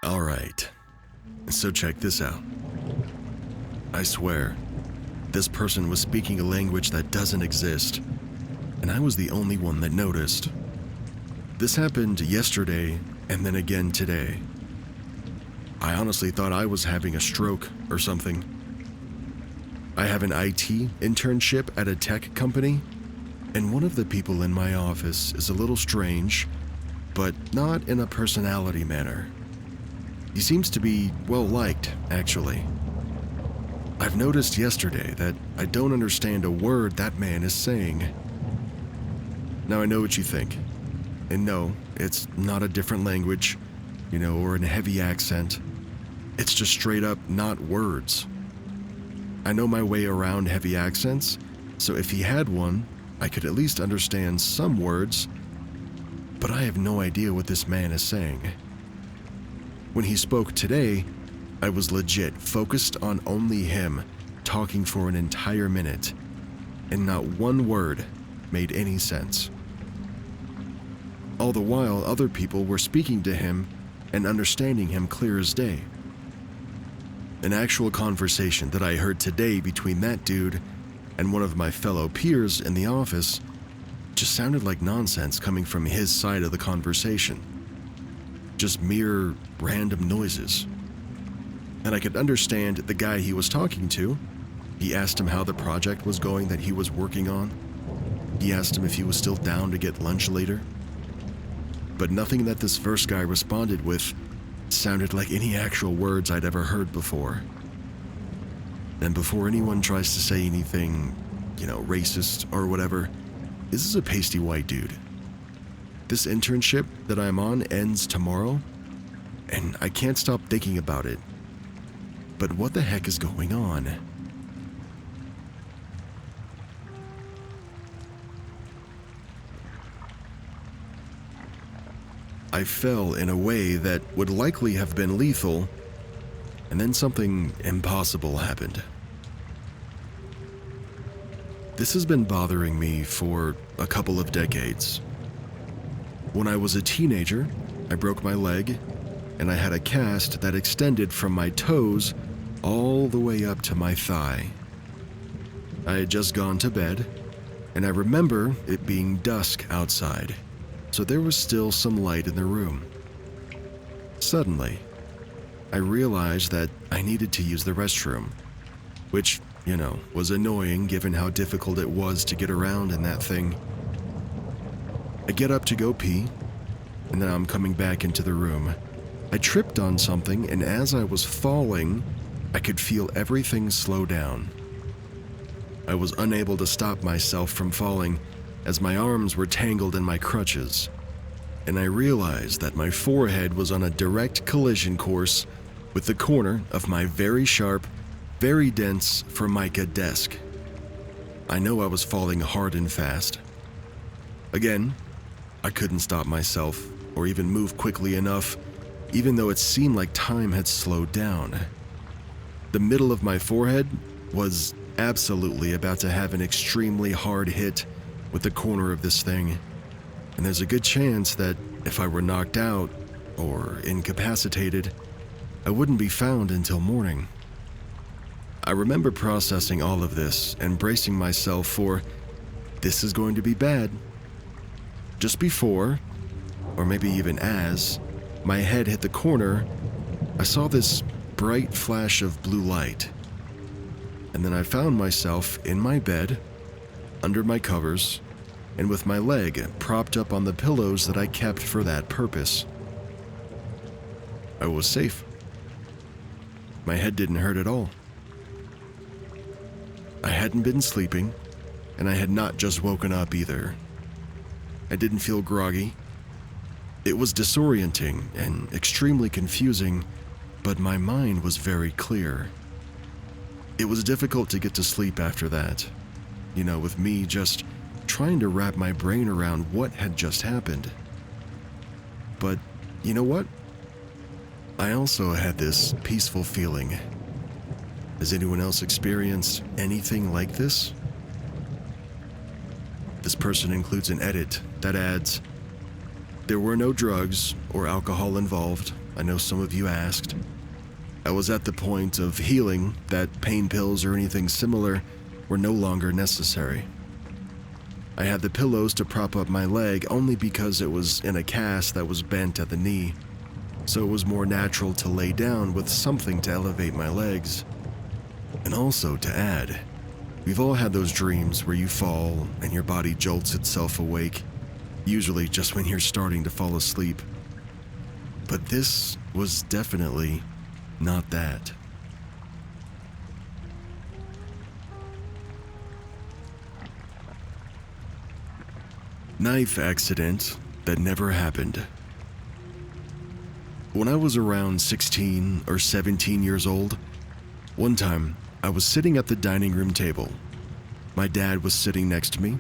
Alright, so check this out. I swear, this person was speaking a language that doesn't exist, and I was the only one that noticed. This happened yesterday and then again today. I honestly thought I was having a stroke or something. I have an IT internship at a tech company, and one of the people in my office is a little strange, but not in a personality manner. He seems to be well-liked, actually. I've noticed yesterday that I don't understand a word that man is saying. Now I know what you think. And no, it's not a different language, or in a heavy accent. It's just straight up not words. I know my way around heavy accents, so if he had one, I could at least understand some words, but I have no idea what this man is saying. When he spoke today, I was legit focused on only him, talking for an entire minute, and not one word made any sense. All the while, other people were speaking to him and understanding him clear as day. An actual conversation that I heard today between that dude and one of my fellow peers in the office just sounded like nonsense coming from his side of the conversation. Just mere random noises. And I could understand the guy he was talking to. He asked him how the project was going that he was working on. He asked him if he was still down to get lunch later. But nothing that this first guy responded with sounded like any actual words I'd ever heard before. And before anyone tries to say anything, racist or whatever, this is a pasty white dude. This internship that I'm on ends tomorrow, and I can't stop thinking about it. But what the heck is going on? I fell in a way that would likely have been lethal, and then something impossible happened. This has been bothering me for a couple of decades. When I was a teenager, I broke my leg, and I had a cast that extended from my toes all the way up to my thigh. I had just gone to bed, and I remember it being dusk outside, so there was still some light in the room. Suddenly, I realized that I needed to use the restroom, which, was annoying given how difficult it was to get around in that thing. I get up to go pee, and now I'm coming back into the room. I tripped on something, and as I was falling, I could feel everything slow down. I was unable to stop myself from falling as my arms were tangled in my crutches, and I realized that my forehead was on a direct collision course with the corner of my very sharp, very dense Formica desk. I know I was falling hard and fast. Again, I couldn't stop myself or even move quickly enough, even though it seemed like time had slowed down. The middle of my forehead was absolutely about to have an extremely hard hit with the corner of this thing, and there's a good chance that if I were knocked out or incapacitated, I wouldn't be found until morning. I remember processing all of this and bracing myself for, this is going to be bad. Just before, or maybe even as, my head hit the corner, I saw this bright flash of blue light. And then I found myself in my bed, under my covers, and with my leg propped up on the pillows that I kept for that purpose. I was safe. My head didn't hurt at all. I hadn't been sleeping, and I had not just woken up either. I didn't feel groggy. It was disorienting and extremely confusing, but my mind was very clear. It was difficult to get to sleep after that, with me just trying to wrap my brain around what had just happened. But you know what? I also had this peaceful feeling. Has anyone else experienced anything like this? This person includes an edit that adds, There were no drugs or alcohol involved. I know some of you asked. I was at the point of healing that pain pills or anything similar were no longer necessary. I had the pillows to prop up my leg only because it was in a cast that was bent at the knee, so it was more natural to lay down with something to elevate my legs. And also to add, we've all had those dreams where you fall and your body jolts itself awake, usually just when you're starting to fall asleep. But this was definitely not that. Knife accident that never happened. When I was around 16 or 17 years old, one time I was sitting at the dining room table. My dad was sitting next to me.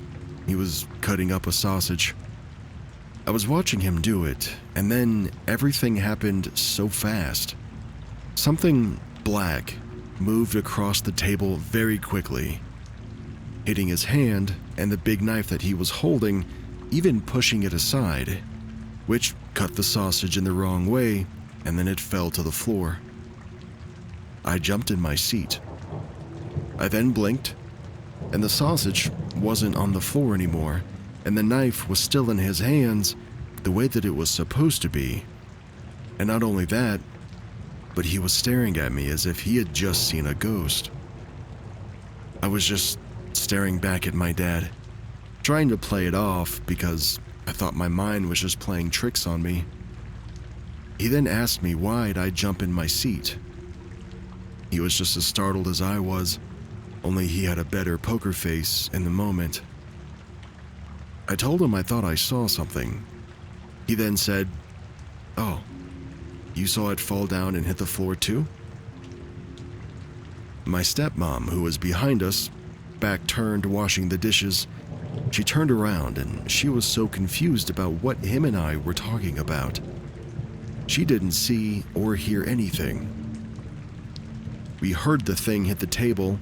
He was cutting up a sausage. I was watching him do it, and then everything happened so fast. Something black moved across the table very quickly, hitting his hand and the big knife that he was holding, even pushing it aside, which cut the sausage in the wrong way, and then it fell to the floor. I jumped in my seat. I then blinked, and the sausage wasn't on the floor anymore, and the knife was still in his hands the way that it was supposed to be. And not only that, but he was staring at me as if he had just seen a ghost. I was just staring back at my dad, trying to play it off because I thought my mind was just playing tricks on me. He then asked me why'd I jump in my seat. He was just as startled as I was, only he had a better poker face in the moment. I told him I thought I saw something. He then said, "Oh, you saw it fall down and hit the floor too?" My stepmom, who was behind us, back turned washing the dishes, she turned around and she was so confused about what him and I were talking about. She didn't see or hear anything. We heard the thing hit the table,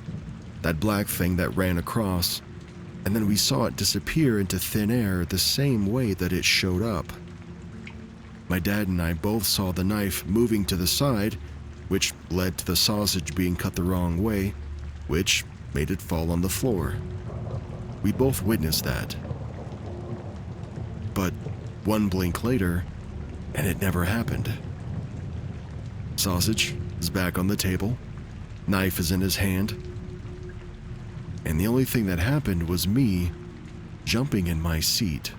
that black thing that ran across, and then we saw it disappear into thin air the same way that it showed up. My dad and I both saw the knife moving to the side, which led to the sausage being cut the wrong way, which made it fall on the floor. We both witnessed that. But one blink later, and it never happened. Sausage is back on the table, knife is in his hand, and the only thing that happened was me jumping in my seat.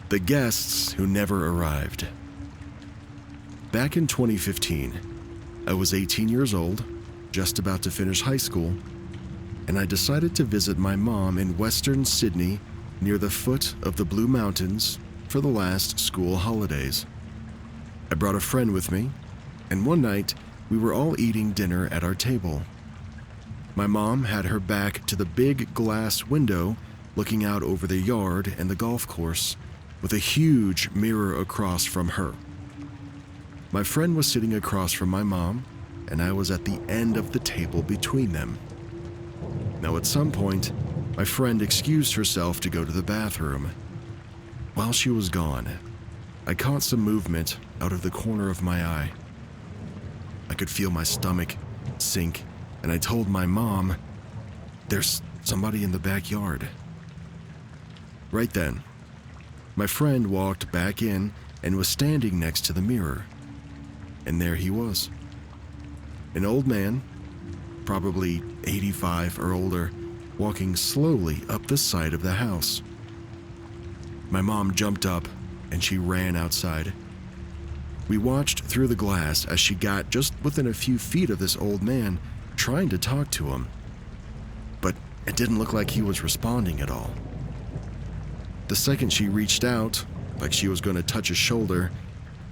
The guests who never arrived. Back in 2015, I was 18 years old, just about to finish high school, and I decided to visit my mom in Western Sydney near the foot of the Blue Mountains for the last school holidays. I brought a friend with me, and one night we were all eating dinner at our table. My mom had her back to the big glass window looking out over the yard and the golf course, with a huge mirror across from her. My friend was sitting across from my mom, and I was at the end of the table between them. Now at some point, my friend excused herself to go to the bathroom. While she was gone, I caught some movement out of the corner of my eye. I could feel my stomach sink, and I told my mom, "There's somebody in the backyard." Right then, my friend walked back in and was standing next to the mirror. And there he was. An old man, probably 85 or older, walking slowly up the side of the house. My mom jumped up and she ran outside. We watched through the glass as she got just within a few feet of this old man, trying to talk to him. But it didn't look like he was responding at all. The second she reached out, like she was going to touch his shoulder,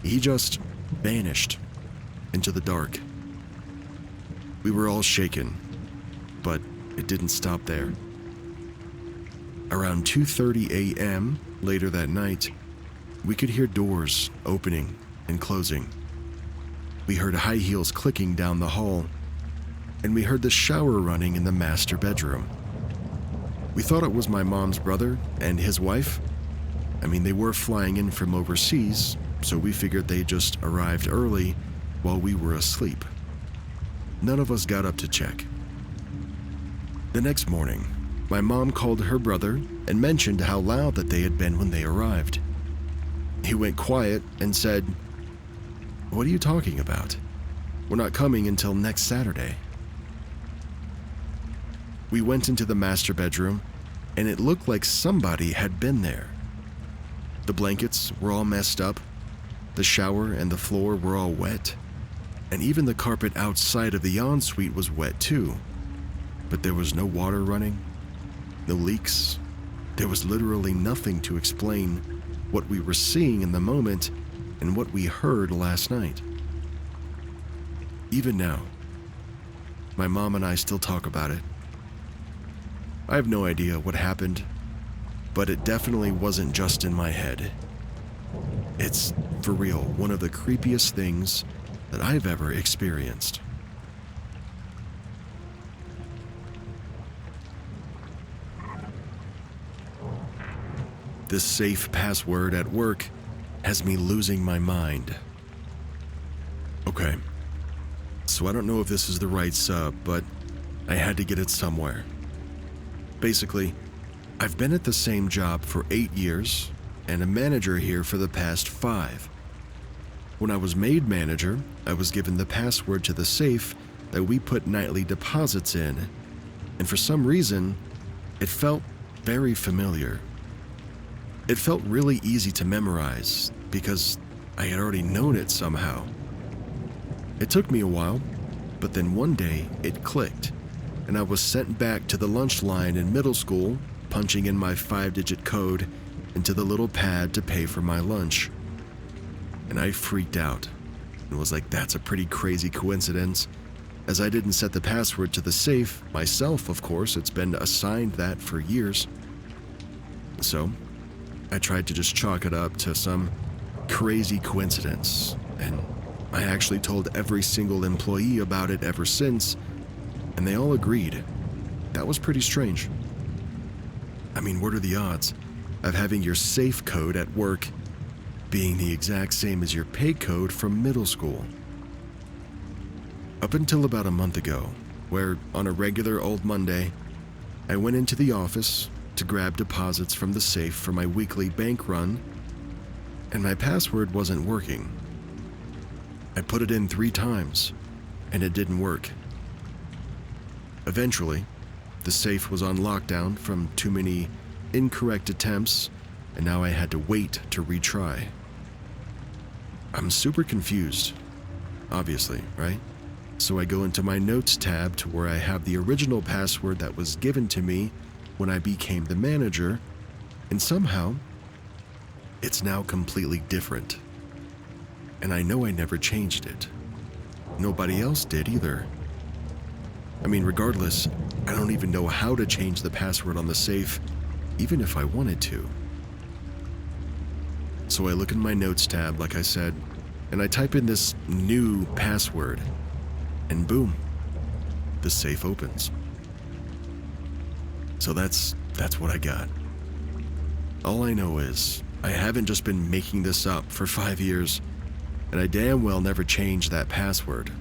he just vanished into the dark. We were all shaken, but it didn't stop there. Around 2:30 a.m. later that night, we could hear doors opening and closing. We heard high heels clicking down the hall, and we heard the shower running in the master bedroom. We thought it was my mom's brother and his wife. I mean, they were flying in from overseas, so we figured they just arrived early while we were asleep. None of us got up to check. The next morning, my mom called her brother and mentioned how loud that they had been when they arrived. He went quiet and said, "What are you talking about? We're not coming until next Saturday." We went into the master bedroom, and it looked like somebody had been there. The blankets were all messed up, the shower and the floor were all wet, and even the carpet outside of the ensuite was wet too. But there was no water running, no leaks. There was literally nothing to explain what we were seeing in the moment and what we heard last night. Even now, my mom and I still talk about it. I have no idea what happened, but it definitely wasn't just in my head. It's, for real, one of the creepiest things that I've ever experienced. This safe password at work has me losing my mind. Okay, so I don't know if this is the right sub, but I had to get it somewhere. Basically, I've been at the same job for 8 years and a manager here for the past 5. When I was made manager, I was given the password to the safe that we put nightly deposits in, and for some reason, it felt very familiar. It felt really easy to memorize because I had already known it somehow. It took me a while, but then one day it clicked, and I was sent back to the lunch line in middle school, punching in my 5-digit code into the little pad to pay for my lunch. And I freaked out and was like, that's a pretty crazy coincidence, as I didn't set the password to the safe myself, of course. It's been assigned that for years. So I tried to just chalk it up to some crazy coincidence, and I actually told every single employee about it ever since, and they all agreed. That was pretty strange. I mean, what are the odds of having your safe code at work being the exact same as your pay code from middle school? Up until about a month ago, where on a regular old Monday, I went into the office to grab deposits from the safe for my weekly bank run, and my password wasn't working. I put it in 3 times, and it didn't work. Eventually, the safe was on lockdown from too many incorrect attempts, and now I had to wait to retry. I'm super confused, obviously, right? So I go into my notes tab to where I have the original password that was given to me when I became the manager, and somehow, it's now completely different. And I know I never changed it. Nobody else did either. I mean, regardless, I don't even know how to change the password on the safe, even if I wanted to. So I look in my notes tab, like I said, and I type in this new password, and boom, the safe opens. So that's what I got. All I know is I haven't just been making this up for 5 years, and I damn well never changed that password.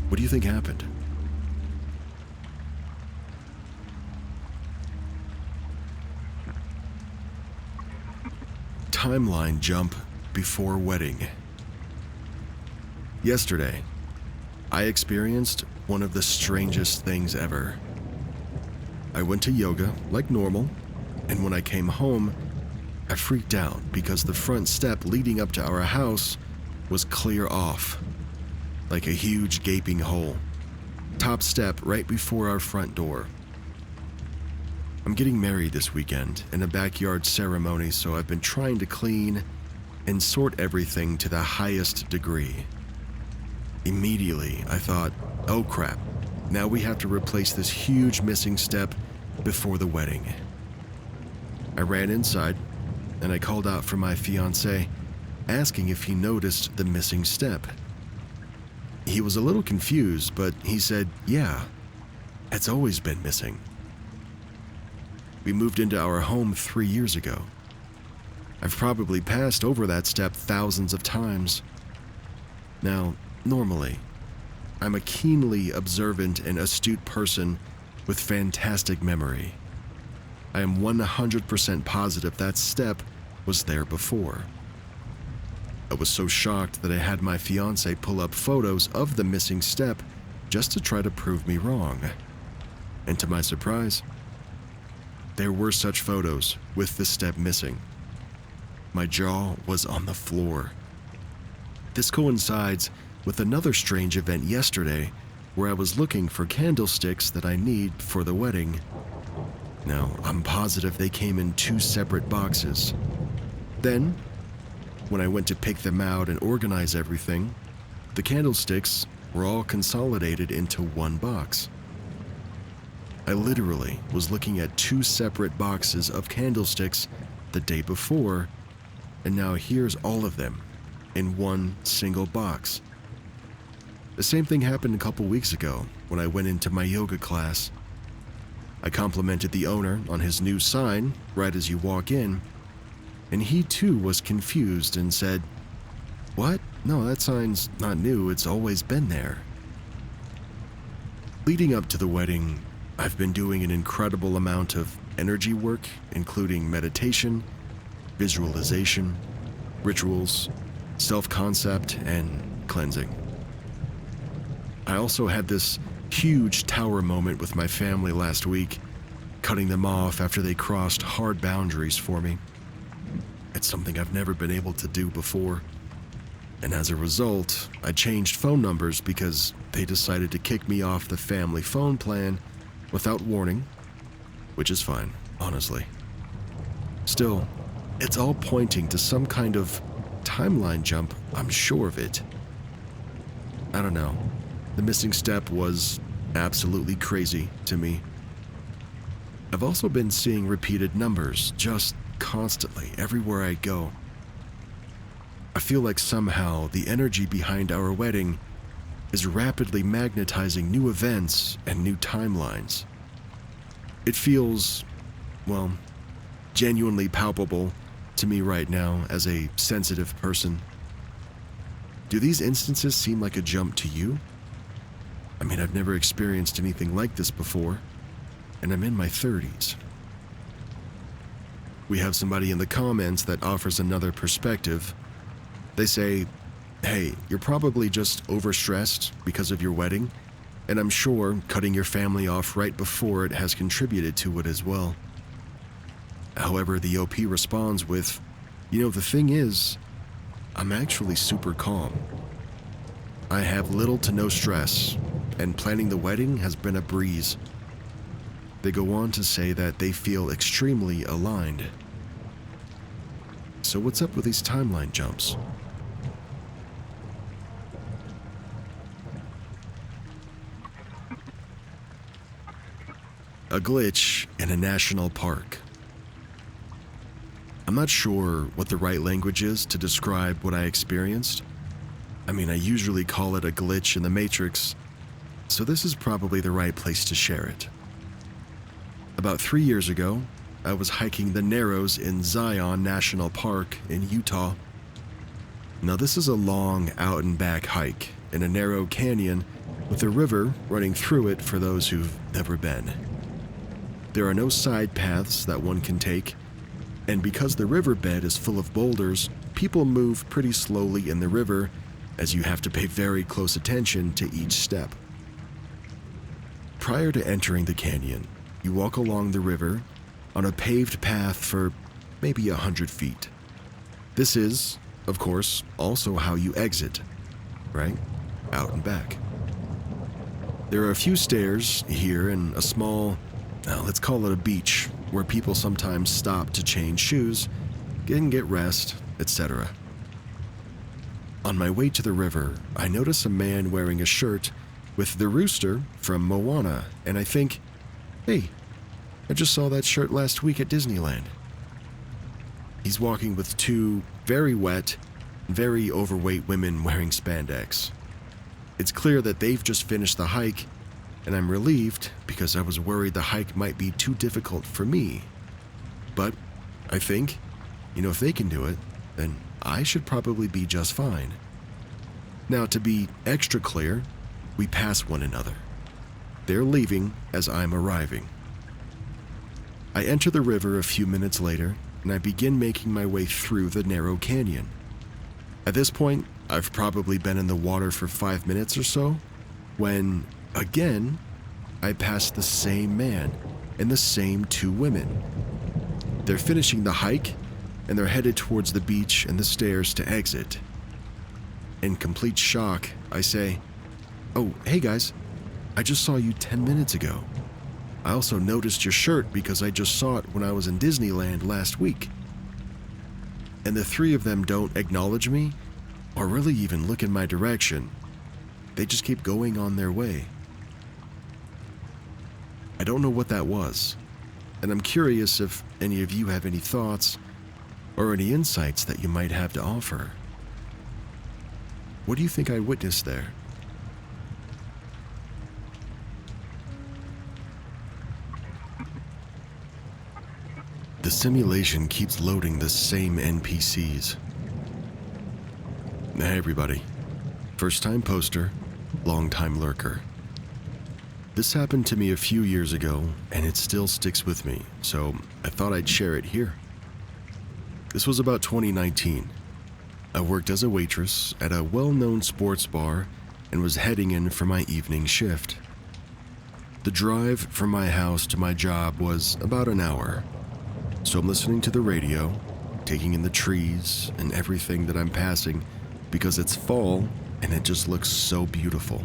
What do you think happened? Timeline jump before wedding. Yesterday, I experienced one of the strangest things ever. I went to yoga like normal, and when I came home, I freaked out because the front step leading up to our house was clear off, like a huge gaping hole. Top step right before our front door. I'm getting married this weekend in a backyard ceremony, so I've been trying to clean and sort everything to the highest degree. Immediately, I thought, oh crap, now we have to replace this huge missing step before the wedding. I ran inside and I called out for my fiancé, asking if he noticed the missing step. He was a little confused, but he said, yeah, it's always been missing. We moved into our home 3 years ago. I've probably passed over that step thousands of times. Now, normally, I'm a keenly observant and astute person with fantastic memory. I am 100% positive that step was there before. I was so shocked that I had my fiance pull up photos of the missing step just to try to prove me wrong. And to my surprise, there were such photos with the step missing. My jaw was on the floor. This coincides with another strange event yesterday where I was looking for candlesticks that I need for the wedding. Now, I'm positive they came in 2 separate boxes. Then, when I went to pick them out and organize everything, the candlesticks were all consolidated into one box. I literally was looking at 2 separate boxes of candlesticks the day before, and now here's all of them in one single box. The same thing happened a couple weeks ago when I went into my yoga class. I complimented the owner on his new sign right as you walk in, and he too was confused and said, "What? No, that sign's not new, it's always been there." Leading up to the wedding, I've been doing an incredible amount of energy work, including meditation, visualization, rituals, self-concept, and cleansing. I also had this huge tower moment with my family last week, cutting them off after they crossed hard boundaries for me. It's something I've never been able to do before, and as a result, I changed phone numbers because they decided to kick me off the family phone plan without warning, which is fine, honestly. Still, it's all pointing to some kind of timeline jump, I'm sure of it. I don't know. The missing step was absolutely crazy to me. I've also been seeing repeated numbers just constantly everywhere I go. I feel like somehow the energy behind our wedding is rapidly magnetizing new events and new timelines. It feels, well, genuinely palpable to me right now as a sensitive person. Do these instances seem like a jump to you? I mean, I've never experienced anything like this before, and I'm in my 30s. We have somebody in the comments that offers another perspective. They say, "Hey, you're probably just overstressed because of your wedding, and I'm sure cutting your family off right before it has contributed to it as well." However, the OP responds with, the thing is, I'm actually super calm. I have little to no stress, and planning the wedding has been a breeze." They go on to say that they feel extremely aligned. So what's up with these timeline jumps? A glitch in a national park. I'm not sure what the right language is to describe what I experienced. I mean, I usually call it a glitch in the Matrix, so this is probably the right place to share it. About 3 years ago, I was hiking the Narrows in Zion National Park in Utah. Now, this is a long out and back hike in a narrow canyon with a river running through it for those who've never been. There are no side paths that one can take, and because the riverbed is full of boulders, people move pretty slowly in the river as you have to pay very close attention to each step. Prior to entering the canyon, you walk along the river on a paved path for maybe 100 feet. This is, of course, also how you exit, right? Out and back. There are a few stairs here and a small, let's call it a beach, where people sometimes stop to change shoes, get rest, etc. On my way to the river, I notice a man wearing a shirt with the rooster from Moana, and I think, hey, I just saw that shirt last week at Disneyland. He's walking with 2 very wet, very overweight women wearing spandex. It's clear that they've just finished the hike, and I'm relieved because I was worried the hike might be too difficult for me. But I think, if they can do it, then I should probably be just fine. Now, to be extra clear, we pass one another. They're leaving as I'm arriving. I enter the river a few minutes later, and I begin making my way through the narrow canyon. At this point, I've probably been in the water for 5 minutes or so, when, again, I pass the same man and the same 2 women. They're finishing the hike, and they're headed towards the beach and the stairs to exit. In complete shock, I say, "Oh, hey guys, I just saw you 10 minutes ago. I also noticed your shirt because I just saw it when I was in Disneyland last week." And the 3 of them don't acknowledge me or really even look in my direction. They just keep going on their way. I don't know what that was, and I'm curious if any of you have any thoughts or any insights that you might have to offer. What do you think I witnessed there? The simulation keeps loading the same NPCs. Hey everybody, first-time poster, long-time lurker. This happened to me a few years ago, and it still sticks with me, so I thought I'd share it here. This was about 2019. I worked as a waitress at a well-known sports bar and was heading in for my evening shift. The drive from my house to my job was about an hour, so I'm listening to the radio, taking in the trees and everything that I'm passing because it's fall and it just looks so beautiful.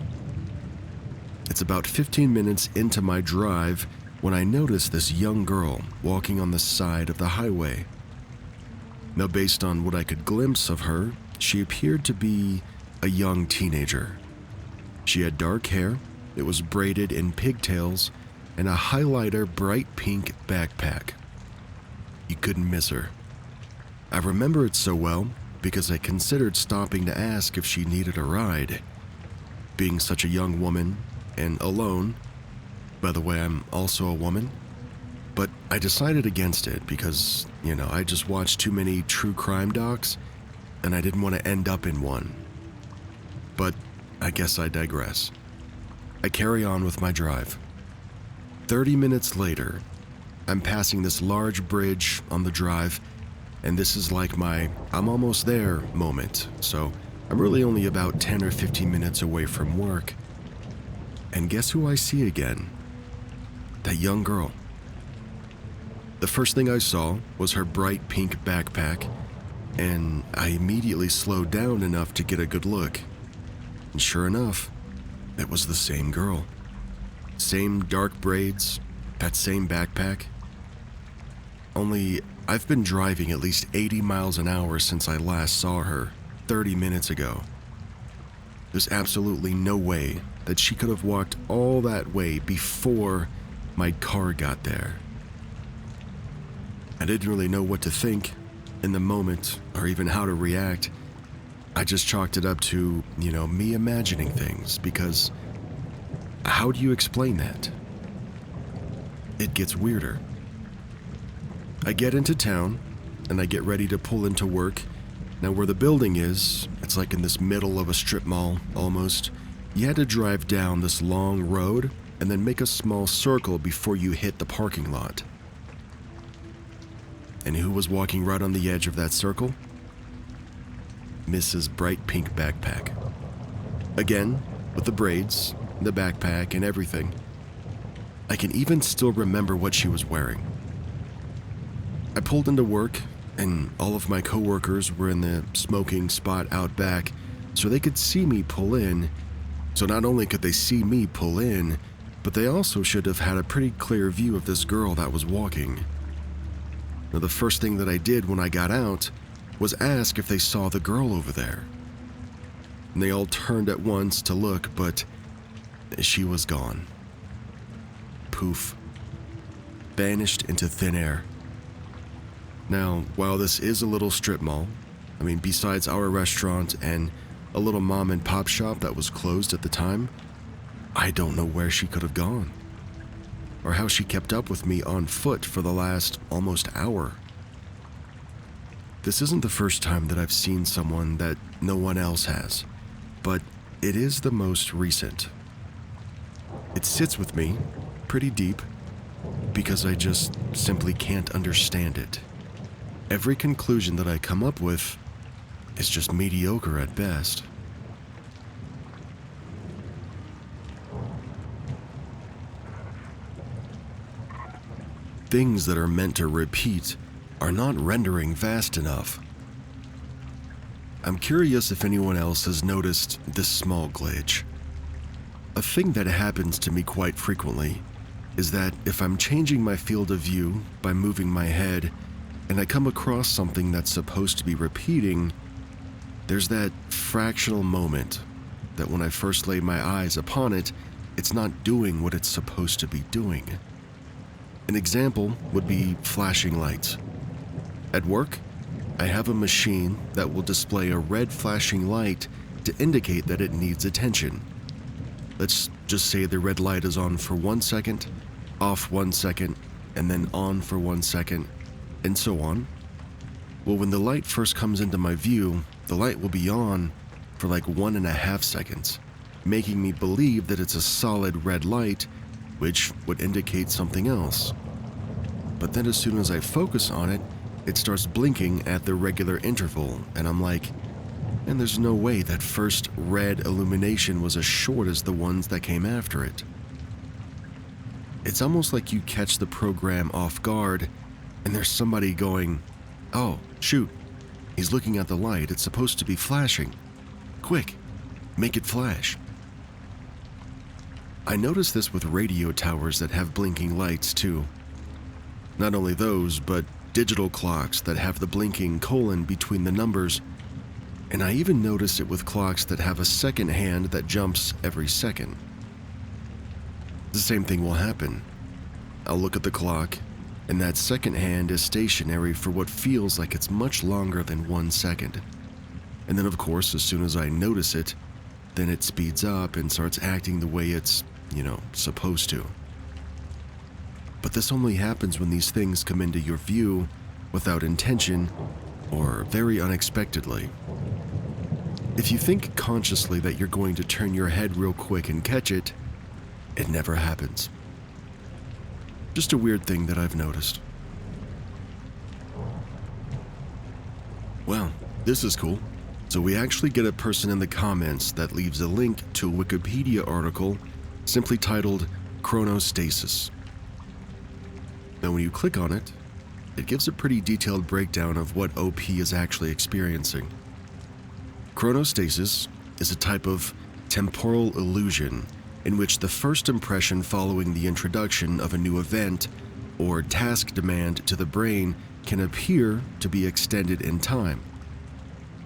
It's about 15 minutes into my drive when I notice this young girl walking on the side of the highway. Now, based on what I could glimpse of her, she appeared to be a young teenager. She had dark hair, it was braided in pigtails, and a highlighter bright pink backpack. You couldn't miss her. I remember it so well because I considered stopping to ask if she needed a ride. Being such a young woman and alone, by the way, I'm also a woman, but I decided against it because, I just watched too many true crime docs and I didn't want to end up in one. But I guess I digress. I carry on with my drive. 30 minutes later, I'm passing this large bridge on the drive, and this is like my "I'm almost there" moment, so I'm really only about 10 or 15 minutes away from work. And guess who I see again? That young girl. The first thing I saw was her bright pink backpack, and I immediately slowed down enough to get a good look. And sure enough, it was the same girl. Same dark braids, that same backpack. Only I've been driving at least 80 miles an hour since I last saw her 30 minutes ago. There's absolutely no way that she could have walked all that way before my car got there. I didn't really know what to think in the moment or even how to react. I just chalked it up to, me imagining things, because how do you explain that? It gets weirder. I get into town and I get ready to pull into work. Now, where the building is, it's like in this middle of a strip mall, almost. You had to drive down this long road and then make a small circle before you hit the parking lot. And who was walking right on the edge of that circle? Mrs. Bright Pink Backpack. Again, with the braids, the backpack, and everything. I can even still remember what she was wearing. I pulled into work, and all of my coworkers were in the smoking spot out back, so they could see me pull in. So not only could they see me pull in, but they also should have had a pretty clear view of this girl that was walking. Now, the first thing that I did when I got out was ask if they saw the girl over there. And they all turned at once to look, but she was gone. Poof. Vanished into thin air. Now, while this is a little strip mall, besides our restaurant and a little mom and pop shop that was closed at the time. I don't know where she could have gone, or how she kept up with me on foot for the last almost hour. This isn't the first time that I've seen someone that no one else has, but it is the most recent. It sits with me pretty deep because I just simply can't understand it. Every conclusion that I come up with is just mediocre at best. Things that are meant to repeat are not rendering fast enough. I'm curious if anyone else has noticed this small glitch. A thing that happens to me quite frequently is that if I'm changing my field of view by moving my head and I come across something that's supposed to be repeating, there's that fractional moment that when I first lay my eyes upon it, it's not doing what it's supposed to be doing. An example would be flashing lights. At work, I have a machine that will display a red flashing light to indicate that it needs attention. Let's just say the red light is on for 1 second, off 1 second, and then on for 1 second, and so on. Well, when the light first comes into my view, the light will be on for like 1.5 seconds, making me believe that it's a solid red light, which would indicate something else. But then as soon as I focus on it, it starts blinking at the regular interval, and I'm like, and there's no way that first red illumination was as short as the ones that came after it. It's almost like you catch the program off guard, and there's somebody going, "Oh, shoot, he's looking at the light, it's supposed to be flashing. Quick, make it flash." I notice this with radio towers that have blinking lights too. Not only those, but digital clocks that have the blinking colon between the numbers, and I even notice it with clocks that have a second hand that jumps every second. The same thing will happen. I'll look at the clock, and that second hand is stationary for what feels like it's much longer than 1 second. And then of course, as soon as I notice it, then it speeds up and starts acting the way it's, supposed to. But this only happens when these things come into your view without intention or very unexpectedly. If you think consciously that you're going to turn your head real quick and catch it, it never happens. Just a weird thing that I've noticed. Well, this is cool. So we actually get a person in the comments that leaves a link to a Wikipedia article simply titled Chronostasis. Now when you click on it, it gives a pretty detailed breakdown of what OP is actually experiencing. Chronostasis is a type of temporal illusion in which the first impression following the introduction of a new event or task demand to the brain can appear to be extended in time.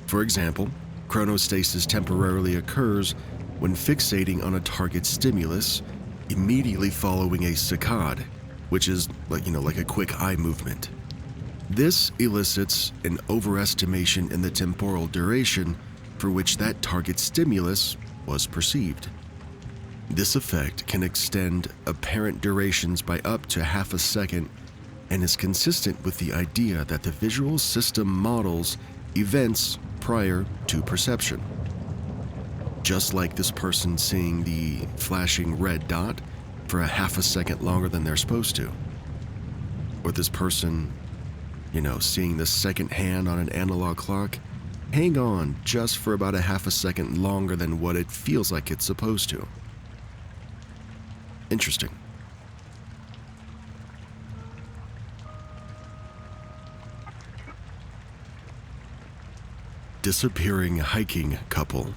For example, chronostasis temporarily occurs when fixating on a target stimulus immediately following a saccade, which is like a quick eye movement. This elicits an overestimation in the temporal duration for which that target stimulus was perceived. This effect can extend apparent durations by up to half a second and is consistent with the idea that the visual system models events prior to perception. Just like this person seeing the flashing red dot for a half a second longer than they're supposed to. Or this person, seeing the second hand on an analog clock hang on just for about a half a second longer than what it feels like it's supposed to. Interesting. Disappearing hiking couple.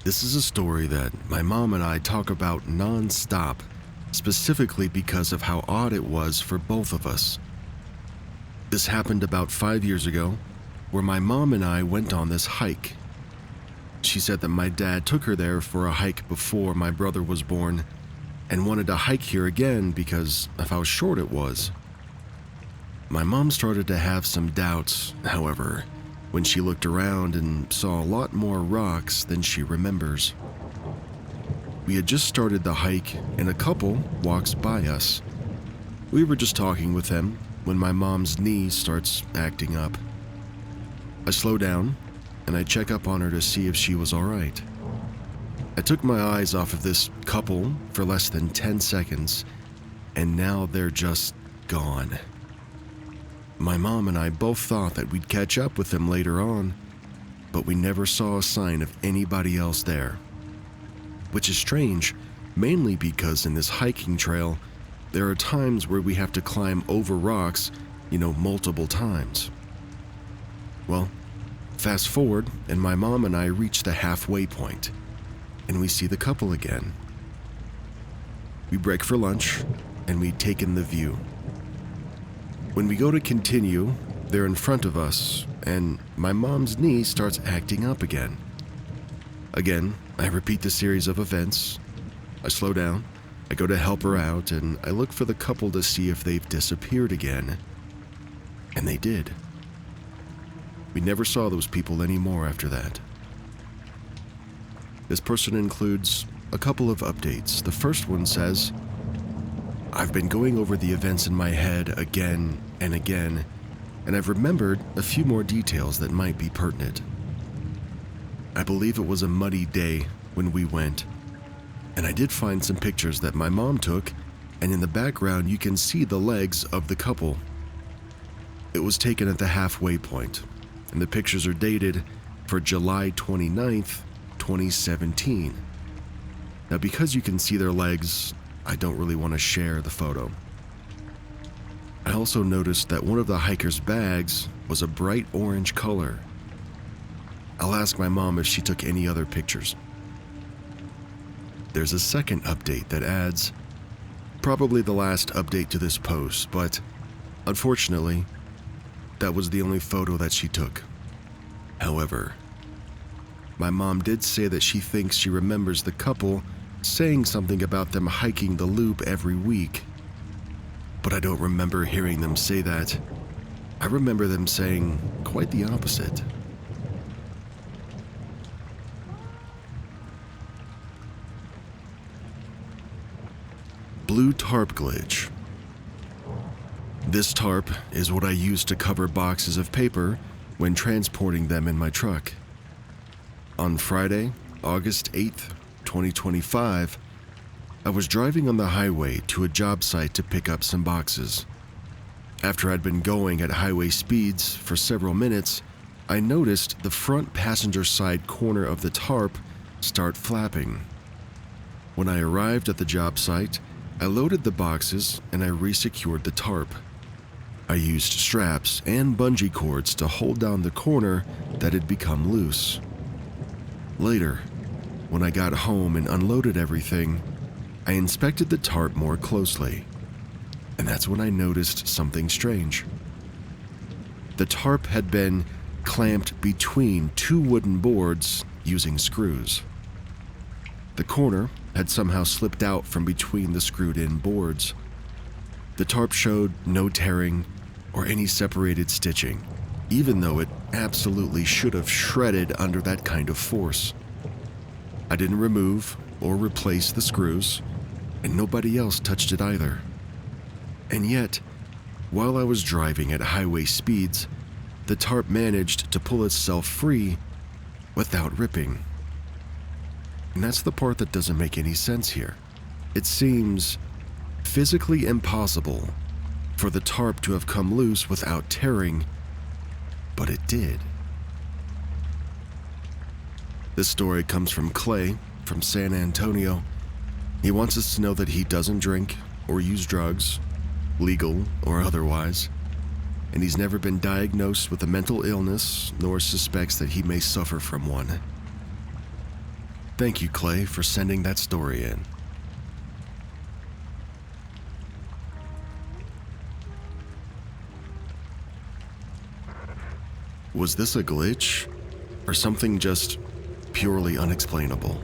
This is a story that my mom and I talk about non-stop, specifically because of how odd it was for both of us. This happened about 5 years ago, where my mom and I went on this hike. She said that my dad took her there for a hike before my brother was born and wanted to hike here again because of how short it was. My mom started to have some doubts, however, when she looked around and saw a lot more rocks than she remembers. We had just started the hike and a couple walks by us. We were just talking with them when my mom's knee starts acting up. I slow down and I check up on her to see if she was all right. I took my eyes off of this couple for less than 10 seconds, and now they're just gone. My mom and I both thought that we'd catch up with them later on, but we never saw a sign of anybody else there. Which is strange, mainly because in this hiking trail, there are times where we have to climb over rocks, multiple times. Well, fast forward, and my mom and I reach the halfway point, and we see the couple again. We break for lunch, and we take in the view. When we go to continue, they're in front of us, and my mom's knee starts acting up again. Again, I repeat the series of events. I slow down, I go to help her out, and I look for the couple to see if they've disappeared again. And they did. We never saw those people anymore after that. This person includes a couple of updates. The first one says, "I've been going over the events in my head again and again, and I've remembered a few more details that might be pertinent. I believe it was a muddy day when we went, and I did find some pictures that my mom took, and in the background you can see the legs of the couple. It was taken at the halfway point, and the pictures are dated for July 29th, 2017. Now, because you can see their legs, I don't really want to share the photo. I also noticed that one of the hikers' bags was a bright orange color. I'll ask my mom if she took any other pictures." There's a second update that adds, probably the last update to this post, but unfortunately, that was the only photo that she took. However, my mom did say that she thinks she remembers the couple saying something about them hiking the loop every week, but I don't remember hearing them say that. I remember them saying quite the opposite. Blue tarp glitch. This tarp is what I use to cover boxes of paper when transporting them in my truck. On Friday, August 8th, 2025, I was driving on the highway to a job site to pick up some boxes. After I'd been going at highway speeds for several minutes, I noticed the front passenger side corner of the tarp start flapping. When I arrived at the job site, I loaded the boxes and I resecured the tarp. I used straps and bungee cords to hold down the corner that had become loose. Later, when I got home and unloaded everything, I inspected the tarp more closely, and that's when I noticed something strange. The tarp had been clamped between two wooden boards using screws. The corner had somehow slipped out from between the screwed-in boards. The tarp showed no tearing or any separated stitching, even though it absolutely should have shredded under that kind of force. I didn't remove or replace the screws, and nobody else touched it either. And yet, while I was driving at highway speeds, the tarp managed to pull itself free without ripping. And that's the part that doesn't make any sense here. It seems physically impossible for the tarp to have come loose without tearing, but it did. This story comes from Clay from San Antonio. He wants us to know that he doesn't drink or use drugs, legal or otherwise, and he's never been diagnosed with a mental illness nor suspects that he may suffer from one. Thank you, Clay, for sending that story in. Was this a glitch or something just purely unexplainable?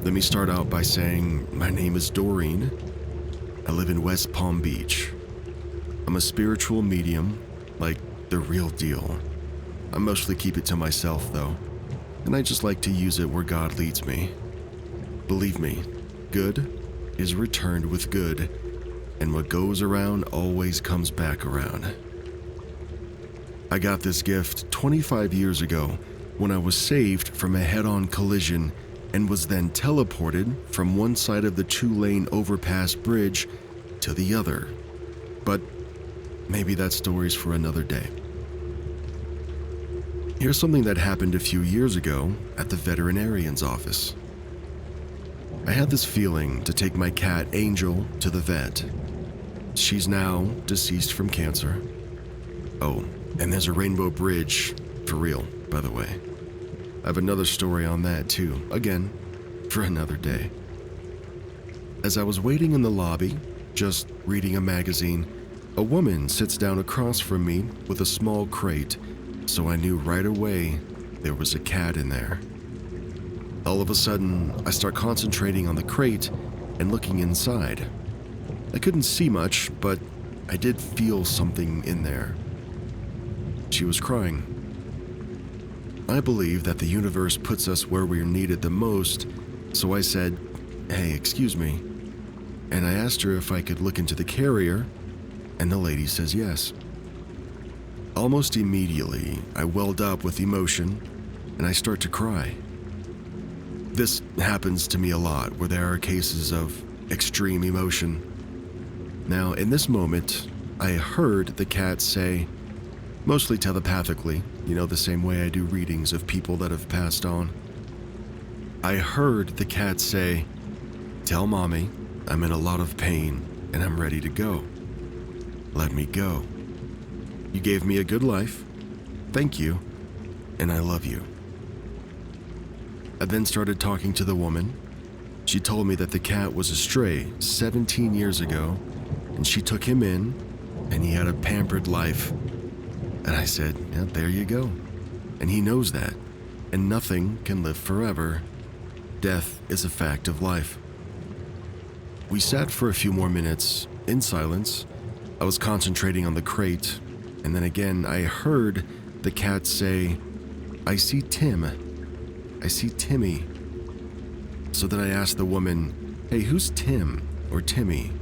Let me start out by saying my name is Doreen. I live in West Palm Beach. I'm a spiritual medium, like The real deal. I mostly keep it to myself, though, and I just like to use it where God leads me. Believe me, good is returned with good, and what goes around always comes back around. I got this gift 25 years ago when I was saved from a head-on collision and was then teleported from one side of the 2-lane overpass bridge to the other. But maybe that story's for another day. Here's something that happened a few years ago at the veterinarian's office. I had this feeling to take my cat Angel to the vet. She's now deceased from cancer. Oh, and there's a rainbow bridge, for real, by the way. I have another story on that too, again, for another day. As I was waiting in the lobby, just reading a magazine, a woman sits down across from me with a small crate, so I knew right away there was a cat in there. All of a sudden, I start concentrating on the crate and looking inside. I couldn't see much, but I did feel something in there. She was crying. I believe that the universe puts us where we're needed the most, so I said, "Hey, excuse me." And I asked her if I could look into the carrier, and the lady says yes. Almost immediately, I welled up with emotion, and I start to cry. This happens to me a lot where there are cases of extreme emotion. Now, in this moment, I heard the cat say, mostly telepathically, the same way I do readings of people that have passed on. I heard the cat say, "Tell mommy I'm in a lot of pain and I'm ready to go. Let me go. You gave me a good life. Thank you. And I love you." I then started talking to the woman. She told me that the cat was a stray 17 years ago, and she took him in, and he had a pampered life. And I said, "Yeah, there you go. And he knows that, and nothing can live forever. Death is a fact of life." We sat for a few more minutes, in silence. I was concentrating on the crate, and then again I heard the cat say, "I see Tim. I see Timmy." So then I asked the woman, "Hey, who's Tim or Timmy?"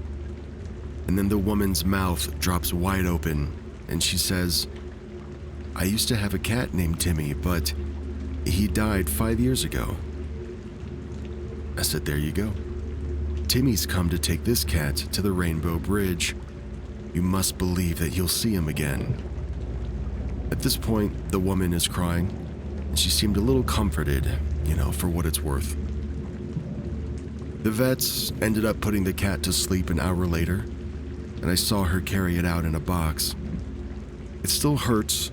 And then the woman's mouth drops wide open, and she says, "I used to have a cat named Timmy, but he died 5 years ago." I said, "There you go. Timmy's come to take this cat to the Rainbow Bridge. You must believe that you'll see him again." At this point, the woman is crying, and she seemed a little comforted, for what it's worth. The vets ended up putting the cat to sleep an hour later, and I saw her carry it out in a box. It still hurts,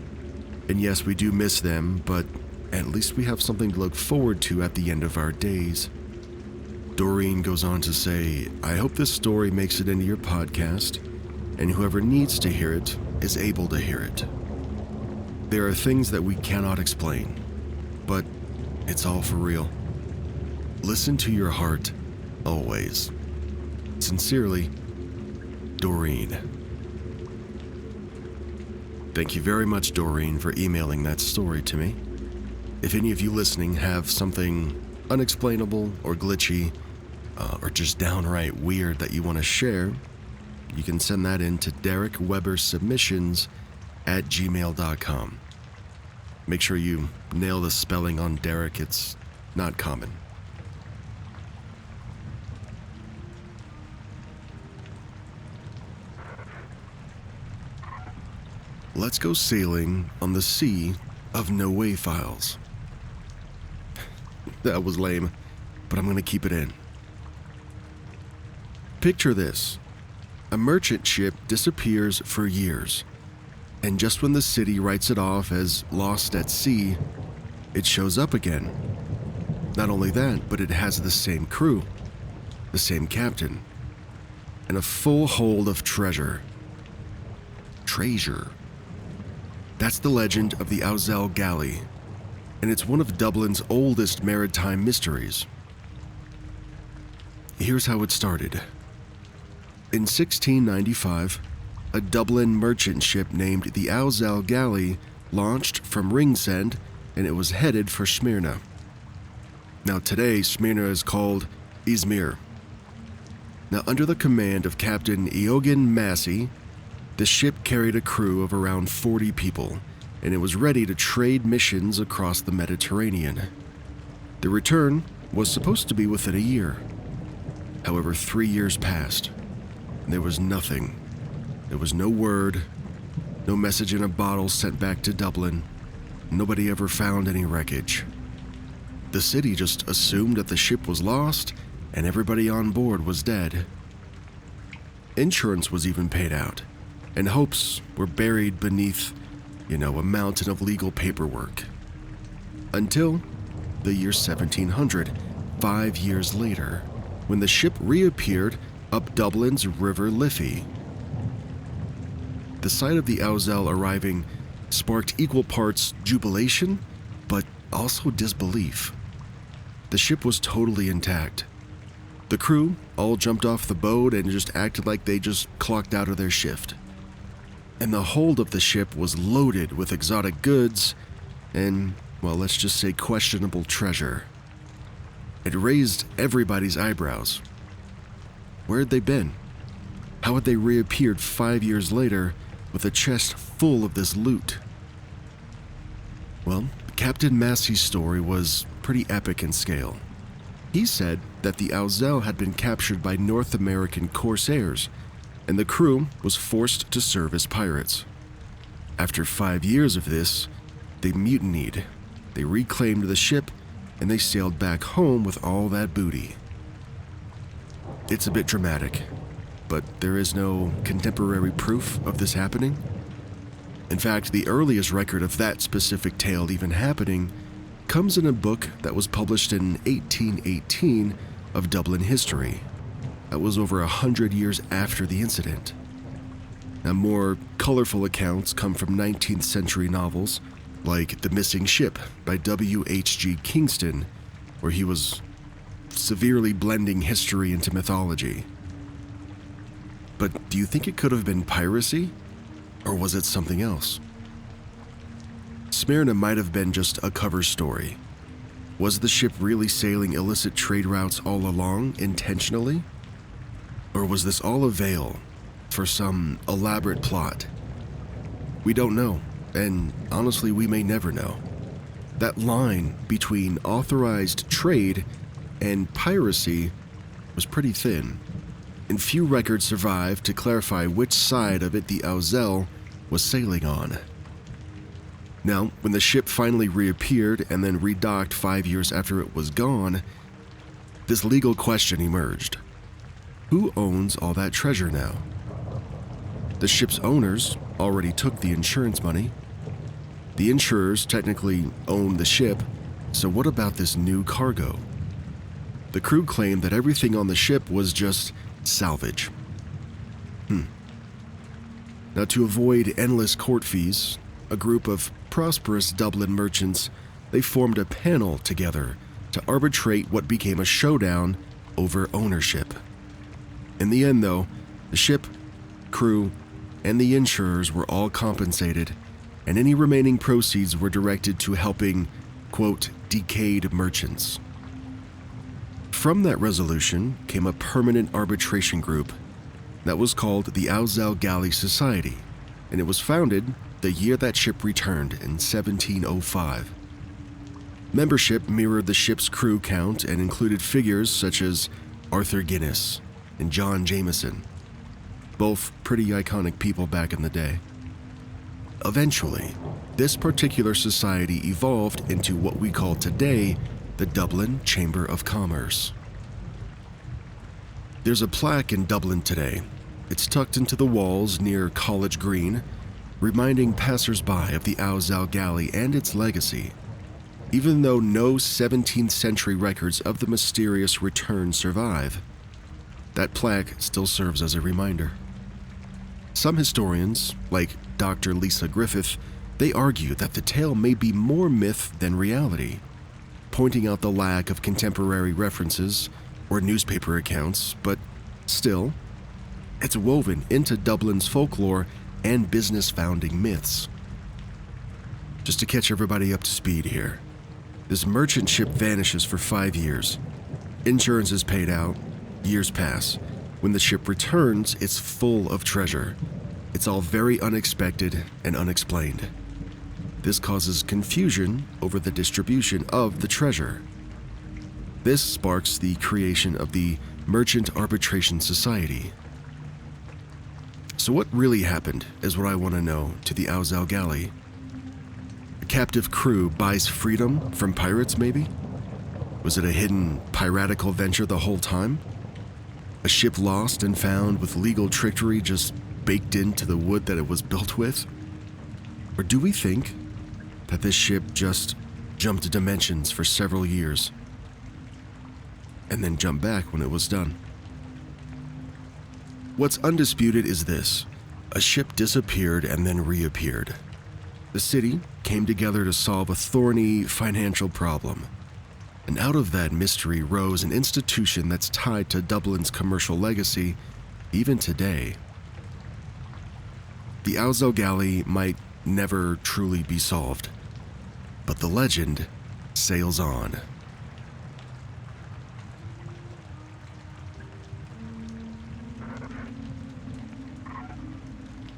and yes, we do miss them, but at least we have something to look forward to at the end of our days. Doreen goes on to say, "I hope this story makes it into your podcast, and whoever needs to hear it is able to hear it. There are things that we cannot explain, but it's all for real. Listen to your heart, always. Sincerely, Doreen." Thank you very much, Doreen, for emailing that story to me. If any of you listening have something unexplainable or glitchy, or just downright weird that you want to share, you can send that in to DarekWeberSubmissions@gmail.com. Make sure you nail the spelling on Derek, it's not common. Let's go sailing on the sea of No-Way Files. That was lame, but I'm going to keep it in. Picture this. A merchant ship disappears for years, and just when the city writes it off as lost at sea, it shows up again. Not only that, but it has the same crew, the same captain, and a full hold of treasure. Treasure. That's the legend of the Owzel Galley, and it's one of Dublin's oldest maritime mysteries. Here's how it started. In 1695, a Dublin merchant ship named the Owzel Galley launched from Ringsend, and it was headed for Smyrna. Now today, Smyrna is called Izmir. Now under the command of Captain Eoghan Massey, the ship carried a crew of around 40 people, and it was ready to trade missions across the Mediterranean. The return was supposed to be within a year. However, 3 years passed, and there was nothing. There was no word, no message in a bottle sent back to Dublin. Nobody ever found any wreckage. The city just assumed that the ship was lost and everybody on board was dead. Insurance was even paid out, and hopes were buried beneath, a mountain of legal paperwork. Until the year 1700, 5 years later, when the ship reappeared up Dublin's River Liffey. The sight of the Owzel arriving sparked equal parts jubilation, but also disbelief. The ship was totally intact. The crew all jumped off the boat and just acted like they just clocked out of their shift. And the hold of the ship was loaded with exotic goods and, well, let's just say questionable treasure. It raised everybody's eyebrows. Where had they been? How had they reappeared 5 years later with a chest full of this loot? Well, Captain Massey's story was pretty epic in scale. He said that the Owzel had been captured by North American corsairs, and the crew was forced to serve as pirates. After 5 years of this, they mutinied. They reclaimed the ship, and they sailed back home with all that booty. It's a bit dramatic, but there is no contemporary proof of this happening. In fact, the earliest record of that specific tale even happening comes in a book that was published in 1818 of Dublin history. That was over 100 years after the incident. Now, more colorful accounts come from 19th century novels like The Missing Ship by W.H.G. Kingston, where he was severely blending history into mythology. But do you think it could have been piracy? Or was it something else? Smyrna might have been just a cover story. Was the ship really sailing illicit trade routes all along, intentionally? Or was this all a veil for some elaborate plot? We don't know, and honestly, we may never know. That line between authorized trade and piracy was pretty thin, and few records survive to clarify which side of it the Owzel was sailing on. Now, when the ship finally reappeared and then redocked 5 years after it was gone, this legal question emerged. Who owns all that treasure now? The ship's owners already took the insurance money. The insurers technically own the ship, so what about this new cargo? The crew claimed that everything on the ship was just salvage. Now, to avoid endless court fees, a group of prosperous Dublin merchants, they formed a panel together to arbitrate what became a showdown over ownership. In the end, though, the ship, crew, and the insurers were all compensated, and any remaining proceeds were directed to helping, quote, decayed merchants. From that resolution came a permanent arbitration group that was called the Owzel Galley Society, and it was founded the year that ship returned in 1705. Membership mirrored the ship's crew count and included figures such as Arthur Guinness and John Jameson, both pretty iconic people back in the day. Eventually, this particular society evolved into what we call today the Dublin Chamber of Commerce. There's a plaque in Dublin today. It's tucked into the walls near College Green, reminding passers-by of the Owzel Galley and its legacy. Even though no 17th century records of the mysterious return survive, that plaque still serves as a reminder. Some historians, like Dr. Lisa Griffith, they argue that the tale may be more myth than reality, pointing out the lack of contemporary references or newspaper accounts, but still, It's woven into Dublin's folklore and business founding myths. Just to catch everybody up to speed here, this merchant ship vanishes for 5 years. Insurance is paid out, years pass. When the ship returns, it's full of treasure. It's all very unexpected and unexplained. This causes confusion over the distribution of the treasure. This sparks the creation of the Merchant Arbitration Society. So what really happened is what I want to know to the Auzal Galley. A captive crew buys freedom from pirates, maybe? Was it a hidden piratical venture the whole time? A ship lost and found with legal trickery just baked into the wood that it was built with? Or do we think that this ship just jumped dimensions for several years and then jumped back when it was done? What's undisputed is this: a ship disappeared and then reappeared. The city came together to solve a thorny financial problem. And out of that mystery rose an institution that's tied to Dublin's commercial legacy even today. The Auzal Galley might never truly be solved, but the legend sails on.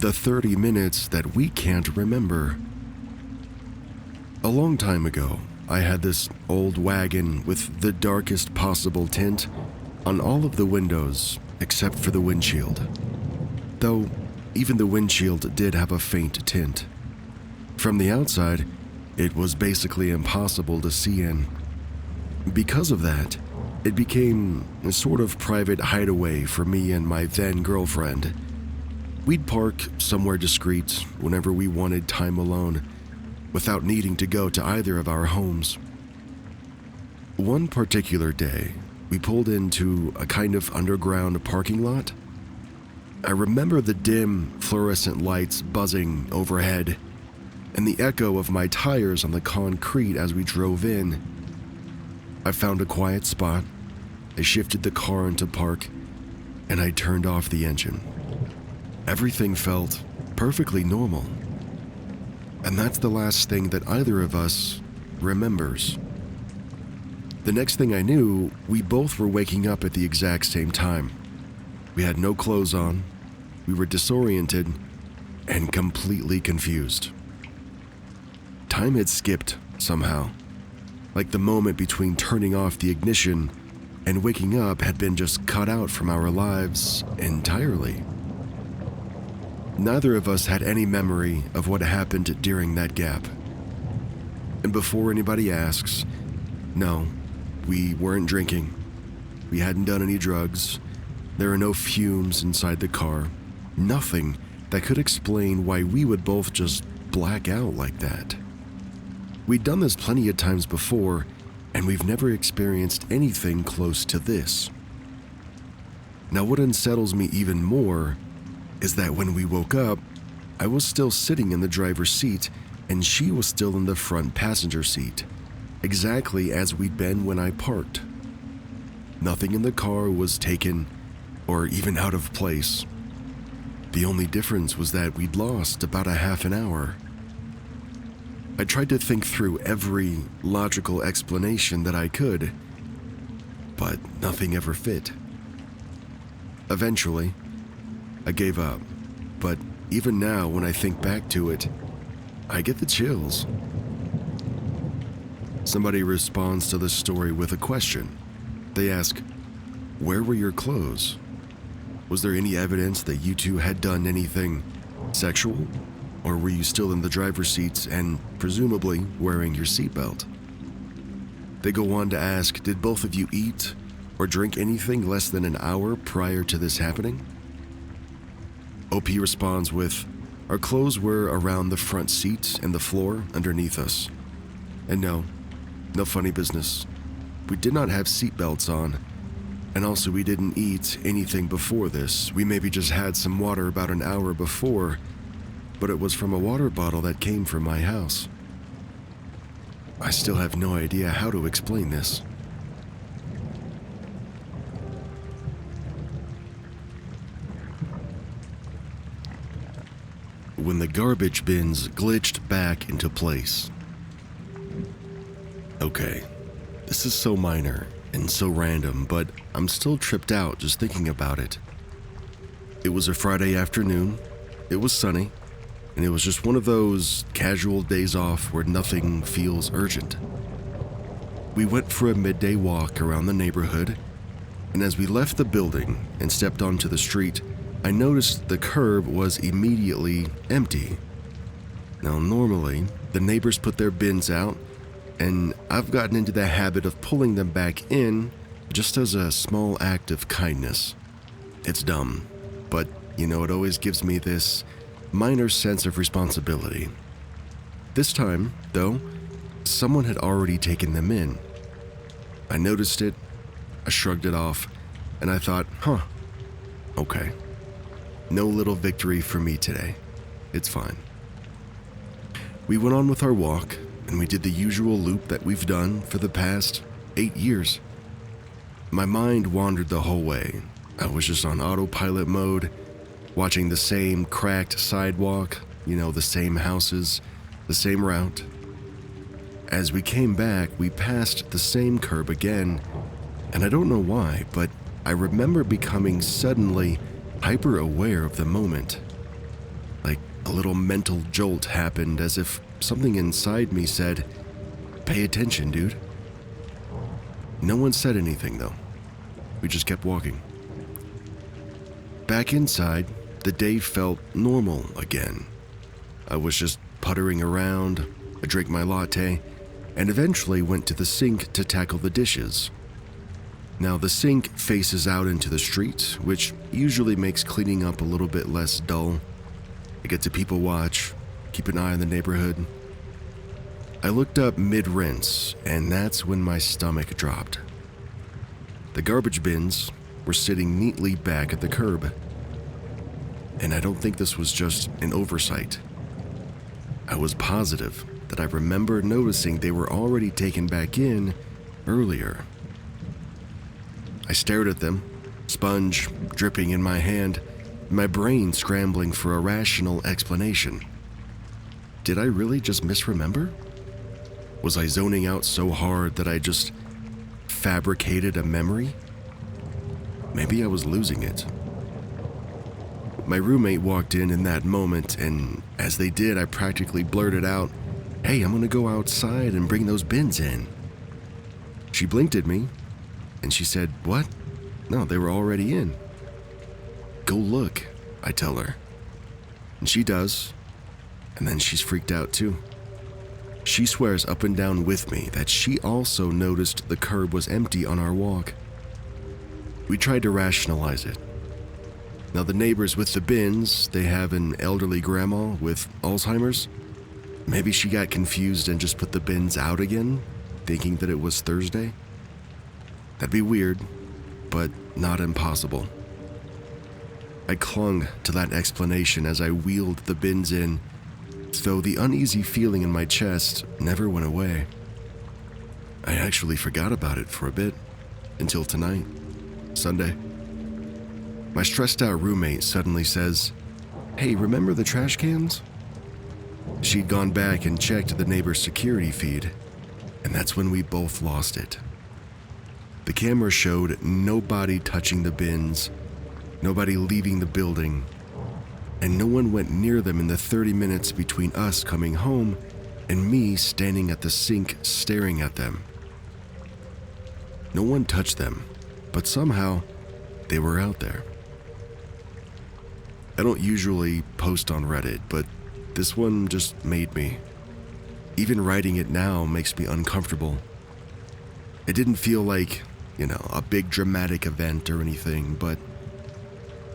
The 30 minutes that we can't remember. A long time ago, I had this old wagon with the darkest possible tint on all of the windows except for the windshield. Though, even the windshield did have a faint tint. From the outside, it was basically impossible to see in. Because of that, it became a sort of private hideaway for me and my then girlfriend. We'd park somewhere discreet whenever we wanted time alone, without needing to go to either of our homes. One particular day, we pulled into a kind of underground parking lot. I remember the dim, fluorescent lights buzzing overhead, and the echo of my tires on the concrete as we drove in. I found a quiet spot, I shifted the car into park, and I turned off the engine. Everything felt perfectly normal. And that's the last thing that either of us remembers. The next thing I knew, we both were waking up at the exact same time. We had no clothes on, we were disoriented, and completely confused. Time had skipped somehow, like the moment between turning off the ignition and waking up had been just cut out from our lives entirely. Neither of us had any memory of what happened during that gap. And before anybody asks, no, we weren't drinking. We hadn't done any drugs. There were no fumes inside the car. Nothing that could explain why we would both just black out like that. We'd done this plenty of times before, and we've never experienced anything close to this. Now, what unsettles me even more is that when we woke up, I was still sitting in the driver's seat and she was still in the front passenger seat, exactly as we'd been when I parked. Nothing in the car was taken or even out of place. The only difference was that we'd lost about a half an hour. I tried to think through every logical explanation that I could, but nothing ever fit. Eventually, I gave up, but even now when I think back to it, I get the chills. Somebody responds to the story with a question. They ask, "Where were your clothes? Was there any evidence that you two had done anything sexual? Or were you still in the driver's seats and presumably wearing your seatbelt?" They go on to ask, "Did both of you eat or drink anything less than an hour prior to this happening?" OP responds with, "Our clothes were around the front seat and the floor underneath us. And no funny business. We did not have seatbelts on, and also we didn't eat anything before this. We maybe just had some water about an hour before, but it was from a water bottle that came from my house." I still have no idea how to explain this. when the garbage bins glitched back into place. Okay, this is so minor and so random, but I'm still tripped out just thinking about it. It was a Friday afternoon, it was sunny, and it was just one of those casual days off where nothing feels urgent. We went for a midday walk around the neighborhood, and as we left the building and stepped onto the street, I noticed the curb was immediately empty. Now, normally, the neighbors put their bins out, and I've gotten into the habit of pulling them back in just as a small act of kindness. It's dumb, but it always gives me this minor sense of responsibility. This time, though, someone had already taken them in. I noticed it, I shrugged it off, and I thought, okay. No little victory for me today. It's fine. We went on with our walk, and we did the usual loop that we've done for the past 8 years. My mind wandered the whole way. I was just on autopilot mode, watching the same cracked sidewalk, the same houses, the same route. As we came back, we passed the same curb again, and I don't know why, but I remember becoming suddenly hyper-aware of the moment. Like a little mental jolt happened, as if something inside me said, "Pay attention, dude." No one said anything, though. We just kept walking. Back inside, the day felt normal again. I was just puttering around, I drank my latte, and eventually went to the sink to tackle the dishes. Now, the sink faces out into the street, which usually makes cleaning up a little bit less dull. I get to people watch, keep an eye on the neighborhood. I looked up mid-rinse, and that's when my stomach dropped. The garbage bins were sitting neatly back at the curb. And I don't think this was just an oversight. I was positive that I remember noticing they were already taken back in earlier. I stared at them, sponge dripping in my hand, my brain scrambling for a rational explanation. Did I really just misremember? Was I zoning out so hard that I just fabricated a memory? Maybe I was losing it. My roommate walked in that moment, and as they did, I practically blurted out, "Hey, I'm gonna go outside and bring those bins in." She blinked at me, and she said, "What? No, they were already in." "Go look," I tell her. And she does, and then she's freaked out too. She swears up and down with me that she also noticed the curb was empty on our walk. We tried to rationalize it. Now, the neighbors with the bins, they have an elderly grandma with Alzheimer's. Maybe she got confused and just put the bins out again, thinking that it was Thursday. That'd be weird, but not impossible. I clung to that explanation as I wheeled the bins in, though the uneasy feeling in my chest never went away. I actually forgot about it for a bit, until tonight, Sunday. My stressed out roommate suddenly says, "Hey, remember the trash cans?" She'd gone back and checked the neighbor's security feed, and that's when we both lost it. The camera showed nobody touching the bins, nobody leaving the building, and no one went near them in the 30 minutes between us coming home and me standing at the sink staring at them. No one touched them, but somehow they were out there. I don't usually post on Reddit, but this one just made me. Even writing it now makes me uncomfortable. It didn't feel like, a big dramatic event or anything, but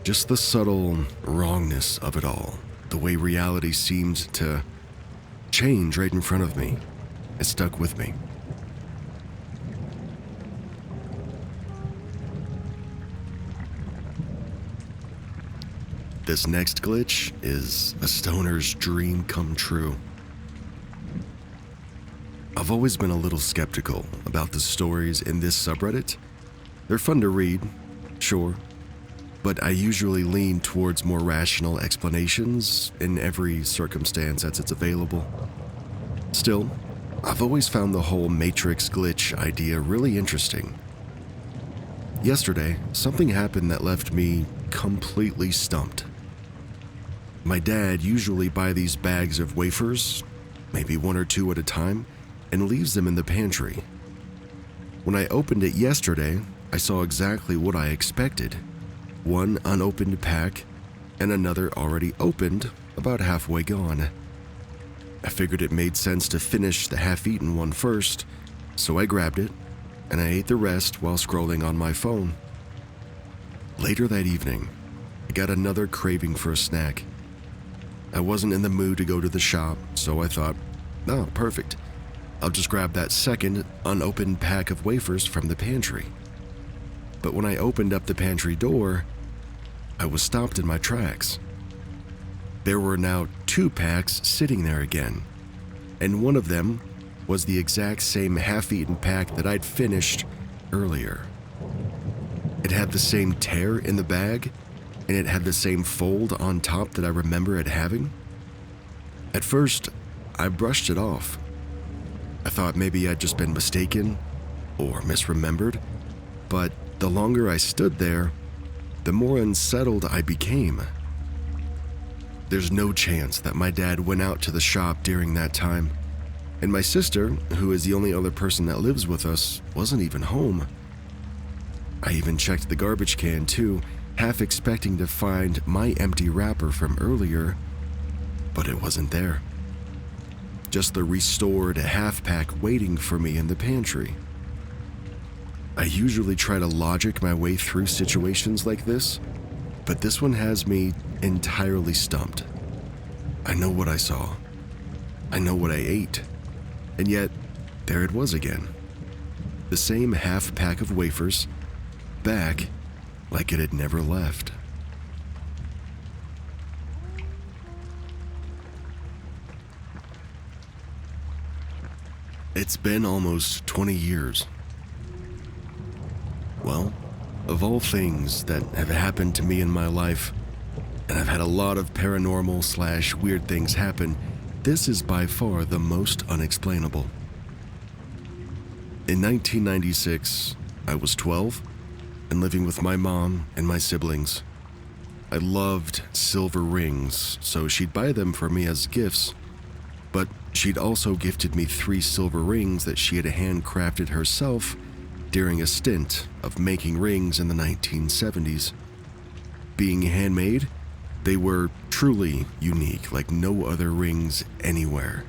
just the subtle wrongness of it all, the way reality seemed to change right in front of me, it stuck with me. This next glitch is a stoner's dream come true. I've always been a little skeptical about the stories in this subreddit. They're fun to read, sure, but I usually lean towards more rational explanations in every circumstance as it's available. Still, I've always found the whole Matrix glitch idea really interesting. Yesterday, something happened that left me completely stumped. My dad usually buys these bags of wafers, maybe one or two at a time, and leaves them in the pantry. When I opened it yesterday, I saw exactly what I expected. One unopened pack and another already opened, about halfway gone. I figured it made sense to finish the half-eaten one first, so I grabbed it and I ate the rest while scrolling on my phone. Later that evening, I got another craving for a snack. I wasn't in the mood to go to the shop, so I thought, oh, perfect. I'll just grab that second unopened pack of wafers from the pantry. But when I opened up the pantry door, I was stopped in my tracks. There were now 2 packs sitting there again, and one of them was the exact same half-eaten pack that I'd finished earlier. It had the same tear in the bag, and it had the same fold on top that I remember it having. At first, I brushed it off. I thought maybe I'd just been mistaken or misremembered, but the longer I stood there, the more unsettled I became. There's no chance that my dad went out to the shop during that time, and my sister, who is the only other person that lives with us, wasn't even home. I even checked the garbage can too, half expecting to find my empty wrapper from earlier, but it wasn't there. Just the restored half-pack waiting for me in the pantry. I usually try to logic my way through situations like this, but this one has me entirely stumped. I know what I saw. I know what I ate. And yet, there it was again. The same half-pack of wafers, back like it had never left. It's been almost 20 years. Well, of all things that have happened to me in my life, and I've had a lot of paranormal / weird things happen, this is by far the most unexplainable. In 1996, I was 12 and living with my mom and my siblings. I loved silver rings, so she'd buy them for me as gifts, but she'd also gifted me 3 silver rings that she had handcrafted herself during a stint of making rings in the 1970s. Being handmade, they were truly unique, like no other rings anywhere.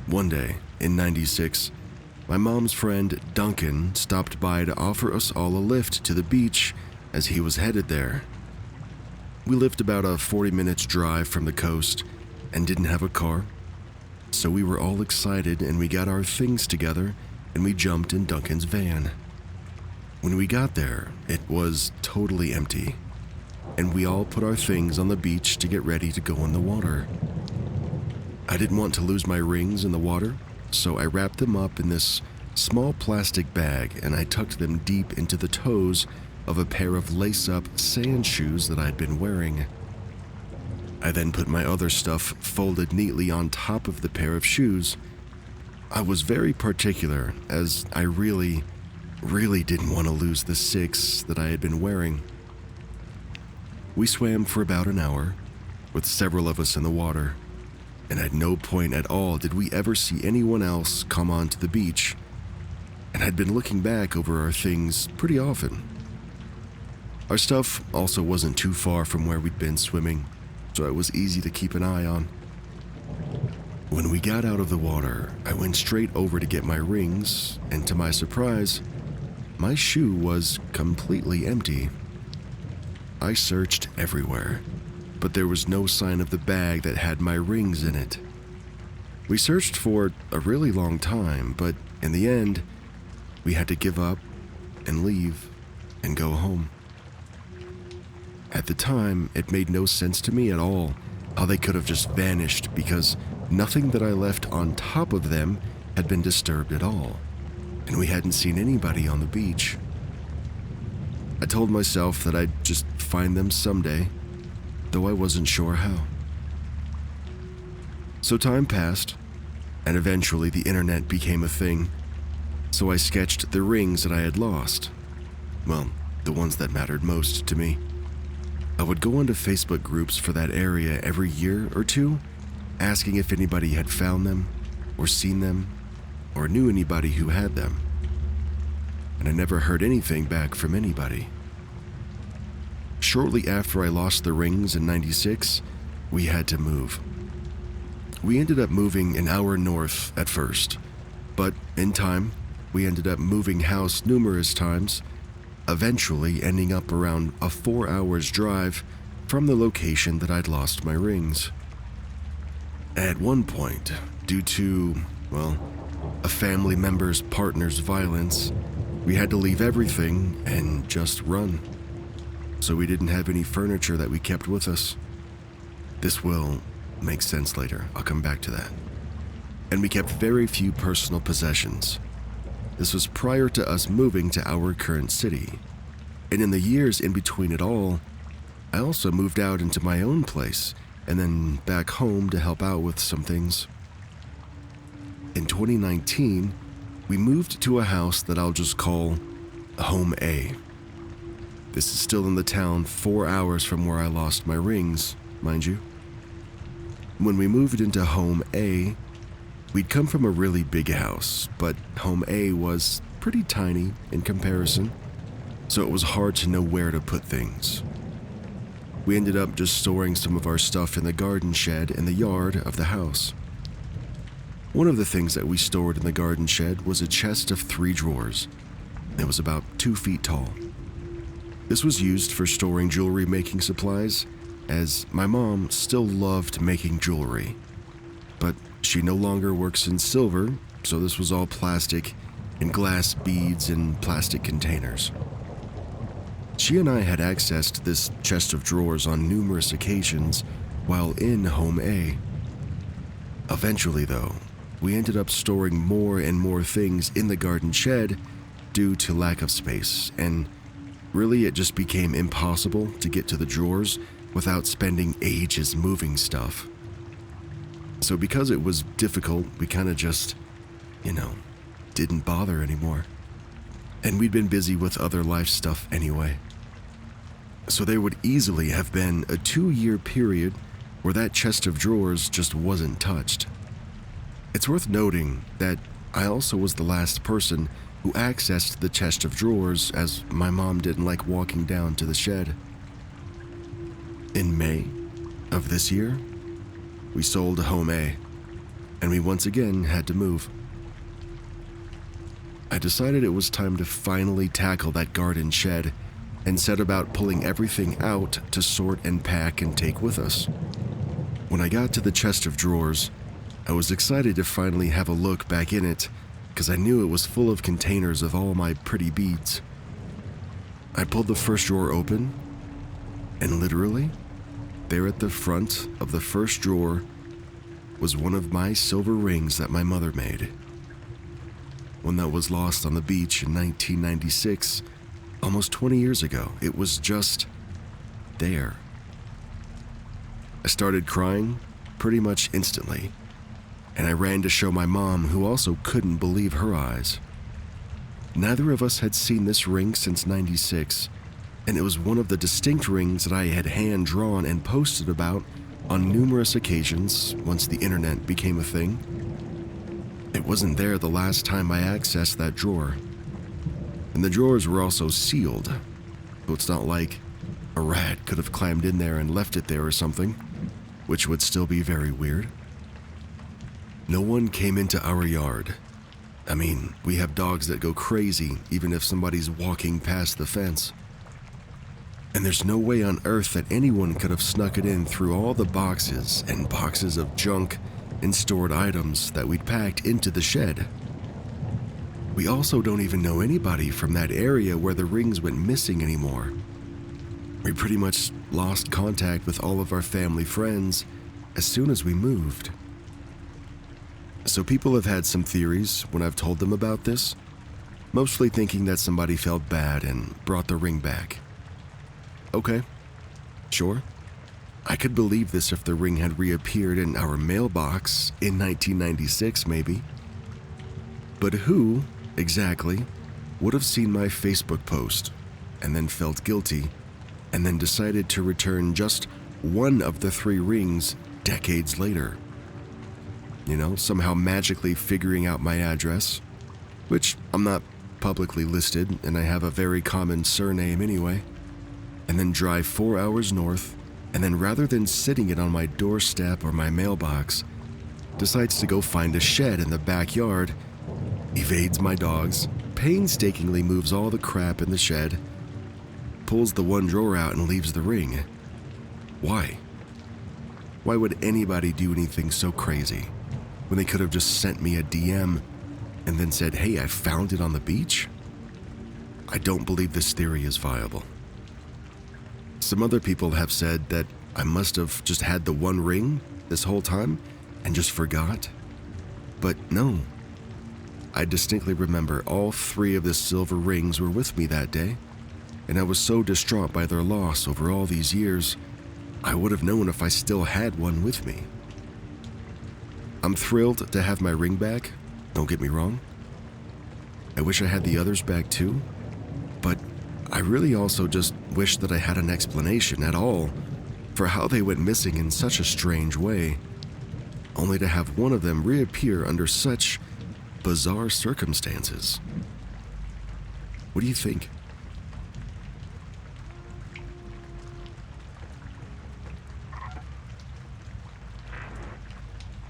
One day, in '96, my mom's friend Duncan stopped by to offer us all a lift to the beach as he was headed there. We lived about a 40-minute drive from the coast and didn't have a car, so we were all excited and we got our things together and we jumped in Duncan's van. When we got there, it was totally empty, and we all put our things on the beach to get ready to go in the water. I didn't want to lose my rings in the water, so I wrapped them up in this small plastic bag and I tucked them deep into the toes of a pair of lace-up sand shoes that I'd been wearing. I then put my other stuff folded neatly on top of the pair of shoes. I was very particular, as I really didn't want to lose the 6 that I had been wearing. We swam for about an hour, with several of us in the water, and at no point at all did we ever see anyone else come onto the beach, and I'd been looking back over our things pretty often. Our stuff also wasn't too far from where we'd been swimming, so it was easy to keep an eye on. When we got out of the water, I went straight over to get my rings, and to my surprise, my shoe was completely empty. I searched everywhere, but there was no sign of the bag that had my rings in it. We searched for a really long time, but in the end, we had to give up and leave and go home. At the time, it made no sense to me at all how they could have just vanished because nothing that I left on top of them had been disturbed at all, and we hadn't seen anybody on the beach. I told myself that I'd just find them someday, though I wasn't sure how. So time passed, and eventually the internet became a thing, so I sketched the rings that I had lost. Well, the ones that mattered most to me. I would go onto Facebook groups for that area every year or two, asking if anybody had found them, or seen them, or knew anybody who had them. And I never heard anything back from anybody. Shortly after I lost the rings in '96, we had to move. We ended up moving an hour north at first, but in time, we ended up moving house numerous times, eventually ending up around a 4 hours drive from the location that I'd lost my rings. At one point, due to, well, a family member's partner's violence, we had to leave everything and just run. So we didn't have any furniture that we kept with us. This will make sense later. I'll come back to that. And we kept very few personal possessions. This was prior to us moving to our current city. And in the years in between it all, I also moved out into my own place and then back home to help out with some things. In 2019, we moved to a house that I'll just call Home A. This is still in the town 4 hours from where I lost my rings, mind you. When we moved into Home A, we'd come from a really big house, but Home A was pretty tiny in comparison, so it was hard to know where to put things. We ended up just storing some of our stuff in the garden shed in the yard of the house. One of the things that we stored in the garden shed was a chest of 3 drawers. It was about 2 feet tall. This was used for storing jewelry making supplies, as my mom still loved making jewelry. But she no longer works in silver, so this was all plastic and glass beads in plastic containers. She and I had accessed this chest of drawers on numerous occasions while in Home A. Eventually, though, we ended up storing more and more things in the garden shed due to lack of space, and really it just became impossible to get to the drawers without spending ages moving stuff. So because it was difficult, we kind of just, didn't bother anymore. And we'd been busy with other life stuff anyway. So there would easily have been a 2-year period where that chest of drawers just wasn't touched. It's worth noting that I also was the last person who accessed the chest of drawers, as my mom didn't like walking down to the shed. In May of this year, we sold Home A, and we once again had to move. I decided it was time to finally tackle that garden shed and set about pulling everything out to sort and pack and take with us. When I got to the chest of drawers, I was excited to finally have a look back in it, because I knew it was full of containers of all my pretty beads. I pulled the first drawer open, and literally, there at the front of the first drawer was one of my silver rings that my mother made. One that was lost on the beach in 1996, almost 20 years ago. It was just there. I started crying pretty much instantly, and I ran to show my mom, who also couldn't believe her eyes. Neither of us had seen this ring since '96, and it was one of the distinct rings that I had hand-drawn and posted about on numerous occasions once the internet became a thing. It wasn't there the last time I accessed that drawer. And the drawers were also sealed, so it's not like a rat could have climbed in there and left it there or something, which would still be very weird. No one came into our yard. I mean, we have dogs that go crazy even if somebody's walking past the fence. And there's no way on earth that anyone could have snuck it in through all the boxes and boxes of junk and stored items that we'd packed into the shed. We also don't even know anybody from that area where the rings went missing anymore. We pretty much lost contact with all of our family friends as soon as we moved. So people have had some theories when I've told them about this. mostly thinking that somebody felt bad and brought the ring back. Okay, sure. I could believe this if the ring had reappeared in our mailbox in 1996, maybe. But who, exactly, would have seen my Facebook post and then felt guilty and then decided to return just one of the 3 rings decades later? Somehow magically figuring out my address, which I'm not publicly listed and I have a very common surname anyway, and then drive 4 hours north, and then rather than sitting it on my doorstep or my mailbox, decides to go find a shed in the backyard, evades my dogs, painstakingly moves all the crap in the shed, pulls the one drawer out and leaves the ring. Why? Why would anybody do anything so crazy when they could have just sent me a DM and then said, hey, I found it on the beach? I don't believe this theory is viable. Some other people have said that I must have just had the one ring this whole time and just forgot. But no. I distinctly remember all 3 of the silver rings were with me that day, and I was so distraught by their loss over all these years, I would have known if I still had one with me. I'm thrilled to have my ring back, don't get me wrong. I wish I had the others back too, but I really also just wish that I had an explanation at all for how they went missing in such a strange way, only to have one of them reappear under such bizarre circumstances. What do you think?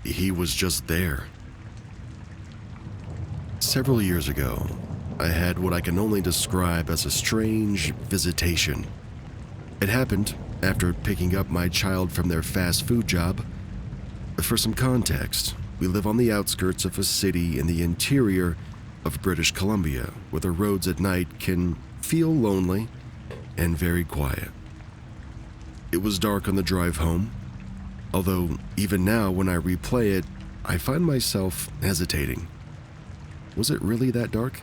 He was just there. Several years ago, I had what I can only describe as a strange visitation. It happened after picking up my child from their fast food job. For some context, we live on the outskirts of a city in the interior of British Columbia, where the roads at night can feel lonely and very quiet. It was dark on the drive home, although even now when I replay it, I find myself hesitating. Was it really that dark?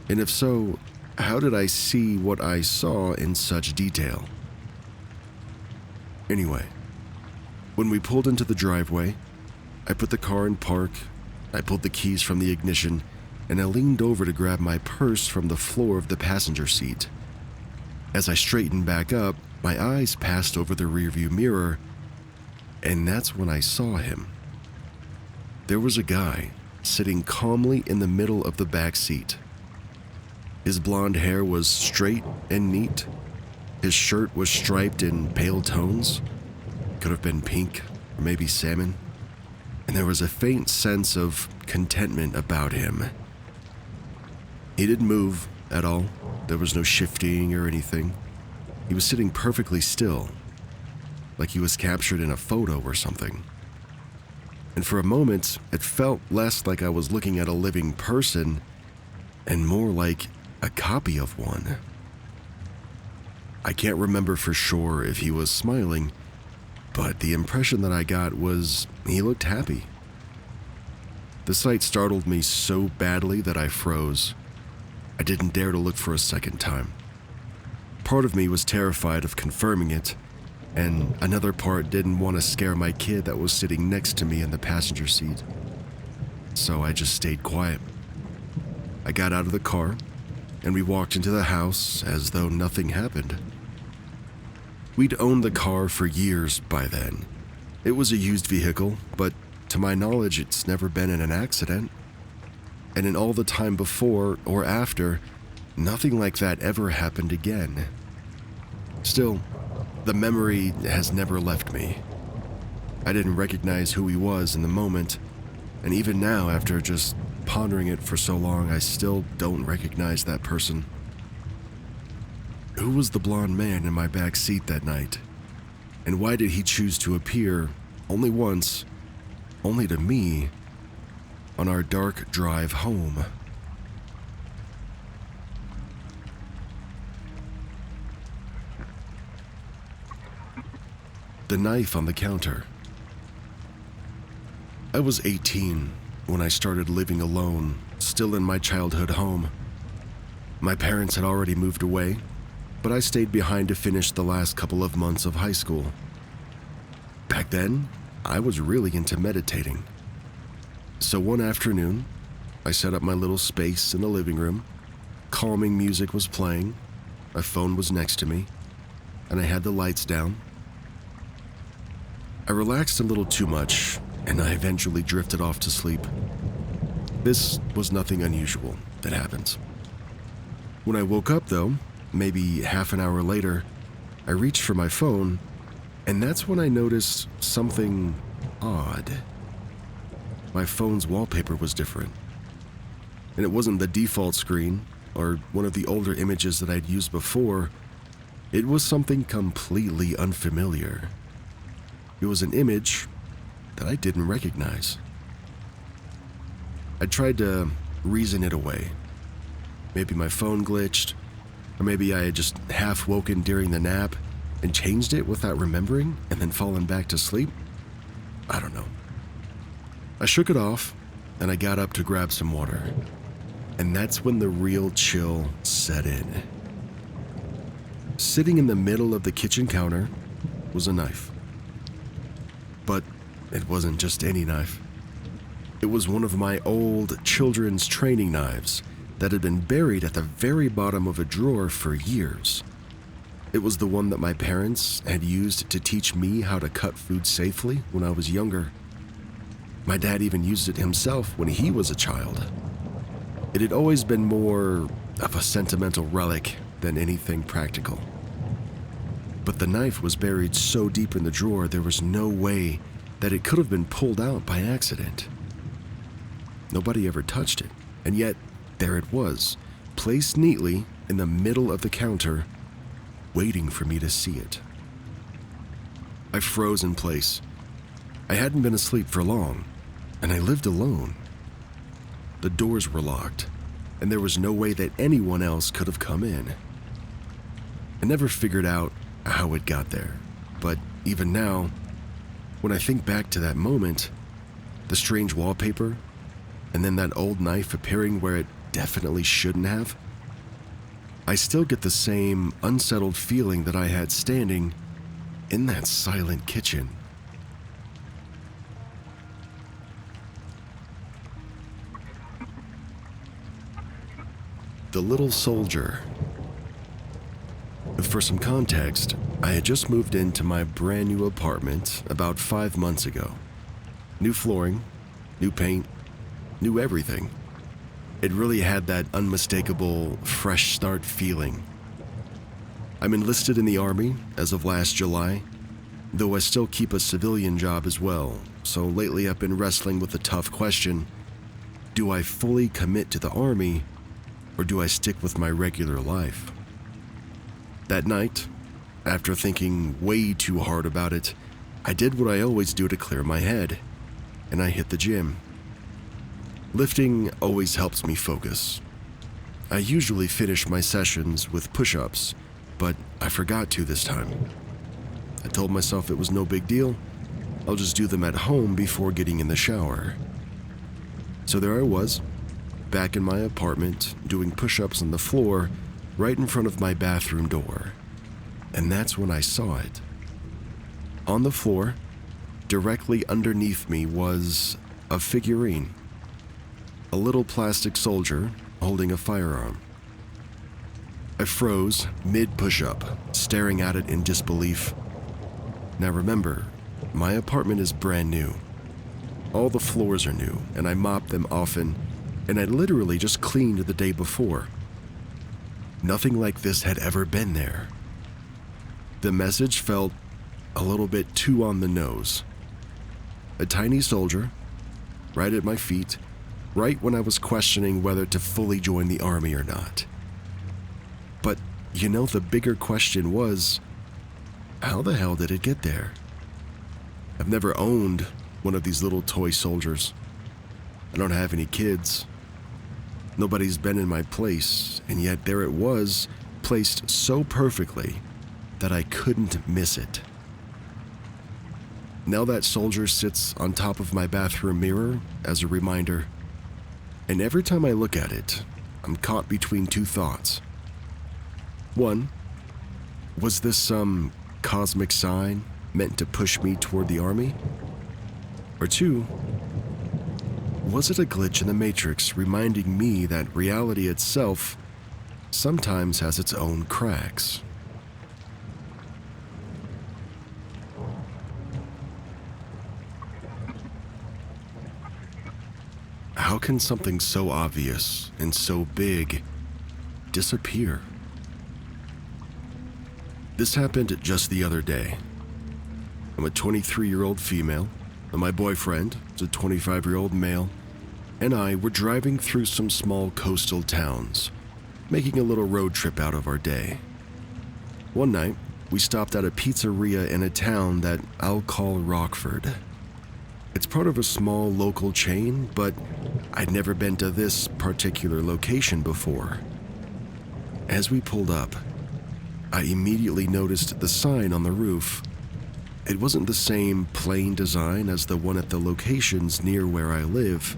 And if so, how did I see what I saw in such detail? Anyway, when we pulled into the driveway, I put the car in park, I pulled the keys from the ignition, and I leaned over to grab my purse from the floor of the passenger seat. As I straightened back up, my eyes passed over the rearview mirror, and that's when I saw him. There was a guy sitting calmly in the middle of the back seat. His blonde hair was straight and neat. His shirt was striped in pale tones. Could have been pink or maybe salmon. And there was a faint sense of contentment about him. He didn't move at all. There was no shifting or anything. He was sitting perfectly still, like he was captured in a photo or something. And for a moment, it felt less like I was looking at a living person and more like a copy of one. I can't remember for sure if he was smiling, but the impression that I got was he looked happy. The sight startled me so badly that I froze. I didn't dare to look for a second time. Part of me was terrified of confirming it, and another part didn't want to scare my kid that was sitting next to me in the passenger seat. So I just stayed quiet. I got out of the car, and we walked into the house as though nothing happened. We'd owned the car for years by then. It was a used vehicle, but to my knowledge, it's never been in an accident. And in all the time before or after, nothing like that ever happened again. Still, the memory has never left me. I didn't recognize who he was in the moment, and even now, after just pondering it for so long, I still don't recognize that person. Who was the blonde man in my back seat that night? And why did he choose to appear, only once, only to me, on our dark drive home? The knife on the counter. I was 18 when I started living alone, still in my childhood home. My parents had already moved away, but I stayed behind to finish the last couple of months of high school. Back then, I was really into meditating. So one afternoon, I set up my little space in the living room. Calming music was playing, my phone was next to me, and I had the lights down. I relaxed a little too much, and I eventually drifted off to sleep. This was nothing unusual that happened. When I woke up, though, maybe half an hour later, I reached for my phone, and that's when I noticed something odd. My phone's wallpaper was different, and it wasn't the default screen or one of the older images that I'd used before. It was something completely unfamiliar. It was an image that I didn't recognize. I tried to reason it away. Maybe my phone glitched, or maybe I had just half woken during the nap and changed it without remembering and then fallen back to sleep. I don't know. I shook it off and I got up to grab some water. And that's when the real chill set in. Sitting in the middle of the kitchen counter was a knife. But it wasn't just any knife. It was one of my old children's training knives that had been buried at the very bottom of a drawer for years. It was the one that my parents had used to teach me how to cut food safely when I was younger. My dad even used it himself when he was a child. It had always been more of a sentimental relic than anything practical. But the knife was buried so deep in the drawer, there was no way that it could have been pulled out by accident. Nobody ever touched it, and yet there it was, placed neatly in the middle of the counter, waiting for me to see it. I froze in place. I hadn't been asleep for long, and I lived alone. The doors were locked, and there was no way that anyone else could have come in. I never figured out how it got there, but even now, when I think back to that moment, the strange wallpaper, and then that old knife appearing where it definitely shouldn't have, I still get the same unsettled feeling that I had standing in that silent kitchen. The Little Soldier. For some context, I had just moved into my brand new apartment about 5 months ago. New flooring, new paint, new everything. It really had that unmistakable fresh start feeling. I'm enlisted in the Army as of last July, though I still keep a civilian job as well, so lately I've been wrestling with the tough question: do I fully commit to the Army, or do I stick with my regular life? That night, after thinking way too hard about it, I did what I always do to clear my head, and I hit the gym. Lifting always helps me focus. I usually finish my sessions with push-ups, but I forgot to this time. I told myself it was no big deal. I'll just do them at home before getting in the shower. So there I was, back in my apartment, doing push-ups on the floor right in front of my bathroom door. And that's when I saw it. On the floor, directly underneath me, was a figurine. A little plastic soldier holding a firearm. I froze mid-push-up, staring at it in disbelief. Now remember, my apartment is brand new. All the floors are new, and I mop them often, and I literally just cleaned the day before. Nothing like this had ever been there. The message felt a little bit too on the nose. A tiny soldier, right at my feet, right when I was questioning whether to fully join the Army or not. But, the bigger question was, how the hell did it get there? I've never owned one of these little toy soldiers. I don't have any kids. Nobody's been in my place, and yet there it was, placed so perfectly that I couldn't miss it. Now that soldier sits on top of my bathroom mirror as a reminder, and every time I look at it, I'm caught between two thoughts. One, was this some cosmic sign meant to push me toward the army? Or two, was it a glitch in the Matrix reminding me that reality itself sometimes has its own cracks? How can something so obvious and so big disappear? This happened just the other day. I'm a 23-year-old female, and my boyfriend is a 25-year-old male, and I were driving through some small coastal towns, making a little road trip out of our day. One night, we stopped at a pizzeria in a town that I'll call Rockford. It's part of a small local chain, but I'd never been to this particular location before. As we pulled up, I immediately noticed the sign on the roof. It wasn't the same plain design as the one at the locations near where I live.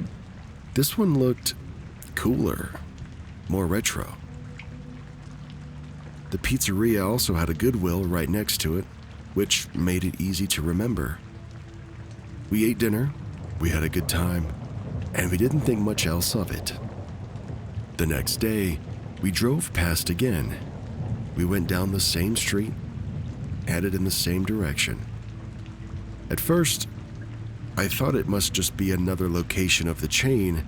This one looked cooler, more retro. The pizzeria also had a Goodwill right next to it, which made it easy to remember. We ate dinner, we had a good time, and we didn't think much else of it. The next day, we drove past again. We went down the same street, headed in the same direction. At first, I thought it must just be another location of the chain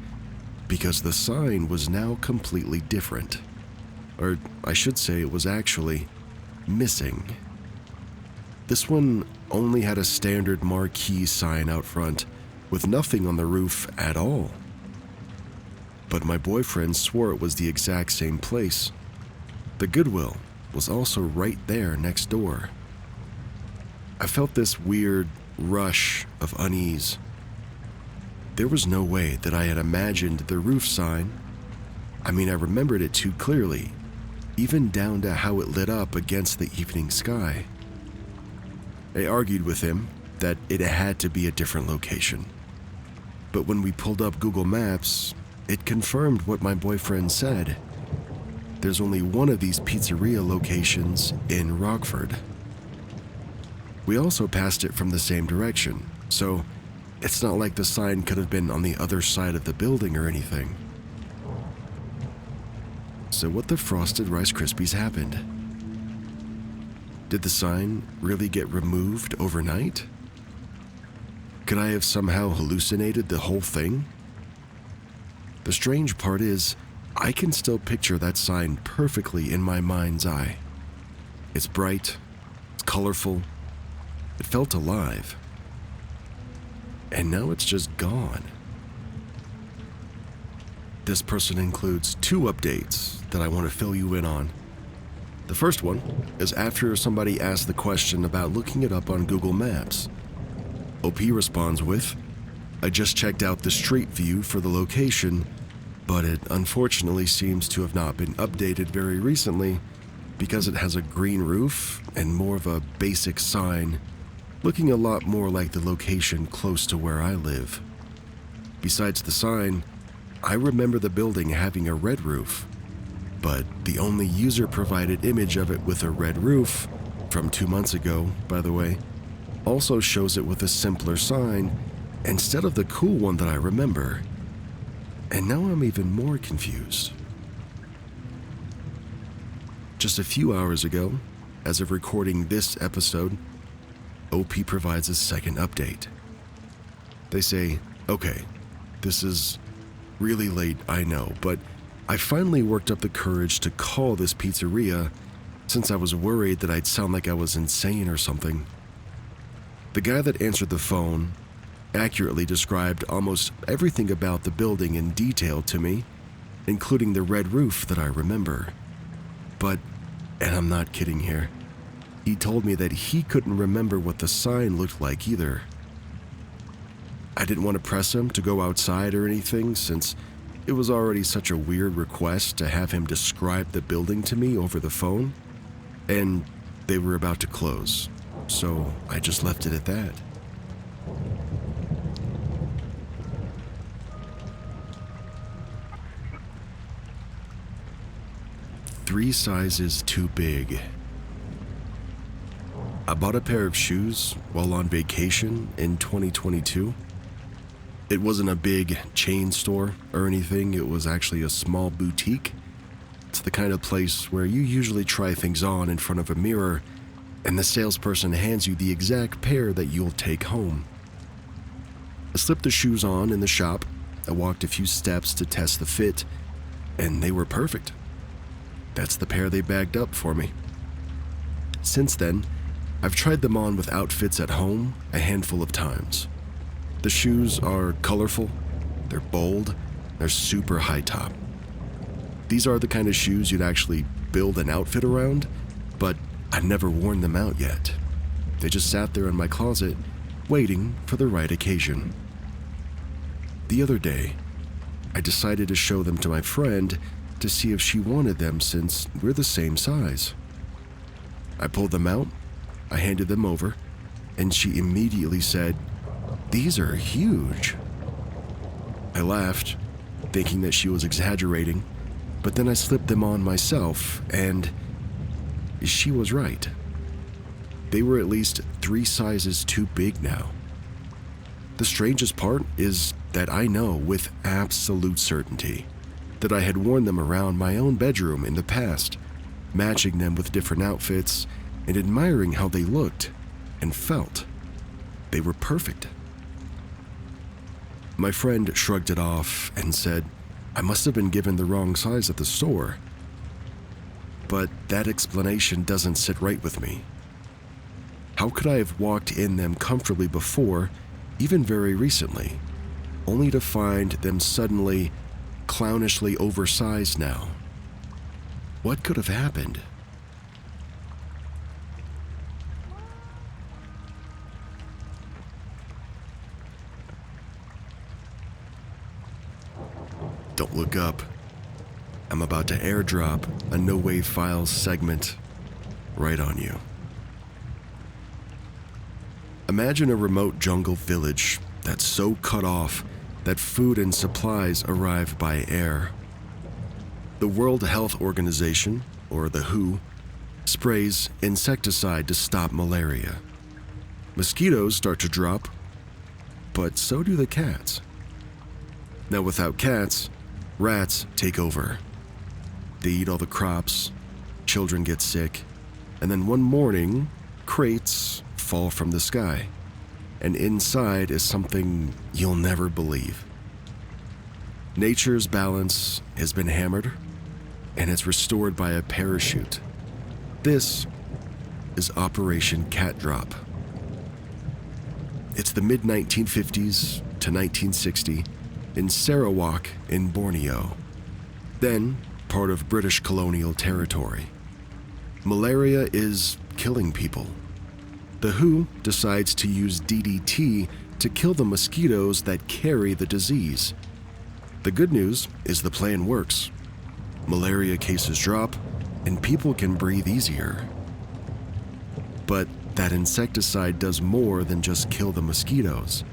because the sign was now completely different. Or I should say it was actually missing. This one only had a standard marquee sign out front with nothing on the roof at all. But my boyfriend swore it was the exact same place. The Goodwill was also right there next door. I felt this weird rush of unease. There was no way that I had imagined the roof sign. I remembered it too clearly, even down to how it lit up against the evening sky. I argued with him that it had to be a different location. But when we pulled up Google Maps, it confirmed what my boyfriend said. There's only one of these pizzeria locations in Rockford. We also passed it from the same direction, so it's not like the sign could have been on the other side of the building or anything. So what the Frosted Rice Krispies happened? Did the sign really get removed overnight? Could I have somehow hallucinated the whole thing? The strange part is, I can still picture that sign perfectly in my mind's eye. It's bright, it's colorful, it felt alive. And now it's just gone. This person includes 2 updates that I want to fill you in on. The first one is after somebody asked the question about looking it up on Google Maps. OP responds with, "I just checked out the street view for the location, but it unfortunately seems to have not been updated very recently because it has a green roof and more of a basic sign, looking a lot more like the location close to where I live. Besides the sign, I remember the building having a red roof, but the only user-provided image of it with a red roof, from 2 months ago, by the way, also shows it with a simpler sign instead of the cool one that I remember. And now I'm even more confused." Just a few hours ago, as of recording this episode, OP provides a second update. They say, "Okay, this is really late, I know, but I finally worked up the courage to call this pizzeria since I was worried that I'd sound like I was insane or something." The guy that answered the phone accurately described almost everything about the building in detail to me, including the red roof that I remember. But, and I'm not kidding here, he told me that he couldn't remember what the sign looked like either. I didn't want to press him to go outside or anything since it was already such a weird request to have him describe the building to me over the phone, and they were about to close, so I just left it at that. 3 sizes too big. I bought a pair of shoes while on vacation in 2022. It wasn't a big chain store or anything, it was actually a small boutique. It's the kind of place where you usually try things on in front of a mirror, and the salesperson hands you the exact pair that you'll take home. I slipped the shoes on in the shop. I walked a few steps to test the fit, and they were perfect. That's the pair they bagged up for me. Since then, I've tried them on with outfits at home a handful of times. The shoes are colorful, they're bold, they're super high top. These are the kind of shoes you'd actually build an outfit around, but I've never worn them out yet. They just sat there in my closet, waiting for the right occasion. The other day, I decided to show them to my friend to see if she wanted them since we're the same size. I pulled them out, I handed them over, and she immediately said, "These are huge." I laughed, thinking that she was exaggerating, but then I slipped them on myself, and she was right. They were at least 3 sizes too big now. The strangest part is that I know with absolute certainty that I had worn them around my own bedroom in the past, matching them with different outfits and admiring how they looked and felt. They were perfect. My friend shrugged it off and said, "I must have been given the wrong size at the store." But that explanation doesn't sit right with me. How could I have walked in them comfortably before, even very recently, only to find them suddenly clownishly oversized now? What could have happened? Don't look up. I'm about to airdrop a No Wave Files segment right on you. Imagine a remote jungle village that's so cut off that food and supplies arrive by air. The World Health Organization, or the WHO, sprays insecticide to stop malaria. Mosquitoes start to drop, but so do the cats. Now, without cats, rats take over. They eat all the crops, children get sick, and then one morning, crates fall from the sky, and inside is something you'll never believe. Nature's balance has been hammered, and it's restored by a parachute. This is Operation Cat Drop. It's the mid-1950s to 1960 in Sarawak in Borneo, then part of British colonial territory. Malaria is killing people. The WHO decides to use DDT to kill the mosquitoes that carry the disease. The good news is the plan works. Malaria cases drop, and people can breathe easier. But that insecticide does more than just kill the mosquitoes.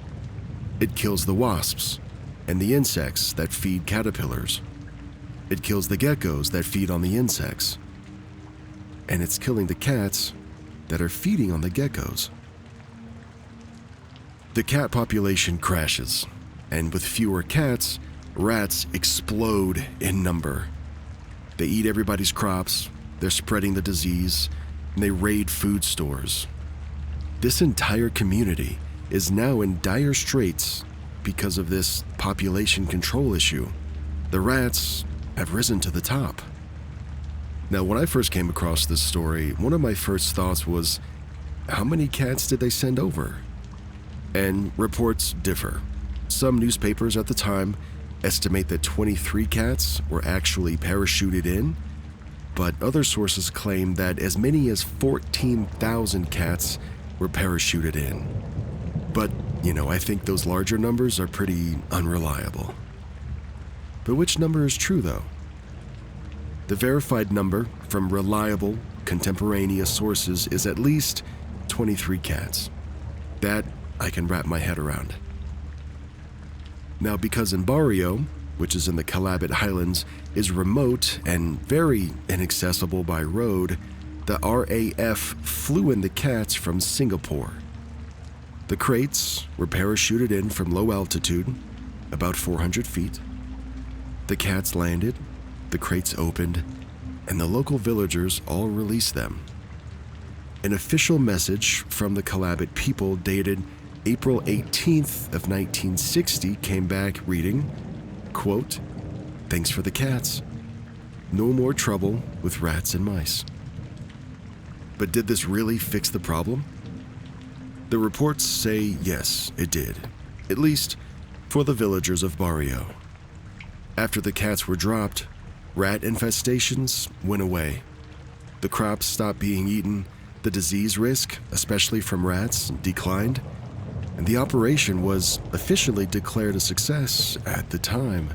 It kills the wasps and the insects that feed caterpillars. It kills the geckos that feed on the insects. And it's killing the cats that are feeding on the geckos. The cat population crashes, and with fewer cats, rats explode in number. They eat everybody's crops, they're spreading the disease, and they raid food stores. This entire community is now in dire straits because of this population control issue. The rats have risen to the top. Now, when I first came across this story, one of my first thoughts was, how many cats did they send over? And reports differ. Some newspapers at the time estimate that 23 cats were actually parachuted in, but other sources claim that as many as 14,000 cats were parachuted in. But, I think those larger numbers are pretty unreliable. But which number is true, though? The verified number from reliable, contemporaneous sources is at least 23 cats. That I can wrap my head around. Now, because in Barrio, which is in the Calabit Highlands, is remote and very inaccessible by road, the RAF flew in the cats from Singapore. The crates were parachuted in from low altitude, about 400 feet. The cats landed, the crates opened, and the local villagers all released them. An official message from the Calabit people dated April 18th of 1960 came back reading, quote, "Thanks for the cats. No more trouble with rats and mice." But did this really fix the problem? The reports say yes, it did, at least for the villagers of Barrio. After the cats were dropped, rat infestations went away. The crops stopped being eaten, the disease risk, especially from rats, declined, and the operation was officially declared a success at the time.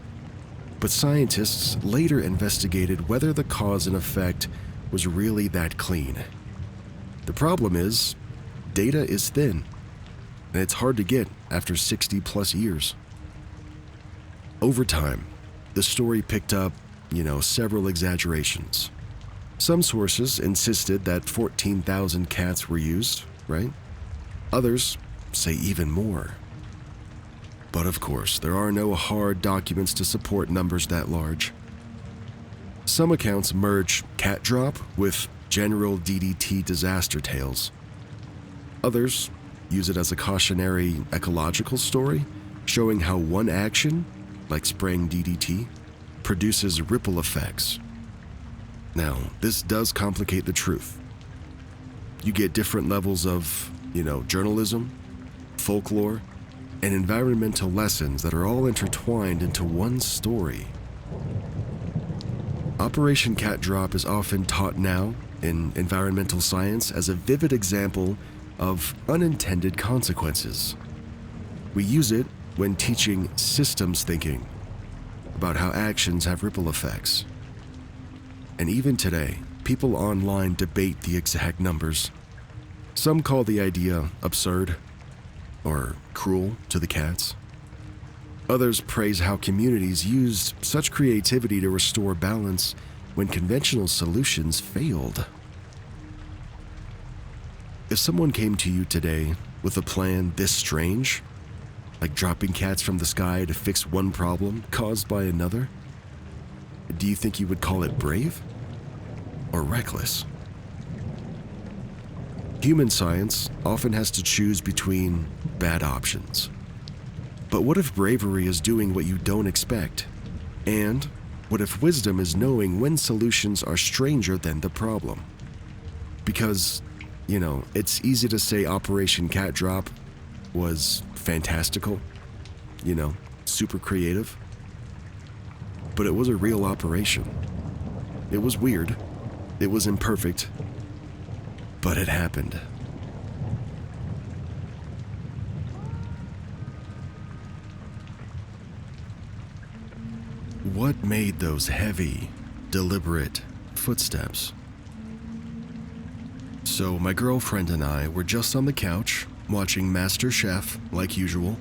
But scientists later investigated whether the cause and effect was really that clean. The problem is, data is thin, and it's hard to get after 60 plus years. Over time, the story picked up, several exaggerations. Some sources insisted that 14,000 cats were used, right? Others say even more. But of course, there are no hard documents to support numbers that large. Some accounts merge cat drop with general DDT disaster tales. Others use it as a cautionary ecological story, showing how one action, like spraying DDT, produces ripple effects. Now, this does complicate the truth. You get different levels of, journalism, folklore, and environmental lessons that are all intertwined into one story. Operation Cat Drop is often taught now in environmental science as a vivid example of unintended consequences. We use it when teaching systems thinking about how actions have ripple effects. And even today, people online debate the exact numbers. Some call the idea absurd or cruel to the cats. Others praise how communities used such creativity to restore balance when conventional solutions failed. If someone came to you today with a plan this strange, like dropping cats from the sky to fix one problem caused by another, do you think you would call it brave or reckless? Human science often has to choose between bad options. But what if bravery is doing what you don't expect? And what if wisdom is knowing when solutions are stranger than the problem? Because, it's easy to say Operation Cat Drop was fantastical, super creative. But it was a real operation. It was weird. It was imperfect. But it happened. What made those heavy, deliberate footsteps? So my girlfriend and I were just on the couch, watching Master Chef like usual.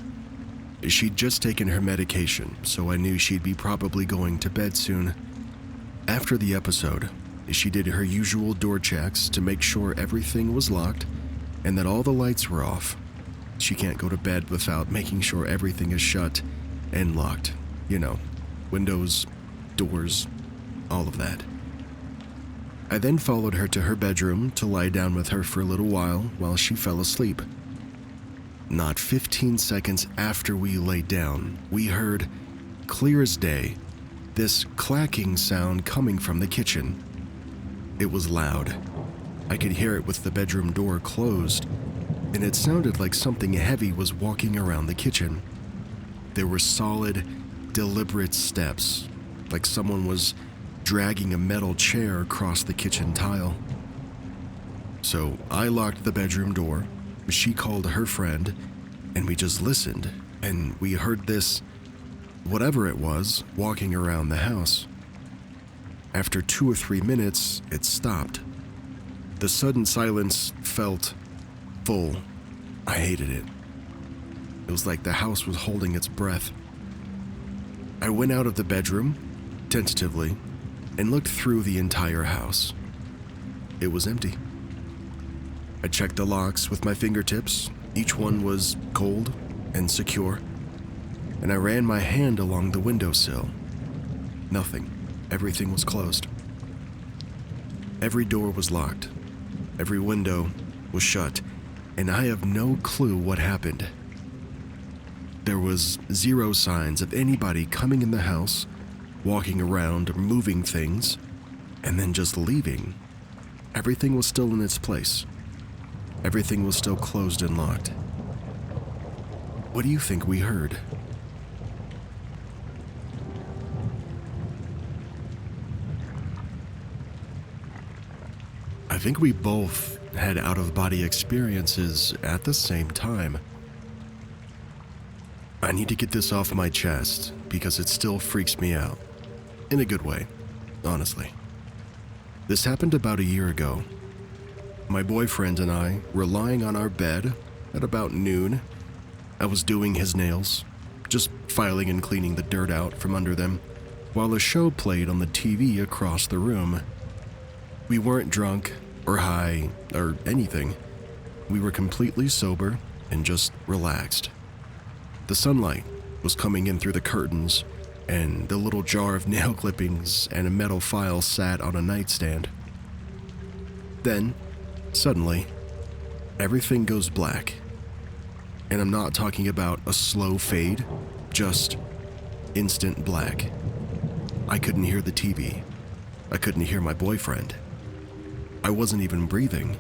She'd just taken her medication, so I knew she'd be probably going to bed soon. After the episode, she did her usual door checks to make sure everything was locked and that all the lights were off. She can't go to bed without making sure everything is shut and locked. Windows, doors, all of that. I then followed her to her bedroom to lie down with her for a little while she fell asleep. Not 15 seconds after we lay down, we heard, clear as day, this clacking sound coming from the kitchen. It was loud. I could hear it with the bedroom door closed, and it sounded like something heavy was walking around the kitchen. There were solid, deliberate steps, like someone was dragging a metal chair across the kitchen tile. So I locked the bedroom door, she called her friend, and we just listened, and we heard this, whatever it was, walking around the house. After 2 or 3 minutes, it stopped. The sudden silence felt full. I hated it. It was like the house was holding its breath. I went out of the bedroom, tentatively, and looked through the entire house. It was empty. I checked the locks with my fingertips. Each one was cold and secure, and I ran my hand along the windowsill. Nothing. Everything was closed. Every door was locked. Every window was shut, and I have no clue what happened. There was zero signs of anybody coming in the house, walking around or moving things, and then just leaving. Everything was still in its place. Everything was still closed and locked. What do you think we heard? I think we both had out-of-body experiences at the same time. I need to get this off my chest because it still freaks me out. In a good way, honestly. This happened about a year ago. My boyfriend and I were lying on our bed at about noon. I was doing his nails, just filing and cleaning the dirt out from under them, while a show played on the TV across the room. We weren't drunk or high or anything. We were completely sober and just relaxed. The sunlight was coming in through the curtains, and the little jar of nail clippings and a metal file sat on a nightstand. Then, suddenly, everything goes black. And I'm not talking about a slow fade, just instant black. I couldn't hear the TV. I couldn't hear my boyfriend. I wasn't even breathing,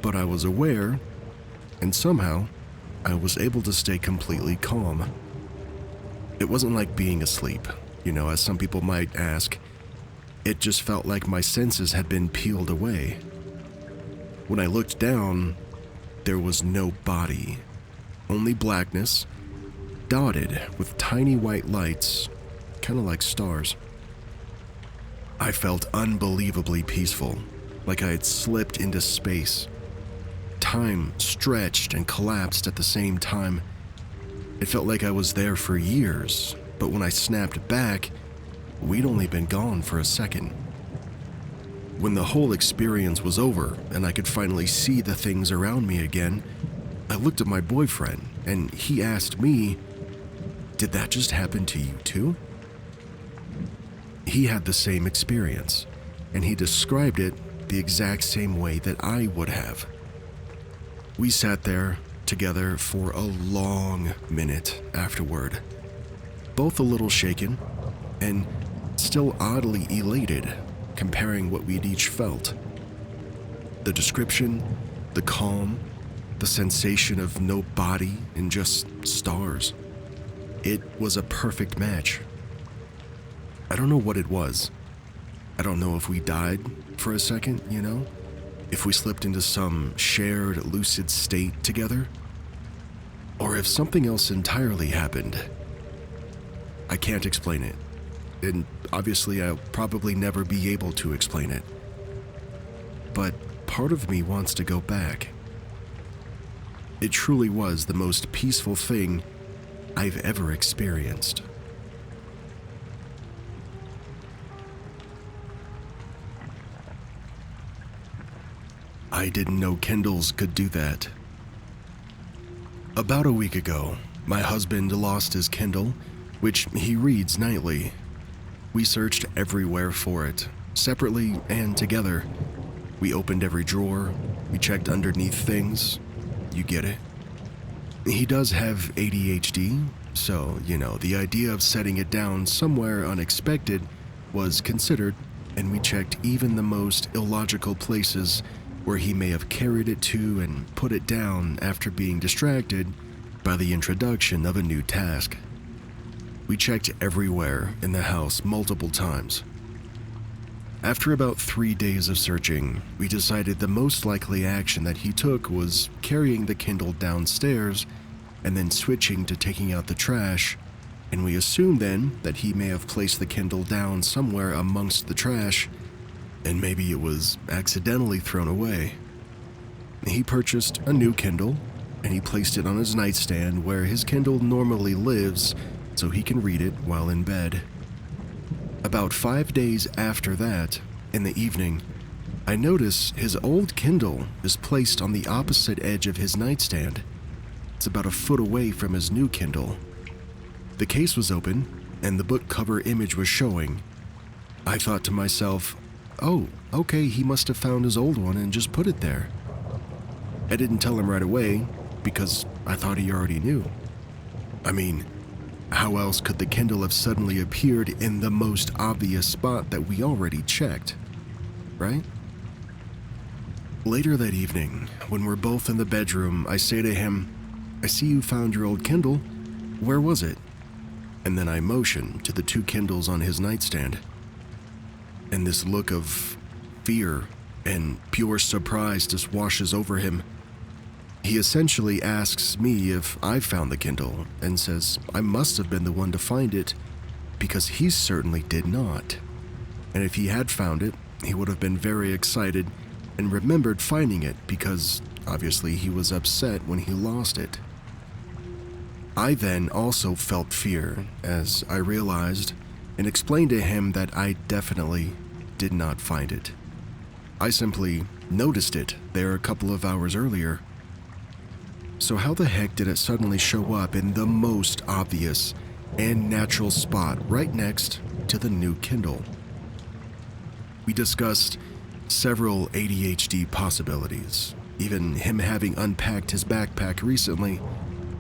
but I was aware, and somehow, I was able to stay completely calm. It wasn't like being asleep, as some people might ask. It just felt like my senses had been peeled away. When I looked down, there was no body, only blackness, dotted with tiny white lights, kind of like stars. I felt unbelievably peaceful, like I had slipped into space. Time stretched and collapsed at the same time. It felt like I was there for years, but when I snapped back, we'd only been gone for a second. When the whole experience was over and I could finally see the things around me again, I looked at my boyfriend and he asked me, "Did that just happen to you too?" He had the same experience, and he described it the exact same way that I would have. We sat there together for a long minute afterward, both a little shaken and still oddly elated, comparing what we'd each felt. The description, the calm, the sensation of no body and just stars. It was a perfect match. I don't know what it was. I don't know if we died for a second, if we slipped into some shared lucid state together, or if something else entirely happened. I can't explain it, and obviously I'll probably never be able to explain it. But part of me wants to go back. It truly was the most peaceful thing I've ever experienced. I didn't know Kindles could do that. About a week ago, my husband lost his Kindle, which he reads nightly. We searched everywhere for it, separately and together. We opened every drawer, we checked underneath things. You get it? He does have ADHD, so, the idea of setting it down somewhere unexpected was considered, and we checked even the most illogical places where he may have carried it to and put it down after being distracted by the introduction of a new task. We checked everywhere in the house multiple times. After about 3 days of searching, we decided the most likely action that he took was carrying the Kindle downstairs and then switching to taking out the trash, and we assumed then that he may have placed the Kindle down somewhere amongst the trash, and maybe it was accidentally thrown away. He purchased a new Kindle, and he placed it on his nightstand where his Kindle normally lives, so he can read it while in bed. About 5 days after that, in the evening, I notice his old Kindle is placed on the opposite edge of his nightstand. It's about a foot away from his new Kindle. The case was open, and the book cover image was showing. I thought to myself, oh, okay, he must have found his old one and just put it there. I didn't tell him right away, because I thought he already knew. I mean, how else could the Kindle have suddenly appeared in the most obvious spot that we already checked, right? Later that evening, when we're both in the bedroom, I say to him, I see you found your old Kindle. Where was it? And then I motion to the 2 Kindles on his nightstand. And this look of fear and pure surprise just washes over him. He essentially asks me if I found the Kindle and says I must have been the one to find it because he certainly did not. And if he had found it, he would have been very excited and remembered finding it because obviously he was upset when he lost it. I then also felt fear as I realized and explained to him that I definitely did not find it. I simply noticed it there a couple of hours earlier. So how the heck did it suddenly show up in the most obvious and natural spot right next to the new Kindle? We discussed several ADHD possibilities, even him having unpacked his backpack recently,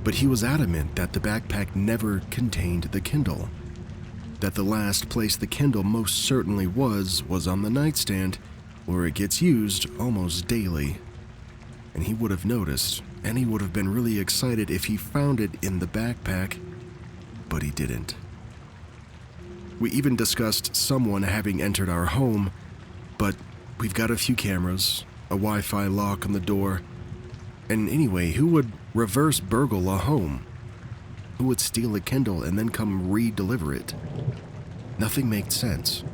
but he was adamant that the backpack never contained the Kindle, that the last place the Kindle most certainly was on the nightstand, where it gets used almost daily. And he would have noticed, and he would have been really excited if he found it in the backpack, but he didn't. We even discussed someone having entered our home, but we've got a few cameras, a Wi-Fi lock on the door, and anyway, who would reverse burgle a home? Who would steal a Kindle and then come re-deliver it? Nothing made sense.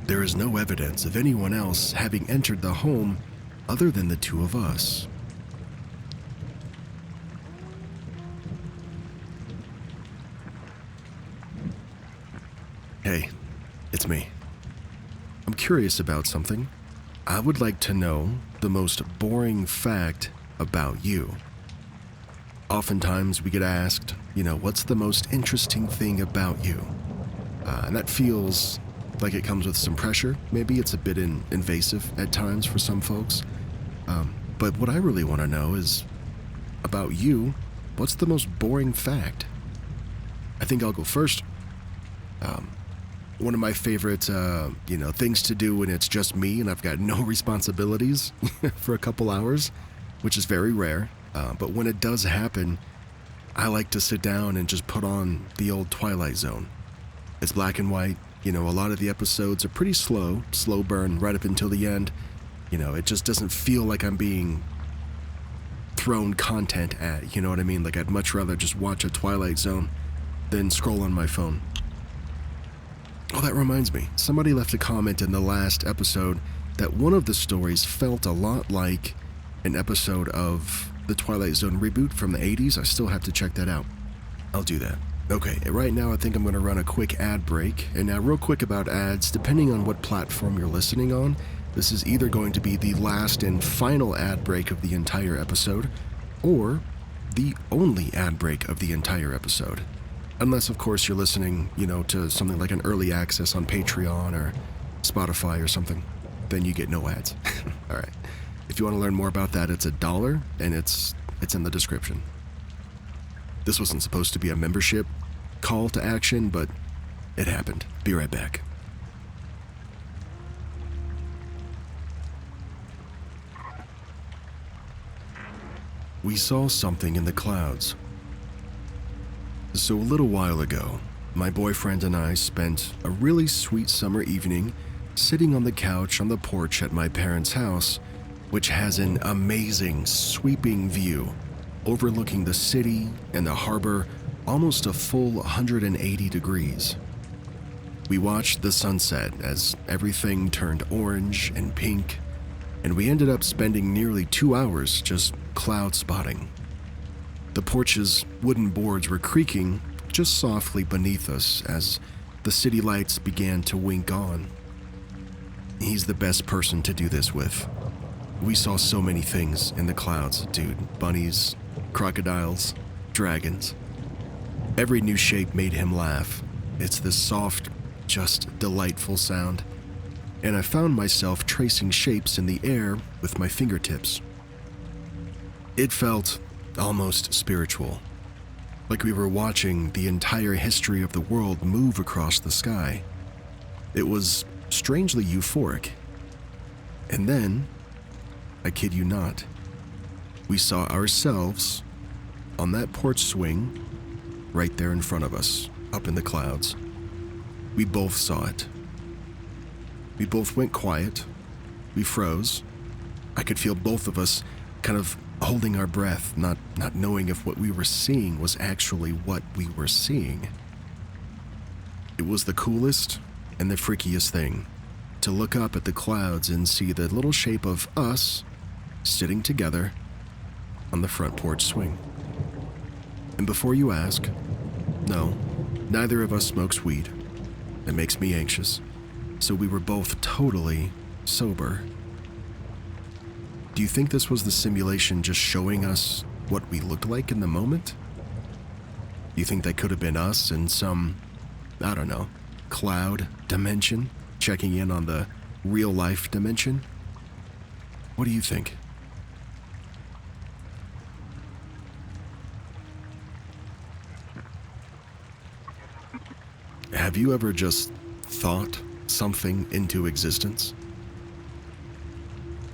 There is no evidence of anyone else having entered the home other than the 2 of us. Hey, it's me. I'm curious about something. I would like to know the most boring fact about you. Oftentimes we get asked, what's the most interesting thing about you? And that feels like it comes with some pressure. Maybe it's a bit invasive at times for some folks. But what I really want to know is, about you, what's the most boring fact? I think I'll go first. One of my favorite, things to do when it's just me and I've got no responsibilities for a couple hours, which is very rare. But when it does happen, I like to sit down and just put on the old Twilight Zone. It's black and white. A lot of the episodes are pretty slow burn right up until the end. It just doesn't feel like I'm being thrown content at, you know what I mean? Like I'd much rather just watch a Twilight Zone than scroll on my phone. Oh, that reminds me. Somebody left a comment in the last episode that one of the stories felt a lot like an episode of the Twilight Zone reboot from the 80s. I still have to check that out. I'll do that. Okay, right now I think I'm going to run a quick ad break. And now real quick about ads, depending on what platform you're listening on, this is either going to be the last and final ad break of the entire episode, or the only ad break of the entire episode. Unless, of course, you're listening, to something like an early access on Patreon or Spotify or something, then you get no ads. All right. If you want to learn more about that, it's $1, and it's in the description. This wasn't supposed to be a membership call to action, but it happened. Be right back. We saw something in the clouds. So a little while ago, my boyfriend and I spent a really sweet summer evening sitting on the couch on the porch at my parents' house, which has an amazing sweeping view overlooking the city and the harbor almost a full 180 degrees. We watched the sunset as everything turned orange and pink, and we ended up spending nearly 2 hours just cloud spotting. The porch's wooden boards were creaking just softly beneath us as the city lights began to wink on. He's the best person to do this with. We saw so many things in the clouds, dude. Bunnies, crocodiles, dragons. Every new shape made him laugh. It's this soft, just delightful sound. And I found myself tracing shapes in the air with my fingertips. It felt almost spiritual, like we were watching the entire history of the world move across the sky. It was strangely euphoric. And then, I kid you not, we saw ourselves on that porch swing right there in front of us, up in the clouds. We both saw it. We both went quiet. We froze. I could feel both of us kind of holding our breath, not knowing if what we were seeing was actually what we were seeing. It was the coolest and the freakiest thing to look up at the clouds and see the little shape of us sitting together on the front porch swing. And before you ask, no, neither of us smokes weed. It makes me anxious. So we were both totally sober. Do you think this was the simulation just showing us what we looked like in the moment? Do you think that could have been us in some, I don't know, cloud dimension, checking in on the real life dimension? What do you think? Have you ever just thought something into existence?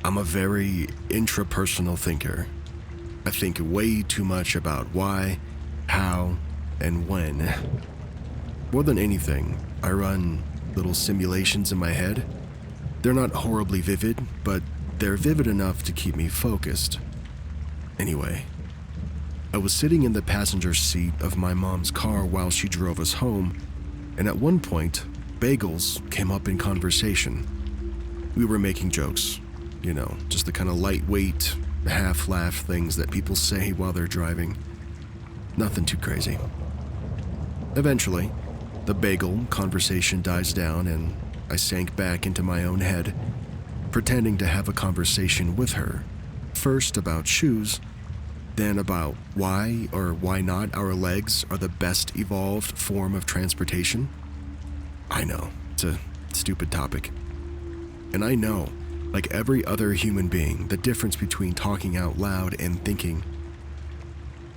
I'm a very intrapersonal thinker. I think way too much about why, how, and when. More than anything, I run little simulations in my head. They're not horribly vivid, but they're vivid enough to keep me focused. Anyway, I was sitting in the passenger seat of my mom's car while she drove us home, and at one point, bagels came up in conversation. We were making jokes, just the kind of lightweight, half-laugh things that people say while they're driving. Nothing too crazy. Eventually, the bagel conversation dies down and I sank back into my own head, pretending to have a conversation with her. First about shoes, then about why or why not our legs are the best evolved form of transportation. I know, it's a stupid topic. And I know, like every other human being, the difference between talking out loud and thinking.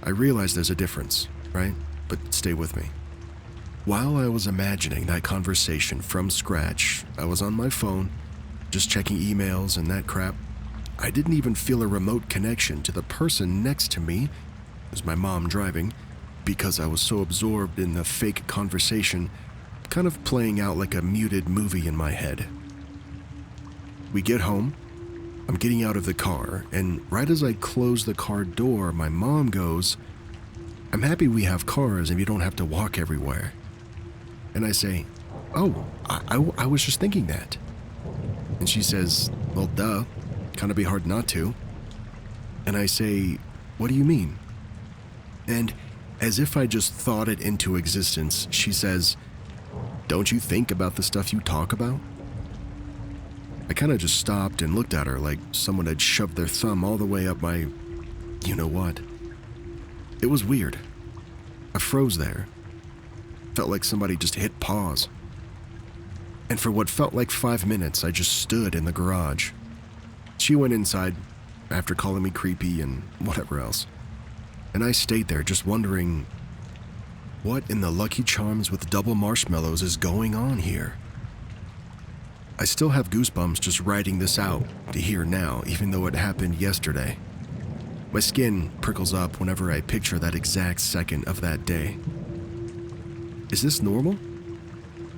I realize there's a difference, right? But stay with me. While I was imagining that conversation from scratch, I was on my phone, just checking emails and that crap. I didn't even feel a remote connection to the person next to me, it was my mom driving, because I was so absorbed in the fake conversation, kind of playing out like a muted movie in my head. We get home, I'm getting out of the car, and right as I close the car door, my mom goes, "I'm happy we have cars and you don't have to walk everywhere." And I say, "Oh, I was just thinking that." And she says, "Well, duh, kind of be hard not to." And I say, "What do you mean?" And as if I just thought it into existence, she says, "Don't you think about the stuff you talk about?" I kind of just stopped and looked at her like someone had shoved their thumb all the way up my you-know-what. It was weird. I froze there. Felt like somebody just hit pause. And for what felt like 5 minutes, I just stood in the garage. She went inside after calling me creepy and whatever else. And I stayed there just wondering, what in the Lucky Charms with double marshmallows is going on here? I still have goosebumps just writing this out to here now, even though it happened yesterday. My skin prickles up whenever I picture that exact second of that day. Is this normal?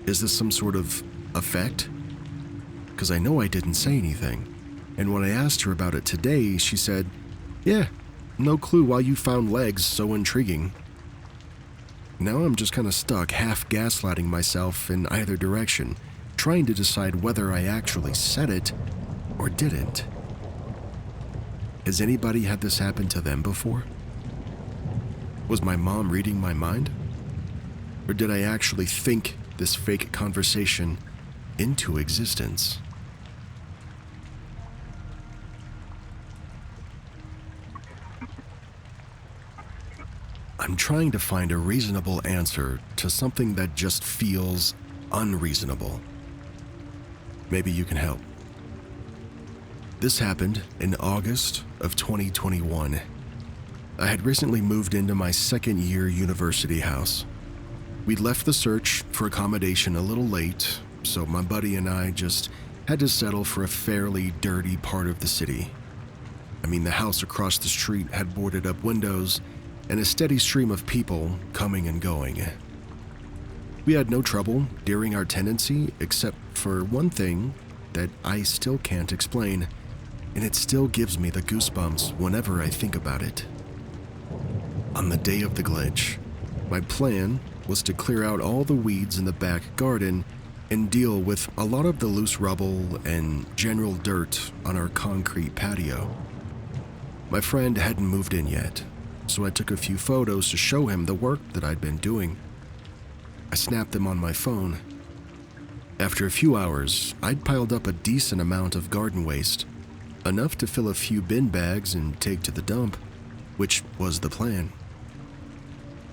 Is this some sort of effect? Because I know I didn't say anything. And when I asked her about it today, she said, "Yeah, no clue why you found legs so intriguing." Now I'm just kind of stuck, half gaslighting myself in either direction, trying to decide whether I actually said it or didn't. Has anybody had this happen to them before? Was my mom reading my mind? Or did I actually think this fake conversation into existence? I'm trying to find a reasonable answer to something that just feels unreasonable. Maybe you can help. This happened in August of 2021. I had recently moved into my second-year university house. We'd left the search for accommodation a little late, so my buddy and I just had to settle for a fairly dirty part of the city. I mean, the house across the street had boarded up windows and a steady stream of people coming and going. We had no trouble during our tenancy except for one thing that I still can't explain, and it still gives me the goosebumps whenever I think about it. On the day of the glitch, my plan was to clear out all the weeds in the back garden and deal with a lot of the loose rubble and general dirt on our concrete patio. My friend hadn't moved in yet, so I took a few photos to show him the work that I'd been doing. I snapped them on my phone. After a few hours, I'd piled up a decent amount of garden waste, enough to fill a few bin bags and take to the dump, which was the plan.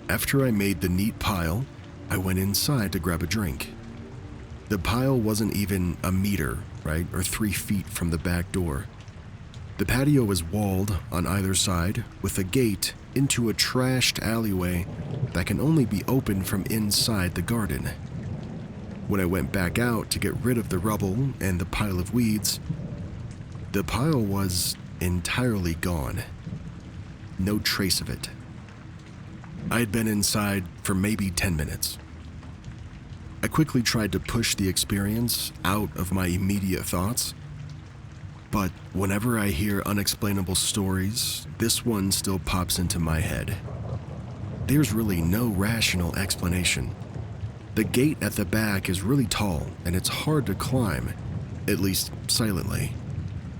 After I made the neat pile, I went inside to grab a drink. The pile wasn't even a meter, right, or 3 feet from the back door. The patio was walled on either side with a gate into a trashed alleyway that can only be opened from inside the garden. When I went back out to get rid of the rubble and the pile of weeds, the pile was entirely gone. No trace of it. I had been inside for maybe 10 minutes. I quickly tried to push the experience out of my immediate thoughts, but whenever I hear unexplainable stories, this one still pops into my head. There's really no rational explanation. The gate at the back is really tall and it's hard to climb, at least silently.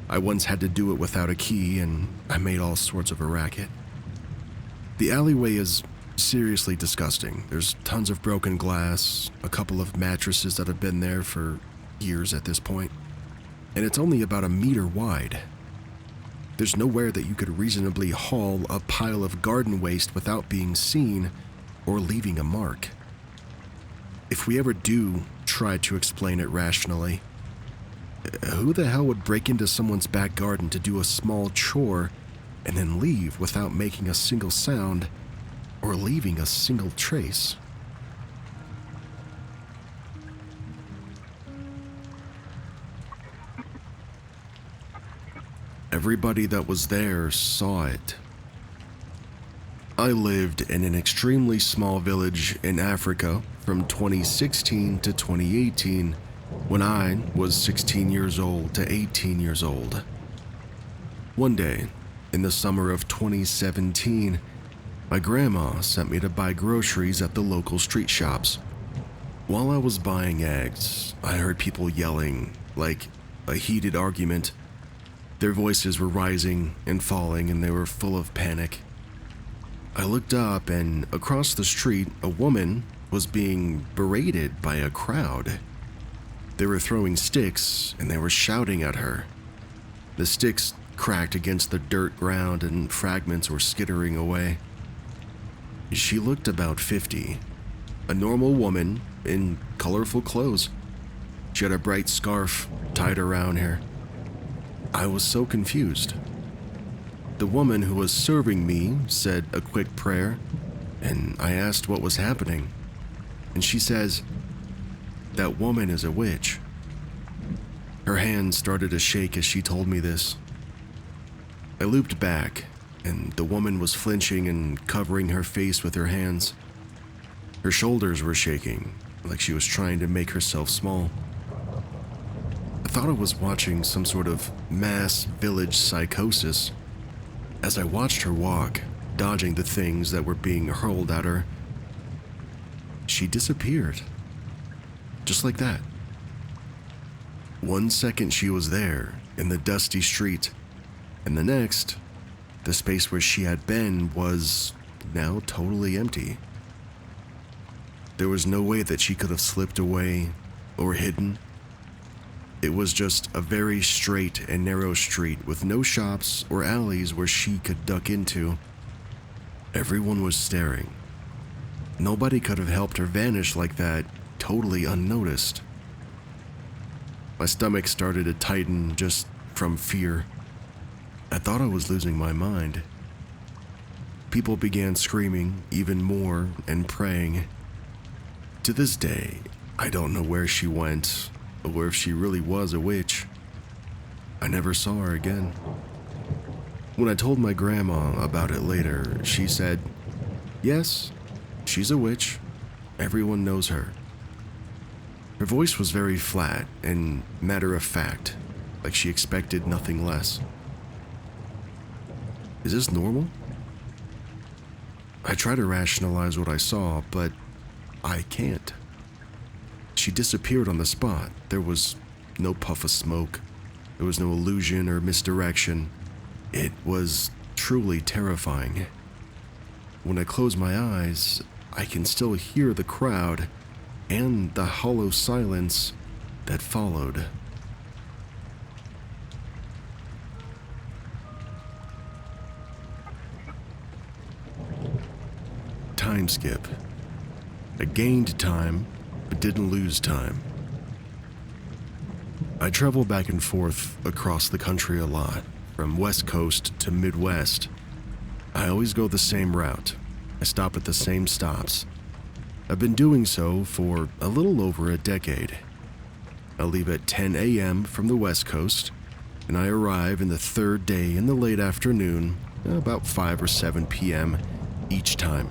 I once had to do it without a key and I made all sorts of a racket. The alleyway is seriously disgusting. There's tons of broken glass, a couple of mattresses that have been there for years at this point, and it's only about a meter wide. There's nowhere that you could reasonably haul a pile of garden waste without being seen or leaving a mark. If we ever do try to explain it rationally, who the hell would break into someone's back garden to do a small chore and then leave without making a single sound or leaving a single trace? Everybody that was there saw it. I lived in an extremely small village in Africa from 2016 to 2018 when I was 16 years old to 18 years old. One day, in the summer of 2017, my grandma sent me to buy groceries at the local street shops. While I was buying eggs, I heard people yelling, like a heated argument. Their voices were rising and falling and they were full of panic. I looked up and across the street, a woman was being berated by a crowd. They were throwing sticks and they were shouting at her. The sticks cracked against the dirt ground and fragments were skittering away. She looked about 50, a normal woman in colorful clothes. She had a bright scarf tied around her. I was so confused. The woman who was serving me said a quick prayer, and I asked what was happening. And she says, "That woman is a witch." Her hands started to shake as she told me this. I looped back, and the woman was flinching and covering her face with her hands. Her shoulders were shaking, like she was trying to make herself small. I thought I was watching some sort of mass village psychosis. As I watched her walk, dodging the things that were being hurled at her, she disappeared. Just like that. 1 second she was there in the dusty street, and the next, the space where she had been was now totally empty. There was no way that she could have slipped away or hidden. It was just a very straight and narrow street with no shops or alleys where she could duck into. Everyone was staring. Nobody could have helped her vanish like that, totally unnoticed. My stomach started to tighten just from fear. I thought I was losing my mind. People began screaming even more and praying. To this day, I don't know where she went or if she really was a witch. I never saw her again. When I told my grandma about it later, she said, "Yes, she's a witch. Everyone knows her." Her voice was very flat and matter-of-fact, like she expected nothing less. Is this normal? I try to rationalize what I saw, but I can't. She disappeared on the spot. There was no puff of smoke. There was no illusion or misdirection. It was truly terrifying. When I close my eyes, I can still hear the crowd and the hollow silence that followed. Time skip. I gained time, but didn't lose time. I travel back and forth across the country a lot, from West Coast to Midwest. I always go the same route. I stop at the same stops. I've been doing so for a little over a decade. I leave at 10 a.m. from the West Coast, and I arrive in the third day in the late afternoon, about 5 or 7 p.m. each time.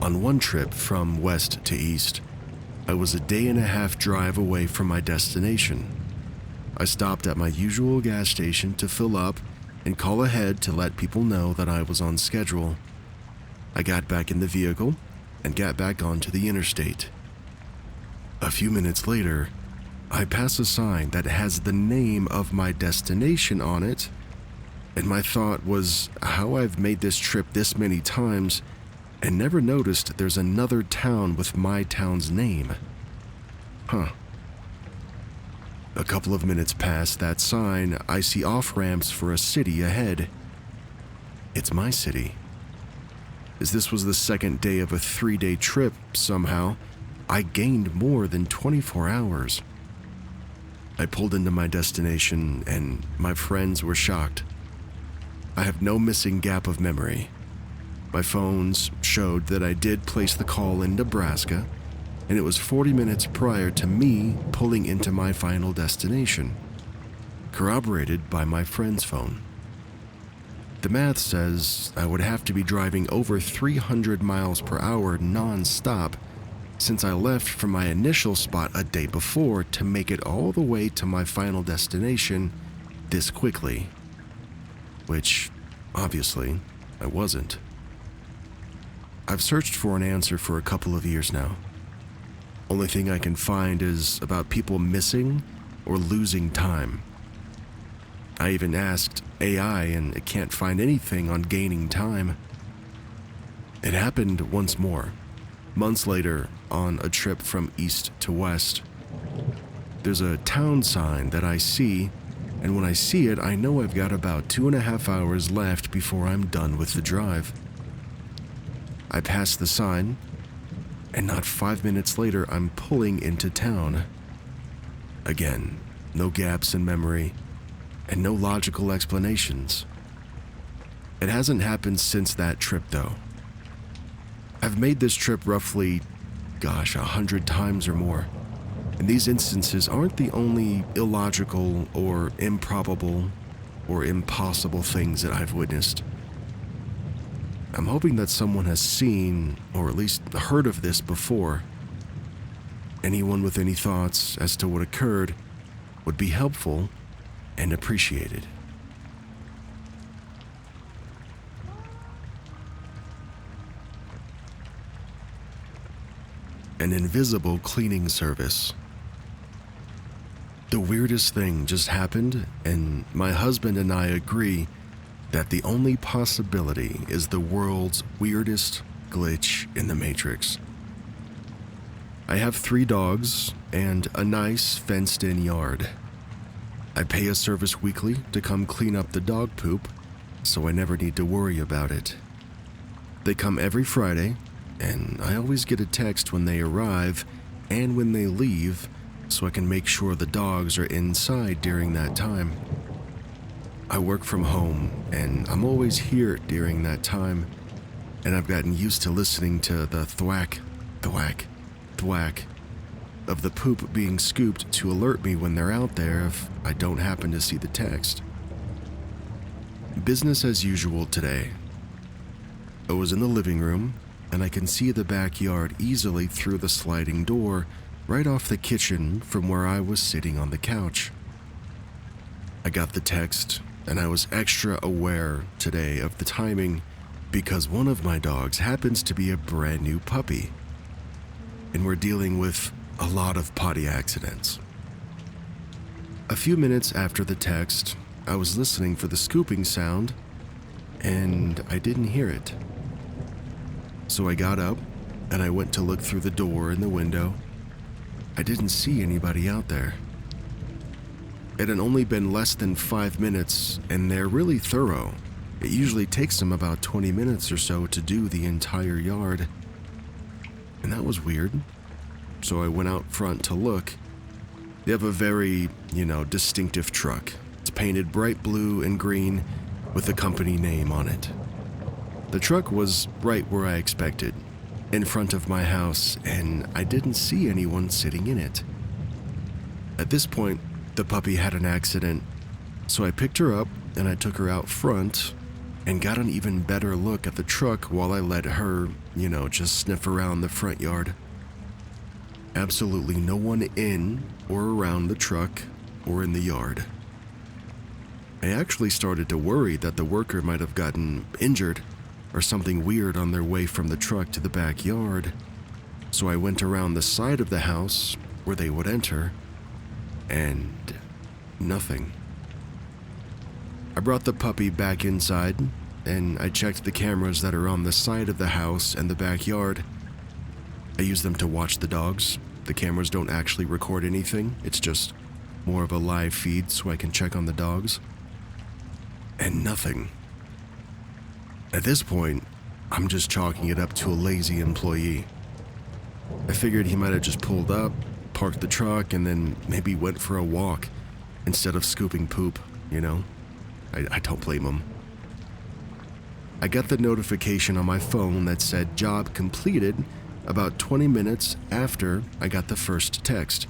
On one trip from west to east, I was a day-and-a-half drive away from my destination. I stopped at my usual gas station to fill up and call ahead to let people know that I was on schedule. I got back in the vehicle and got back onto the interstate. A few minutes later, I pass a sign that has the name of my destination on it, and my thought was how I've made this trip this many times and never noticed there's another town with my town's name. A couple of minutes past that sign, I see off-ramps for a city ahead. It's my city. As this was the second day of a 3-day trip, somehow, I gained more than 24 hours. I pulled into my destination, and my friends were shocked. I have no missing gap of memory. My phones showed that I did place the call in Nebraska, and it was 40 minutes prior to me pulling into my final destination, corroborated by my friend's phone. The math says I would have to be driving over 300 miles per hour non-stop since I left from my initial spot a day before to make it all the way to my final destination this quickly, which, obviously, I wasn't. I've searched for an answer for a couple of years now. Only thing I can find is about people missing or losing time. I even asked AI and it can't find anything on gaining time. It happened once more, months later on a trip from east to west. There's a town sign that I see, and when I see it, I know I've got about 2.5 hours left before I'm done with the drive. I pass the sign, and not 5 minutes later, I'm pulling into town. Again, no gaps in memory, and no logical explanations. It hasn't happened since that trip, though. I've made this trip roughly, 100 times or more, and these instances aren't the only illogical or improbable or impossible things that I've witnessed. I'm hoping that someone has seen, or at least heard of this before. Anyone with any thoughts as to what occurred would be helpful and appreciated. An invisible cleaning service. The weirdest thing just happened, and my husband and I agree that the only possibility is the world's weirdest glitch in the Matrix. I have 3 dogs and a nice fenced-in yard. I pay a service weekly to come clean up the dog poop, so I never need to worry about it. They come every Friday, and I always get a text when they arrive and when they leave, so I can make sure the dogs are inside during that time. I work from home, and I'm always here during that time, and I've gotten used to listening to the thwack, thwack, thwack of the poop being scooped to alert me when they're out there if I don't happen to see the text. Business as usual today. I was in the living room, and I can see the backyard easily through the sliding door right off the kitchen from where I was sitting on the couch. I got the text, and I was extra aware today of the timing because one of my dogs happens to be a brand new puppy, and we're dealing with a lot of potty accidents. A few minutes after the text, I was listening for the scooping sound, and I didn't hear it. So I got up, and I went to look through the door and the window. I didn't see anybody out there. It had only been less than 5 minutes, and they're really thorough. It usually takes them about 20 minutes or so to do the entire yard. And that was weird. So I went out front to look. They have a very, distinctive truck. It's painted bright blue and green with the company name on it. The truck was right where I expected, in front of my house, and I didn't see anyone sitting in it. At this point, the puppy had an accident, so I picked her up and I took her out front and got an even better look at the truck while I let her, just sniff around the front yard. Absolutely no one in or around the truck or in the yard. I actually started to worry that the worker might have gotten injured or something weird on their way from the truck to the backyard, so I went around the side of the house where they would enter, and nothing. I brought the puppy back inside, and I checked the cameras that are on the side of the house and the backyard. I use them to watch the dogs. The cameras don't actually record anything, it's just more of a live feed so I can check on the dogs. And nothing. At this point, I'm just chalking it up to a lazy employee. I figured he might have just pulled up, parked the truck, and then maybe went for a walk instead of scooping poop, I don't blame him. I got the notification on my phone that said job completed about 20 minutes after I got the first text,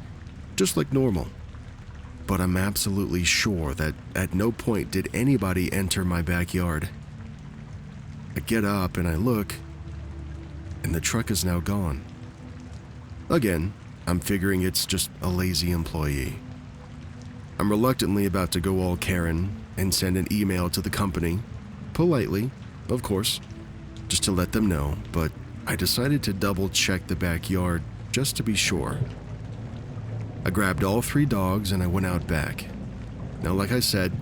just like normal. But I'm absolutely sure that at no point did anybody enter my backyard. I get up and I look, and the truck is now gone. Again, I'm figuring it's just a lazy employee. I'm reluctantly about to go all Karen and send an email to the company, politely, of course, just to let them know, but I decided to double check the backyard just to be sure. I grabbed all 3 dogs and I went out back. Now, like I said,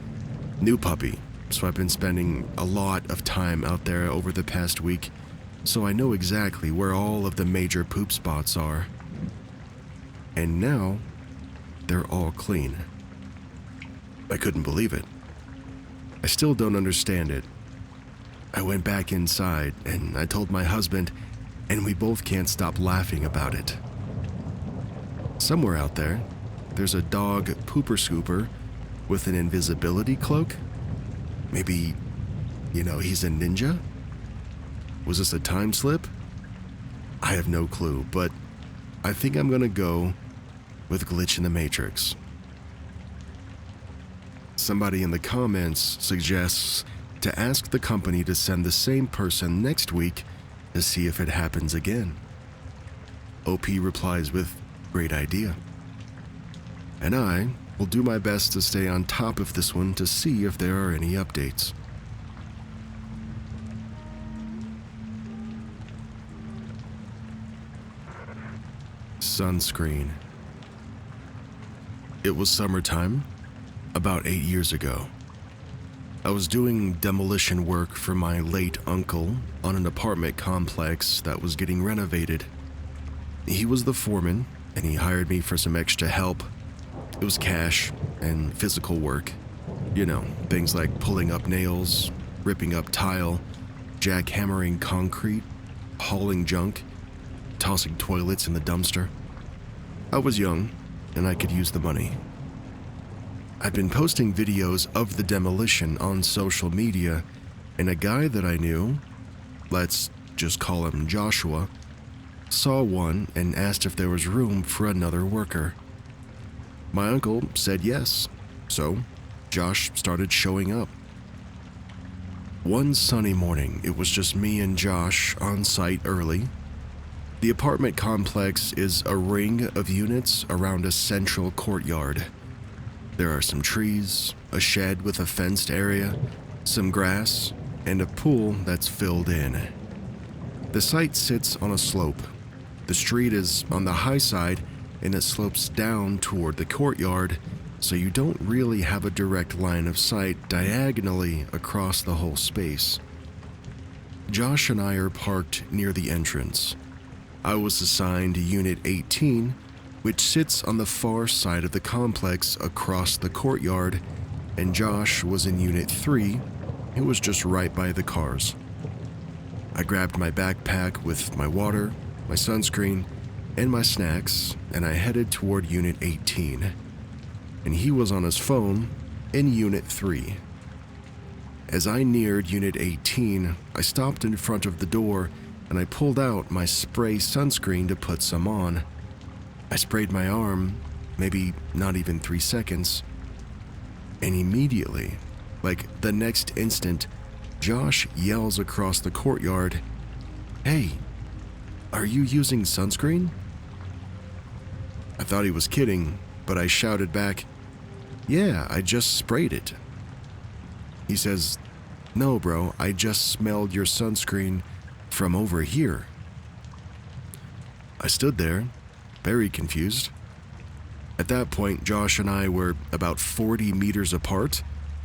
new puppy, so I've been spending a lot of time out there over the past week, so I know exactly where all of the major poop spots are. And now, they're all clean. I couldn't believe it. I still don't understand it. I went back inside and I told my husband, and we both can't stop laughing about it. Somewhere out there, there's a dog pooper scooper with an invisibility cloak. Maybe, he's a ninja? Was this a time slip? I have no clue, but I think I'm gonna go with glitch in the Matrix. Somebody in the comments suggests to ask the company to send the same person next week to see if it happens again. OP replies with, great idea. And I will do my best to stay on top of this one to see if there are any updates. Sunscreen. It was summertime, about 8 years ago. I was doing demolition work for my late uncle on an apartment complex that was getting renovated. He was the foreman, and he hired me for some extra help. It was cash and physical work. You know, things like pulling up nails, ripping up tile, jackhammering concrete, hauling junk, tossing toilets in the dumpster. I was young, and I could use the money. I'd been posting videos of the demolition on social media, and a guy that I knew, let's just call him Joshua, saw one and asked if there was room for another worker. My uncle said yes, so Josh started showing up. One sunny morning, it was just me and Josh on site early. The apartment complex is a ring of units around a central courtyard. There are some trees, a shed with a fenced area, some grass, and a pool that's filled in. The site sits on a slope. The street is on the high side and it slopes down toward the courtyard, so you don't really have a direct line of sight diagonally across the whole space. Josh and I are parked near the entrance. I was assigned Unit 18, which sits on the far side of the complex across the courtyard, and Josh was in Unit 3, it was just right by the cars. I grabbed my backpack with my water, my sunscreen, and my snacks, and I headed toward Unit 18. And he was on his phone in Unit 3. As I neared Unit 18, I stopped in front of the door and I pulled out my spray sunscreen to put some on. I sprayed my arm, maybe not even 3 seconds, and immediately, like the next instant, Josh yells across the courtyard, "Hey, are you using sunscreen?" I thought he was kidding, but I shouted back, "Yeah, I just sprayed it." He says, "No, bro, I just smelled your sunscreen from over here." I stood there, very confused. At that point, Josh and I were about 40 meters apart,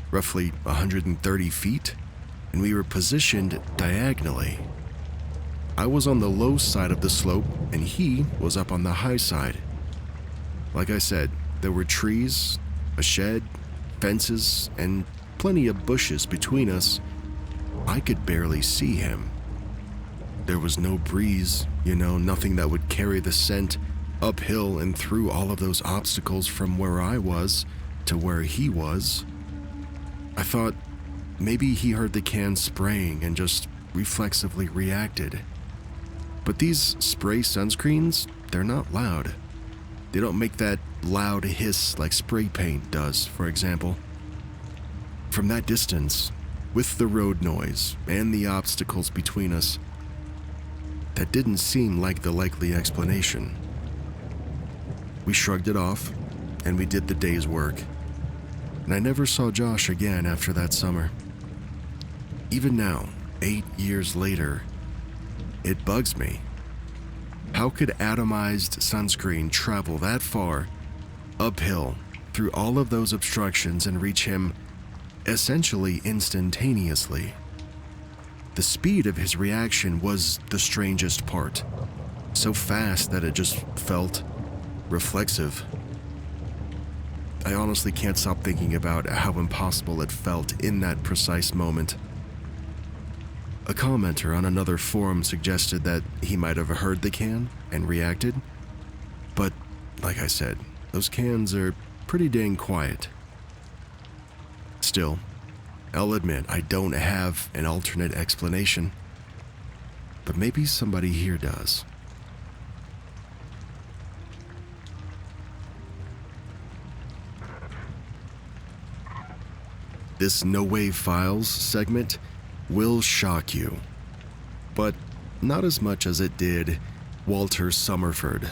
roughly 130 feet, and we were positioned diagonally. I was on the low side of the slope, and he was up on the high side. Like I said, there were trees, a shed, fences, and plenty of bushes between us. I could barely see him. There was no breeze, nothing that would carry the scent uphill and through all of those obstacles from where I was to where he was. I thought maybe he heard the can spraying and just reflexively reacted. But these spray sunscreens, they're not loud. They don't make that loud hiss like spray paint does, for example. From that distance, with the road noise and the obstacles between us, that didn't seem like the likely explanation. We shrugged it off, and we did the day's work. And I never saw Josh again after that summer. Even now, 8 years later, it bugs me. How could atomized sunscreen travel that far, uphill, through all of those obstructions and reach him essentially instantaneously? The speed of his reaction was the strangest part. So fast that it just felt reflexive. I honestly can't stop thinking about how impossible it felt in that precise moment. A commenter on another forum suggested that he might have heard the can and reacted, but like I said, those cans are pretty dang quiet. Still, I'll admit I don't have an alternate explanation, but maybe somebody here does. This No Wave Files segment will shock you, but not as much as it did Walter Summerford.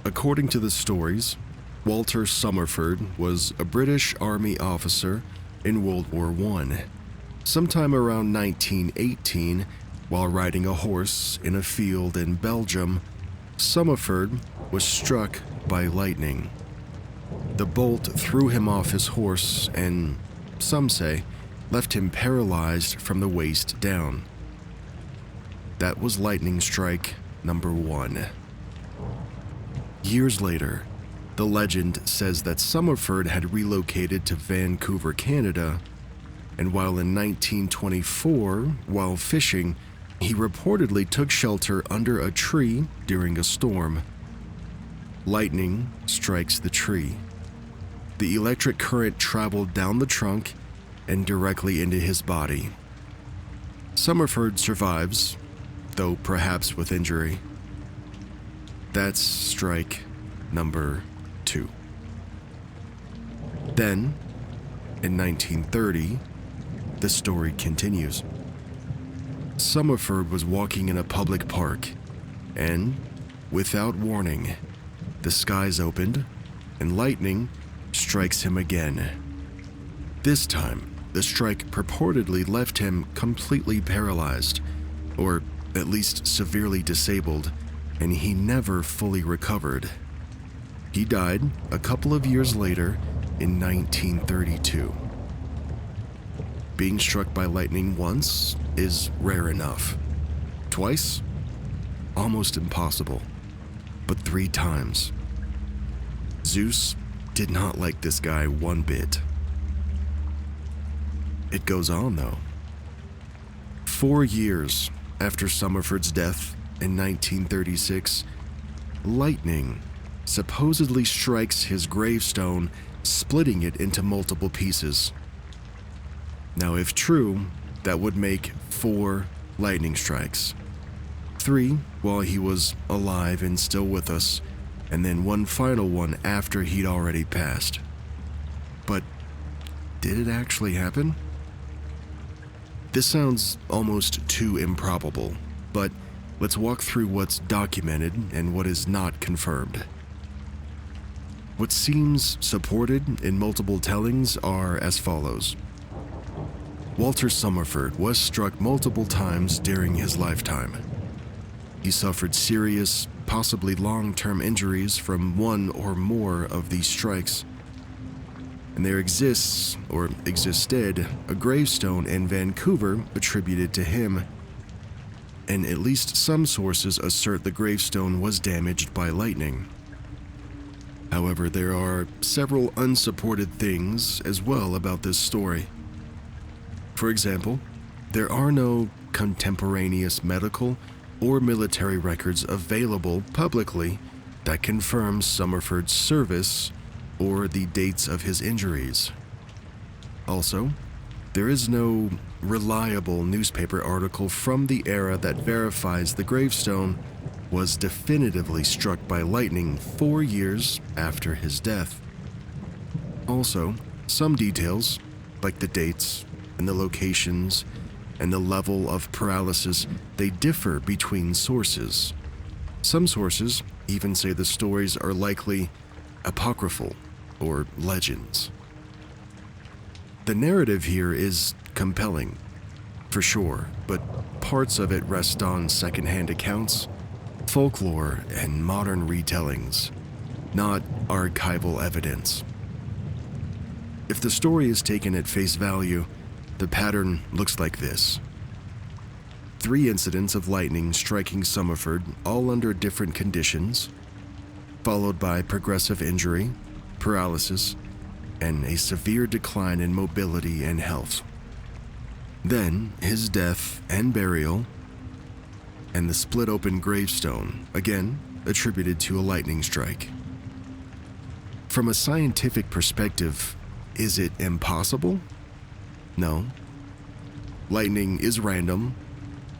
According to the stories, Walter Summerford was a British Army officer in World War I. Sometime around 1918, while riding a horse in a field in Belgium, Summerford was struck by lightning. The bolt threw him off his horse and, some say, left him paralyzed from the waist down. That was lightning strike number 1. Years later, the legend says that Summerford had relocated to Vancouver, Canada, and while in 1924, while fishing, he reportedly took shelter under a tree during a storm. Lightning strikes the tree. The electric current traveled down the trunk and directly into his body. Summerford survives, though perhaps with injury. That's strike number 2. Then, in 1930, the story continues. Summerford was walking in a public park, and, without warning, the skies opened, and lightning strikes him again. This time, the strike purportedly left him completely paralyzed, or at least severely disabled, and he never fully recovered. He died a couple of years later in 1932. Being struck by lightning once is rare enough. Twice? Almost impossible. But 3 times. Zeus did not like this guy one bit. It goes on, though. 4 years after Summerford's death in 1936, lightning supposedly strikes his gravestone, splitting it into multiple pieces. Now, if true, that would make 4 lightning strikes. 3 while he was alive and still with us, and then 1 final one after he'd already passed. But did it actually happen? This sounds almost too improbable, but let's walk through what's documented and what is not confirmed. What seems supported in multiple tellings are as follows. Walter Summerford was struck multiple times during his lifetime. He suffered serious, possibly long-term injuries from 1 or more of these strikes. And there exists, or existed, a gravestone in Vancouver attributed to him. And at least some sources assert the gravestone was damaged by lightning. However, there are several unsupported things as well about this story. For example, there are no contemporaneous medical or military records available publicly that confirm Summerford's service or the dates of his injuries. Also, there is no reliable newspaper article from the era that verifies the gravestone was definitively struck by lightning 4 years after his death. Also, some details, like the dates and the locations and the level of paralysis, they differ between sources. Some sources even say the stories are likely apocryphal or legends. The narrative here is compelling, for sure, but parts of it rest on secondhand accounts, folklore, and modern retellings, not archival evidence. If the story is taken at face value, the pattern looks like this. 3 incidents of lightning striking Summerford, all under different conditions, followed by progressive injury, paralysis, and a severe decline in mobility and health. Then, his death and burial, and the split-open gravestone, again attributed to a lightning strike. From a scientific perspective, is it impossible? No. Lightning is random,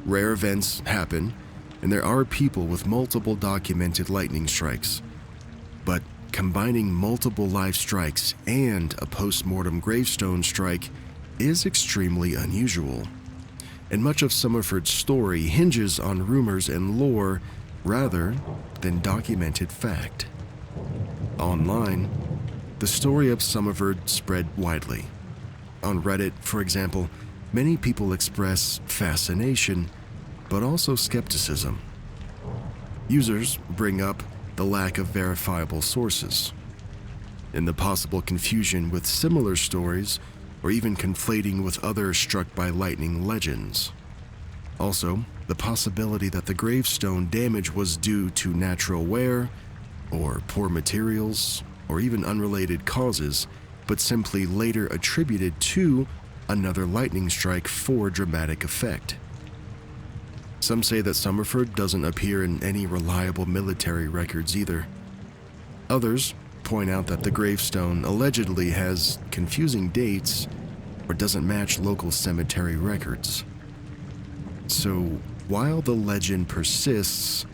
rare events happen, and there are people with multiple documented lightning strikes. But combining multiple live strikes and a post-mortem gravestone strike is extremely unusual. And much of Summerford's story hinges on rumors and lore rather than documented fact. Online, the story of Summerford spread widely. On Reddit, for example, many people express fascination, but also skepticism. Users bring up the lack of verifiable sources, and the possible confusion with similar stories, or even conflating with other struck by lightning legends. Also, the possibility that the gravestone damage was due to natural wear, or poor materials, or even unrelated causes, but simply later attributed to another lightning strike for dramatic effect. Some say that Summerford doesn't appear in any reliable military records either. Others point out that the gravestone allegedly has confusing dates or doesn't match local cemetery records. So, while the legend persists,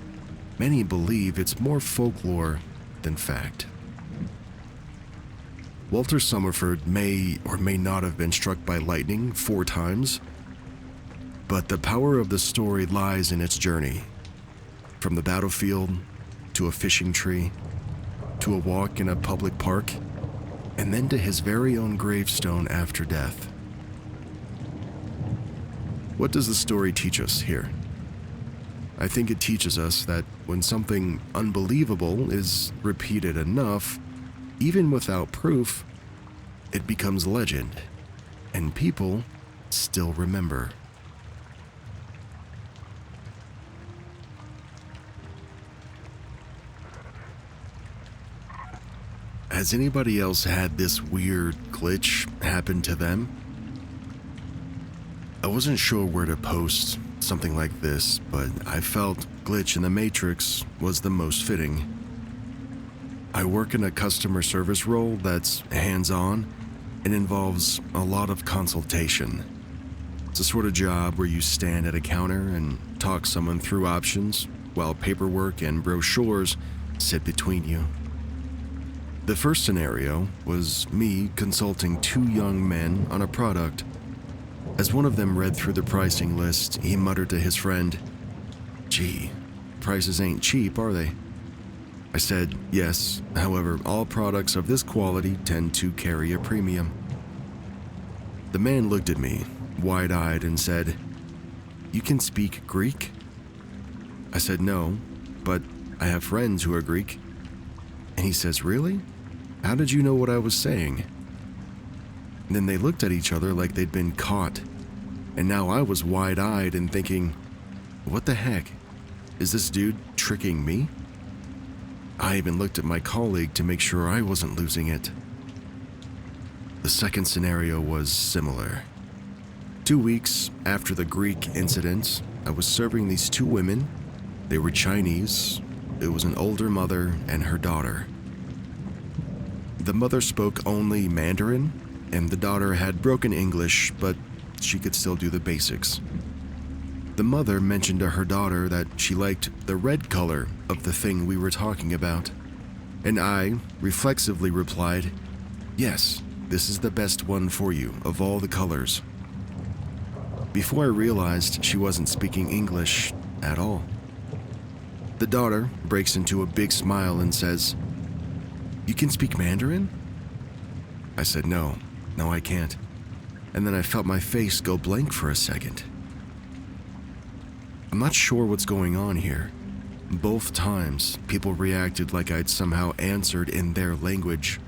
many believe it's more folklore than fact. Walter Summerford may or may not have been struck by lightning 4 times, but the power of the story lies in its journey. From the battlefield, to a fishing tree, to a walk in a public park, and then to his very own gravestone after death. What does the story teach us here? I think it teaches us that when something unbelievable is repeated enough, even without proof, it becomes legend, and people still remember. Has anybody else had this weird glitch happen to them? I wasn't sure where to post something like this, but I felt glitch in the Matrix was the most fitting. I work in a customer service role that's hands-on and involves a lot of consultation. It's a sort of job where you stand at a counter and talk someone through options while paperwork and brochures sit between you. The first scenario was me consulting 2 young men on a product. As one of them read through the pricing list, he muttered to his friend, "Gee, prices ain't cheap, are they?" I said, "Yes, however, all products of this quality tend to carry a premium." The man looked at me, wide-eyed, and said, "You can speak Greek?" I said, "No, but I have friends who are Greek." And he says, "Really? How did you know what I was saying?" And then they looked at each other like they'd been caught, and now I was wide-eyed and thinking, what the heck? Is this dude tricking me? I even looked at my colleague to make sure I wasn't losing it. The second scenario was similar. 2 weeks after the Greek incident, I was serving these 2 women. They were Chinese. It was an older mother and her daughter. The mother spoke only Mandarin, and the daughter had broken English, but she could still do the basics. The mother mentioned to her daughter that she liked the red color of the thing we were talking about, and I reflexively replied, "Yes, this is the best one for you of all the colors," before I realized she wasn't speaking English at all. The daughter breaks into a big smile and says, "You can speak Mandarin?" I said, No, I can't. And then I felt my face go blank for a second. I'm not sure what's going on here. Both times, people reacted like I'd somehow answered in their language.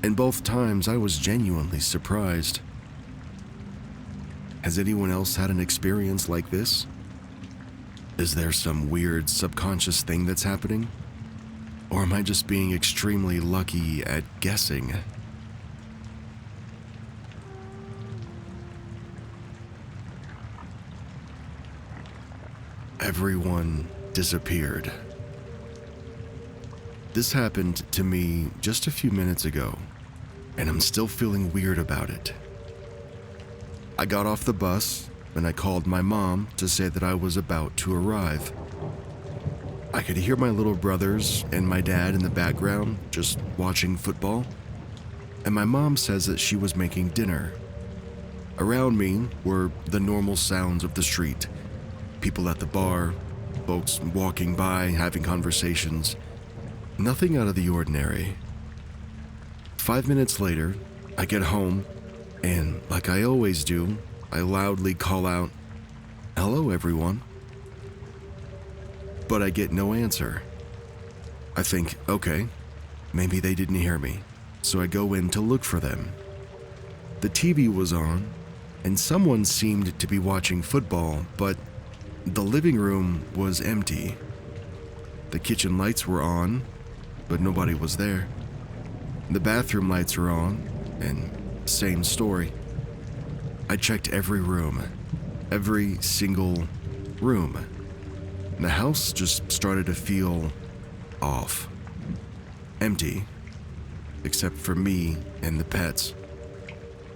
And both times, I was genuinely surprised. Has anyone else had an experience like this? Is there some weird subconscious thing that's happening? Or am I just being extremely lucky at guessing? Everyone disappeared. This happened to me just a few minutes ago, and I'm still feeling weird about it. I got off the bus and I called my mom to say that I was about to arrive. I could hear my little brothers and my dad in the background just watching football, and my mom says that she was making dinner. Around me were the normal sounds of the street. People at the bar, folks walking by, having conversations. Nothing out of the ordinary. 5 minutes later, I get home, and like I always do, I loudly call out, "Hello, everyone." But I get no answer. I think, okay, maybe they didn't hear me, so I go in to look for them. The TV was on, and someone seemed to be watching football, but the living room was empty. The kitchen lights were on, but nobody was there. The bathroom lights were on, and same story. I checked every room, every single room. The house just started to feel off. Empty, except for me and the pets.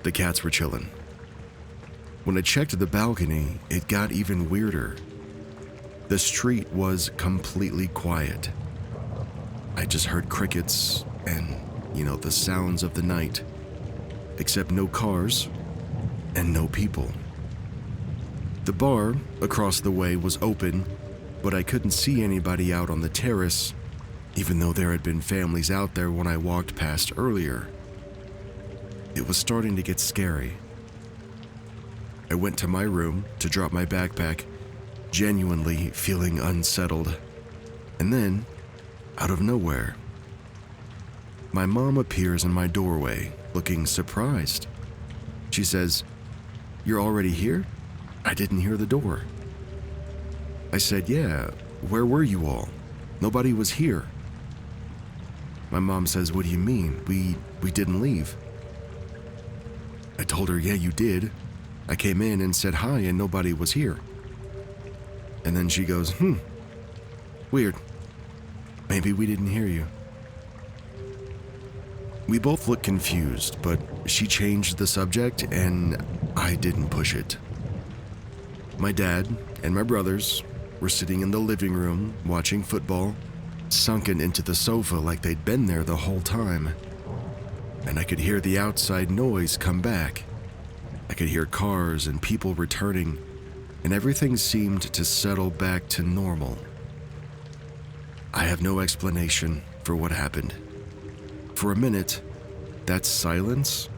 The cats were chilling. When I checked the balcony, it got even weirder. The street was completely quiet. I just heard crickets and, the sounds of the night, except no cars and no people. The bar across the way was open, but I couldn't see anybody out on the terrace, even though there had been families out there when I walked past earlier. It was starting to get scary. I went to my room to drop my backpack, genuinely feeling unsettled. And then, out of nowhere, my mom appears in my doorway, looking surprised. She says, "You're already here? I didn't hear the door." I said, "Yeah, where were you all? Nobody was here." My mom says, "What do you mean? We didn't leave." I told her, "Yeah, you did. I came in and said hi and nobody was here." And then she goes, "Weird. Maybe we didn't hear you." We both looked confused, but she changed the subject and I didn't push it. My dad and my brothers were sitting in the living room watching football, sunken into the sofa like they'd been there the whole time. And I could hear the outside noise come back. I could hear cars and people returning, and everything seemed to settle back to normal. I have no explanation for what happened. For a minute, that silence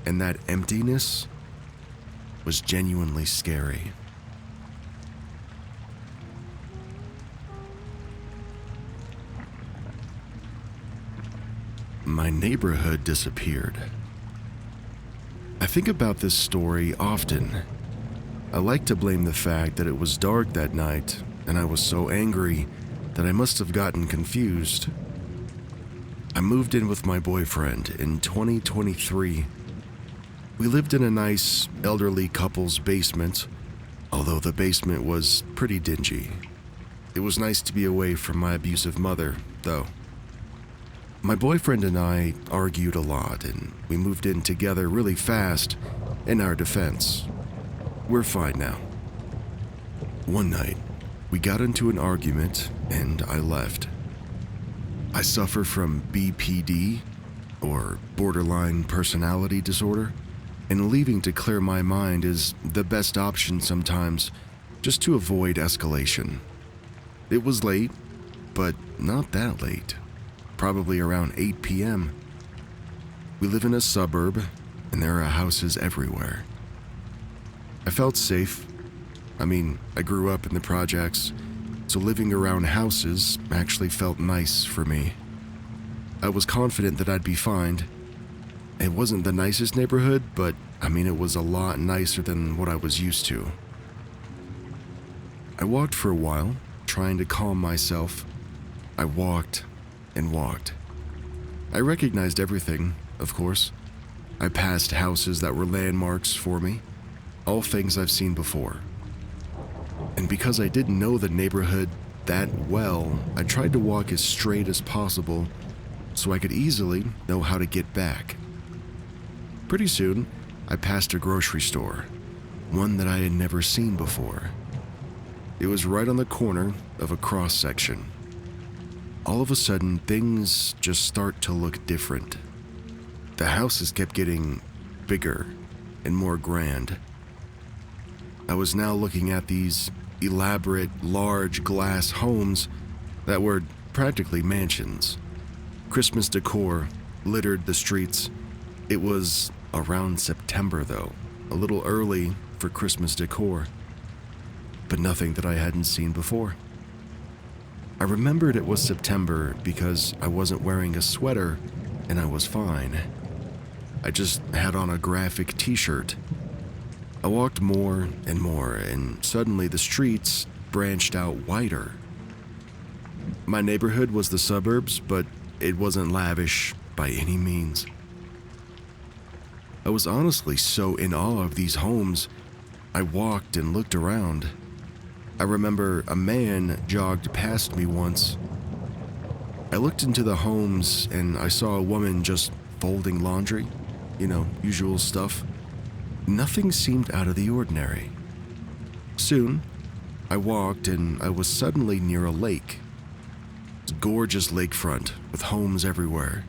and that emptiness was genuinely scary. My neighborhood disappeared. I think about this story often. I like to blame the fact that it was dark that night and I was so angry that I must have gotten confused. I moved in with my boyfriend in 2023. We lived in a nice elderly couple's basement, although the basement was pretty dingy. It was nice to be away from my abusive mother, though. My boyfriend and I argued a lot, and we moved in together really fast in our defense. We're fine now. One night, we got into an argument, and I left. I suffer from BPD, or borderline personality disorder, and leaving to clear my mind is the best option sometimes, just to avoid escalation. It was late, but not that late. Probably around 8 p.m. We live in a suburb, and there are houses everywhere. I felt safe. I grew up in the projects, so living around houses actually felt nice for me. I was confident that I'd be fine. It wasn't the nicest neighborhood, but it was a lot nicer than what I was used to. I walked for a while, trying to calm myself. I walked and walked. I recognized everything, of course. I passed houses that were landmarks for me, all things I've seen before. And because I didn't know the neighborhood that well, I tried to walk as straight as possible so I could easily know how to get back. Pretty soon, I passed a grocery store, one that I had never seen before. It was right on the corner of a cross section. All of a sudden, things just start to look different. The houses kept getting bigger and more grand. I was now looking at these elaborate, large glass homes that were practically mansions. Christmas decor littered the streets. It was around September, though, a little early for Christmas decor, but nothing that I hadn't seen before. I remembered it was September because I wasn't wearing a sweater and I was fine. I just had on a graphic t-shirt I walked more and more, and suddenly the streets branched out wider. My neighborhood was the suburbs, but it wasn't lavish by any means. I was honestly so in awe of these homes, I walked and looked around. I remember a man jogged past me once. I looked into the homes and I saw a woman just folding laundry, usual stuff. Nothing seemed out of the ordinary. Soon, I walked and I was suddenly near a lake. It's a gorgeous lakefront with homes everywhere.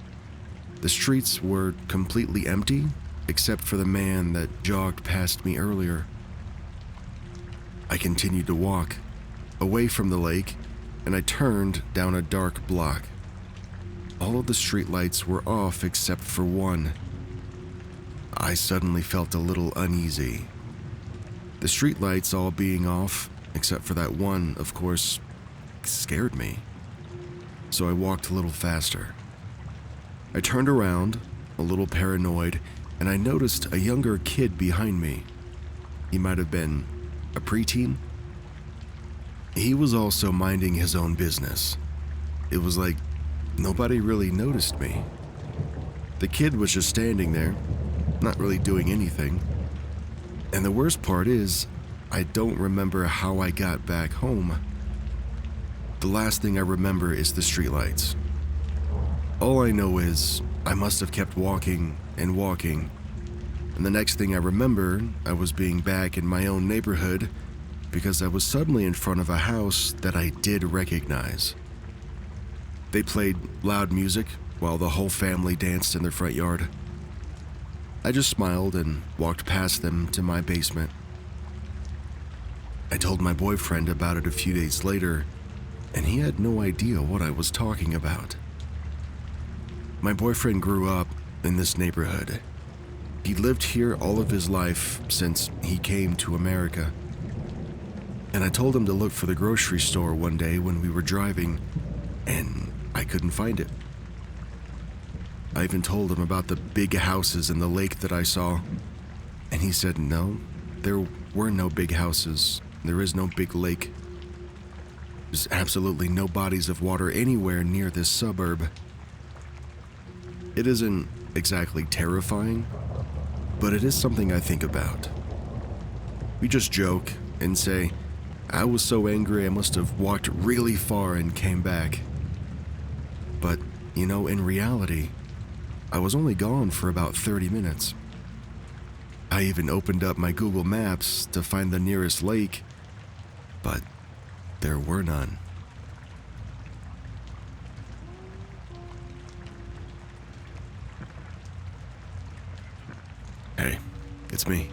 The streets were completely empty except for the man that jogged past me earlier. I continued to walk away from the lake and I turned down a dark block. All of the streetlights were off except for one. I suddenly felt a little uneasy. The streetlights all being off, except for that one, of course, scared me. So I walked a little faster. I turned around, a little paranoid, and I noticed a younger kid behind me. He might have been a preteen. He was also minding his own business. It was like nobody really noticed me. The kid was just standing there, not really doing anything. And the worst part is, I don't remember how I got back home. The last thing I remember is the streetlights. All I know is I must have kept walking and walking, and the next thing I remember, I was being back in my own neighborhood because I was suddenly in front of a house that I did recognize. They played loud music while the whole family danced in their front yard. I just smiled and walked past them to my basement. I told my boyfriend about it a few days later, and he had no idea what I was talking about. My boyfriend grew up in this neighborhood. He lived here all of his life since he came to America. And I told him to look for the grocery store one day when we were driving, and I couldn't find it. I even told him about the big houses and the lake that I saw, and he said no, there were no big houses. There is no big lake. There's absolutely no bodies of water anywhere near this suburb. It isn't exactly terrifying, but it is something I think about. We just joke and say, I was so angry I must have walked really far and came back. But, in reality, I was only gone for about 30 minutes. I even opened up my Google Maps to find the nearest lake, but there were none. Hey, it's me.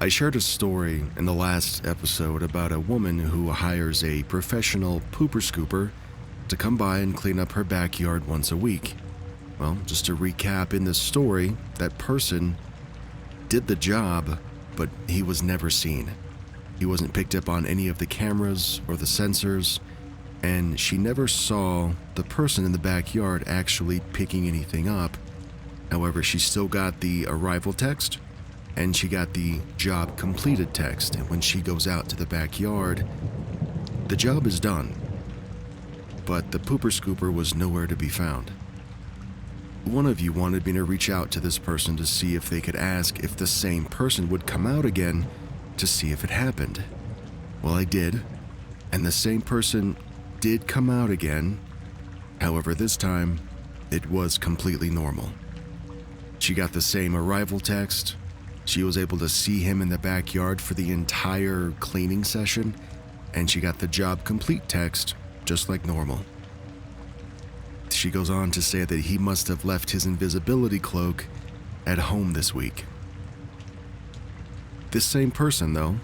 I shared a story in the last episode about a woman who hires a professional pooper scooper to come by and clean up her backyard once a week. Well, just to recap in this story, that person did the job, but he was never seen. He wasn't picked up on any of the cameras or the sensors, and she never saw the person in the backyard actually picking anything up. However, she still got the arrival text, and she got the job completed text, and when she goes out to the backyard, the job is done. But the pooper scooper was nowhere to be found. One of you wanted me to reach out to this person to see if they could ask if the same person would come out again to see if it happened. Well, I did, and the same person did come out again. However, this time, it was completely normal. She got the same arrival text. She was able to see him in the backyard for the entire cleaning session, and she got the job complete text just like normal. She goes on to say that he must have left his invisibility cloak at home this week. This same person, though,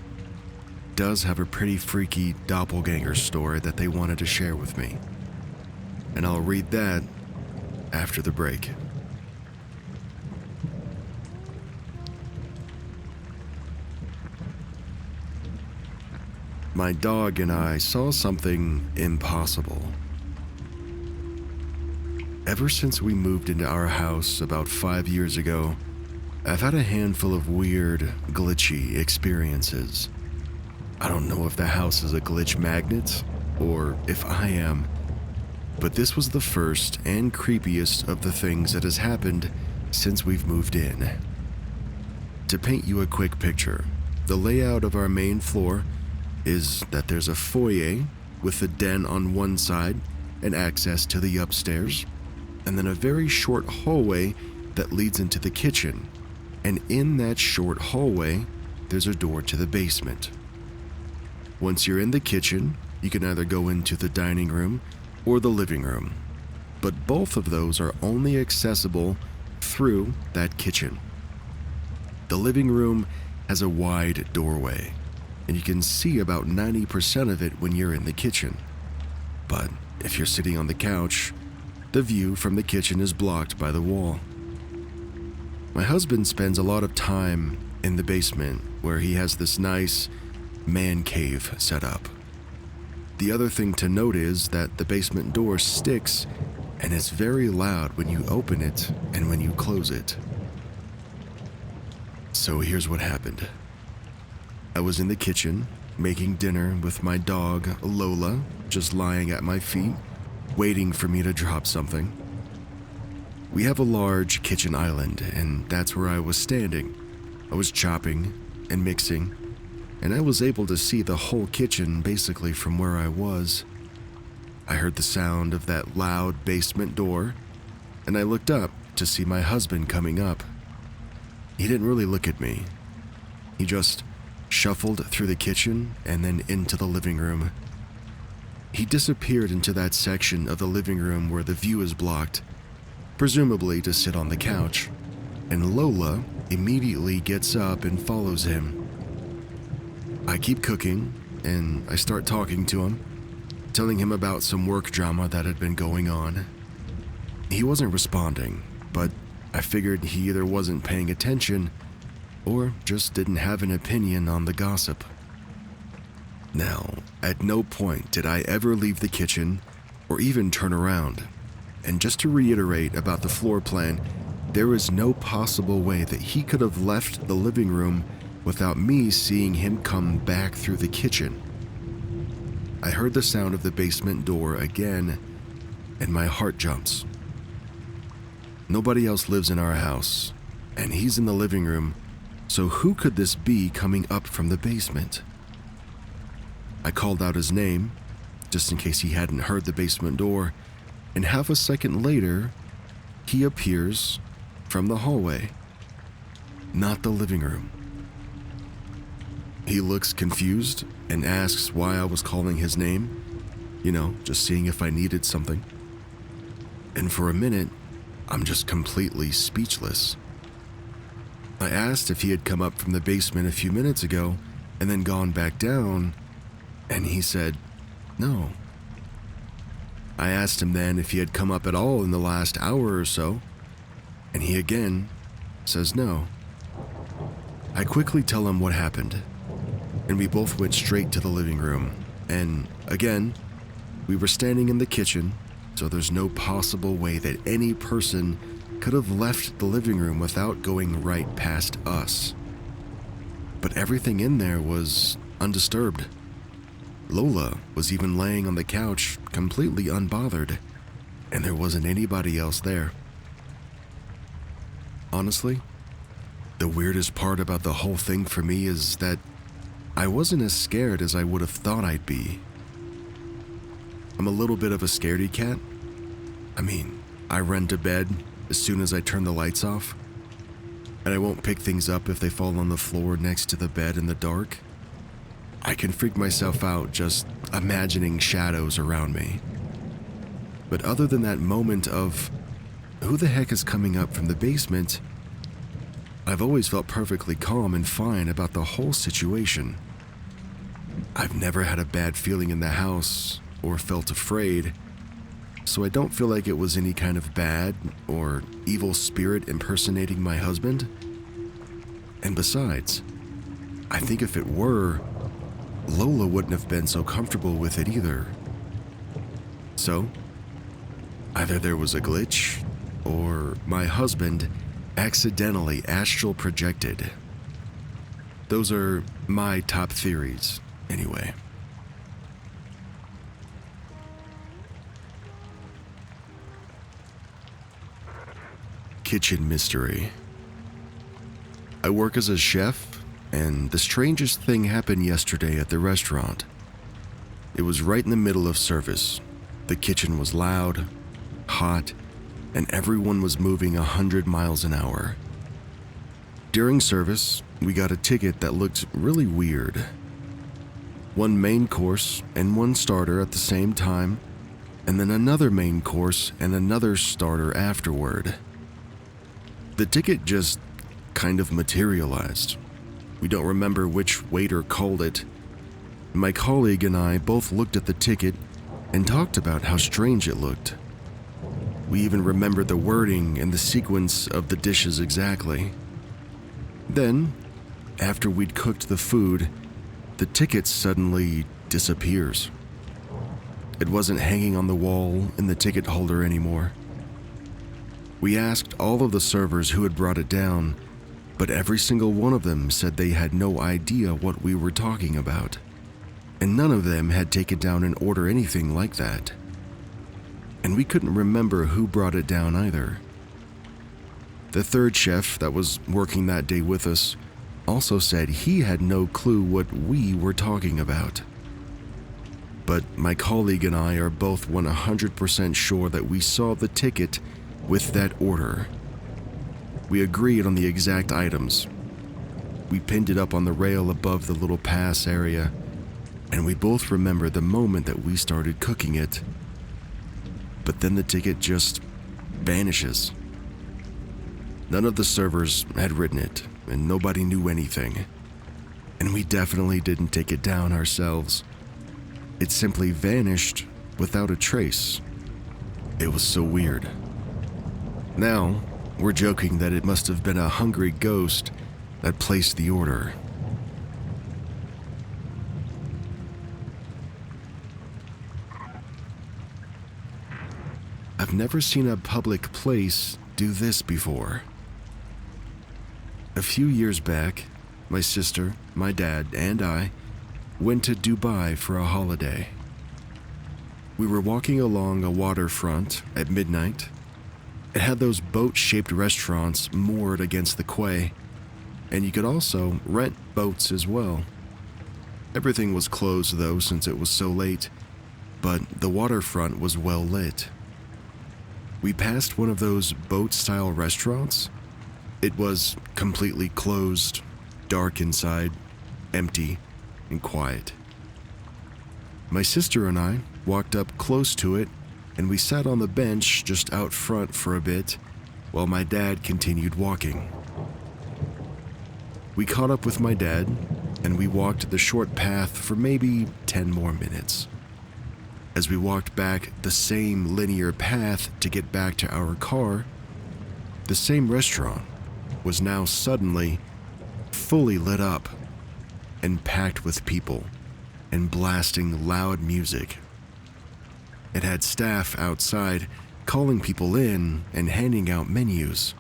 does have a pretty freaky doppelganger story that they wanted to share with me. And I'll read that after the break. My dog and I saw something impossible. Ever since we moved into our house about 5 years ago, I've had a handful of weird, glitchy experiences. I don't know if the house is a glitch magnet or if I am, but this was the first and creepiest of the things that has happened since we've moved in. To paint you a quick picture, the layout of our main floor is that there's a foyer with the den on one side and access to the upstairs, and then a very short hallway that leads into the kitchen, and in that short hallway, there's a door to the basement. Once you're in the kitchen, you can either go into the dining room or the living room, but both of those are only accessible through that kitchen. The living room has a wide doorway, and you can see about 90% of it when you're in the kitchen. But if you're sitting on the couch, the view from the kitchen is blocked by the wall. My husband spends a lot of time in the basement where he has this nice man cave set up. The other thing to note is that the basement door sticks and is very loud when you open it and when you close it. So here's what happened. I was in the kitchen making dinner with my dog, Lola, just lying at my feet, waiting for me to drop something. We have a large kitchen island, and that's where I was standing. I was chopping and mixing, and I was able to see the whole kitchen basically from where I was. I heard the sound of that loud basement door, and I looked up to see my husband coming up. He didn't really look at me. He just shuffled through the kitchen and then into the living room. He disappeared into that section of the living room where the view is blocked, presumably to sit on the couch, and Lola immediately gets up and follows him. I keep cooking, and I start talking to him, telling him about some work drama that had been going on. He wasn't responding, but I figured he either wasn't paying attention or just didn't have an opinion on the gossip. Now, at no point did I ever leave the kitchen or even turn around. And just to reiterate about the floor plan, there is no possible way that he could have left the living room without me seeing him come back through the kitchen. I heard the sound of the basement door again, and my heart jumps. Nobody else lives in our house, and he's in the living room, so who could this be coming up from the basement? I called out his name, just in case he hadn't heard the basement door, and half a second later, he appears from the hallway, not the living room. He looks confused and asks why I was calling his name, just seeing if I needed something. And for a minute, I'm just completely speechless. I asked if he had come up from the basement a few minutes ago and then gone back down, and he said no. I asked him then if he had come up at all in the last hour or so, and he again says no. I quickly tell him what happened, and we both went straight to the living room, and again, we were standing in the kitchen, so there's no possible way that any person could have left the living room without going right past us. But everything in there was undisturbed. Lola was even laying on the couch, completely unbothered, and there wasn't anybody else there. Honestly, the weirdest part about the whole thing for me is that I wasn't as scared as I would have thought I'd be. I'm a little bit of a scaredy cat. I run to bed as soon as I turn the lights off, and I won't pick things up if they fall on the floor next to the bed in the dark. I can freak myself out just imagining shadows around me. But other than that moment of, who the heck is coming up from the basement, I've always felt perfectly calm and fine about the whole situation. I've never had a bad feeling in the house or felt afraid, so I don't feel like it was any kind of bad or evil spirit impersonating my husband. And besides, I think if it were, Lola wouldn't have been so comfortable with it either. So, either there was a glitch, or my husband accidentally astral projected. Those are my top theories, anyway. Kitchen mystery. I work as a chef, and the strangest thing happened yesterday at the restaurant. It was right in the middle of service. The kitchen was loud, hot, and everyone was moving 100 miles an hour. During service, we got a ticket that looked really weird. One main course and one starter at the same time, and then another main course and another starter afterward. The ticket just kind of materialized. We don't remember which waiter called it. My colleague and I both looked at the ticket and talked about how strange it looked. We even remembered the wording and the sequence of the dishes exactly. Then, after we'd cooked the food, the ticket suddenly disappears. It wasn't hanging on the wall in the ticket holder anymore. We asked all of the servers who had brought it down, but every single one of them said they had no idea what we were talking about, and none of them had taken down an order anything like that. And we couldn't remember who brought it down either. The third chef that was working that day with us also said he had no clue what we were talking about. But my colleague and I are both 100% sure that we saw the ticket with that order. We agreed on the exact items. We pinned it up on the rail above the little pass area, and we both remember the moment that we started cooking it. But then the ticket just vanishes. None of the servers had written it, and nobody knew anything. And we definitely didn't take it down ourselves. It simply vanished without a trace. It was so weird. Now, we're joking that it must have been a hungry ghost that placed the order. I've never seen a public place do this before. A few years back, my sister, my dad, and I went to Dubai for a holiday. We were walking along a waterfront at midnight. It had those boat-shaped restaurants moored against the quay, and you could also rent boats as well. Everything was closed though since it was so late, but the waterfront was well lit. We passed one of those boat-style restaurants. It was completely closed, dark inside, empty, and quiet. My sister and I walked up close to it, and we sat on the bench just out front for a bit while my dad continued walking. We caught up with my dad, and we walked the short path for maybe 10 more minutes. As we walked back the same linear path to get back to our car, the same restaurant was now suddenly fully lit up and packed with people and blasting loud music. It had staff outside calling people in and handing out menus.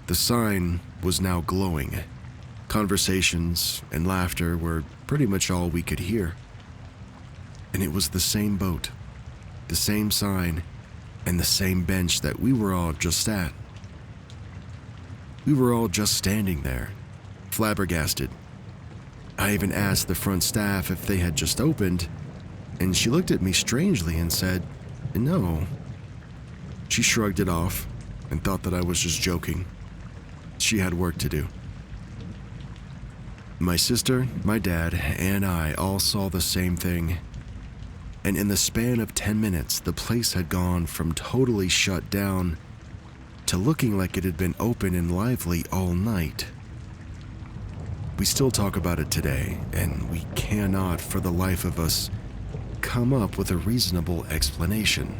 The sign was now glowing. Conversations and laughter were pretty much all we could hear. And it was the same boat, the same sign, and the same bench that we were all just at. We were all just standing there, flabbergasted. I even asked the front staff if they had just opened, and she looked at me strangely and said, "No." She shrugged it off and thought that I was just joking. She had work to do. My sister, my dad, and I all saw the same thing. And in the span of 10 minutes, the place had gone from totally shut down to looking like it had been open and lively all night. We still talk about it today, and we cannot, for the life of us, come up with a reasonable explanation.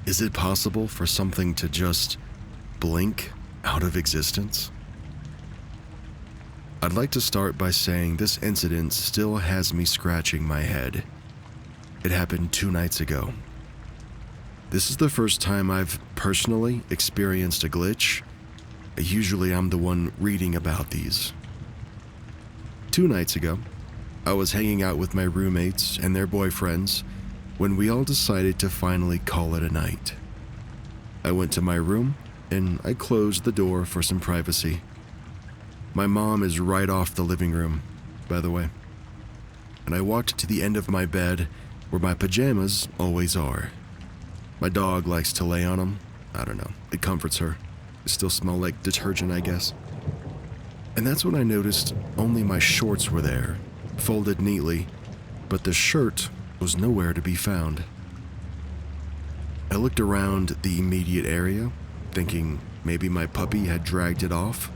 Is it possible for something to just blink out of existence? I'd like to start by saying this incident still has me scratching my head. It happened 2 nights ago. This is the first time I've personally experienced a glitch. Usually I'm the one reading about these. 2 nights ago, I was hanging out with my roommates and their boyfriends when we all decided to finally call it a night. I went to my room and I closed the door for some privacy. My mom is right off the living room, by the way. And I walked to the end of my bed where my pajamas always are. My dog likes to lay on them. I don't know, it comforts her. They still smell like detergent, I guess. And that's when I noticed only my shorts were there, folded neatly, but the shirt was nowhere to be found. I looked around the immediate area, thinking maybe my puppy had dragged it off.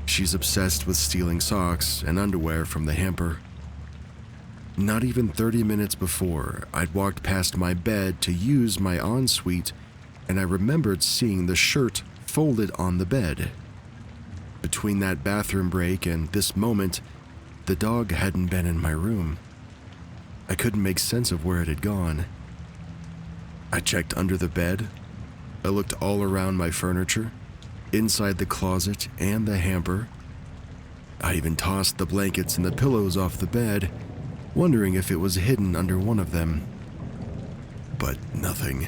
She's obsessed with stealing socks and underwear from the hamper. Not even 30 minutes before, I'd walked past my bed to use my ensuite, and I remembered seeing the shirt folded on the bed. Between that bathroom break and this moment, the dog hadn't been in my room. I couldn't make sense of where it had gone. I checked under the bed. I looked all around my furniture, inside the closet and the hamper. I even tossed the blankets and the pillows off the bed, wondering if it was hidden under one of them. But nothing.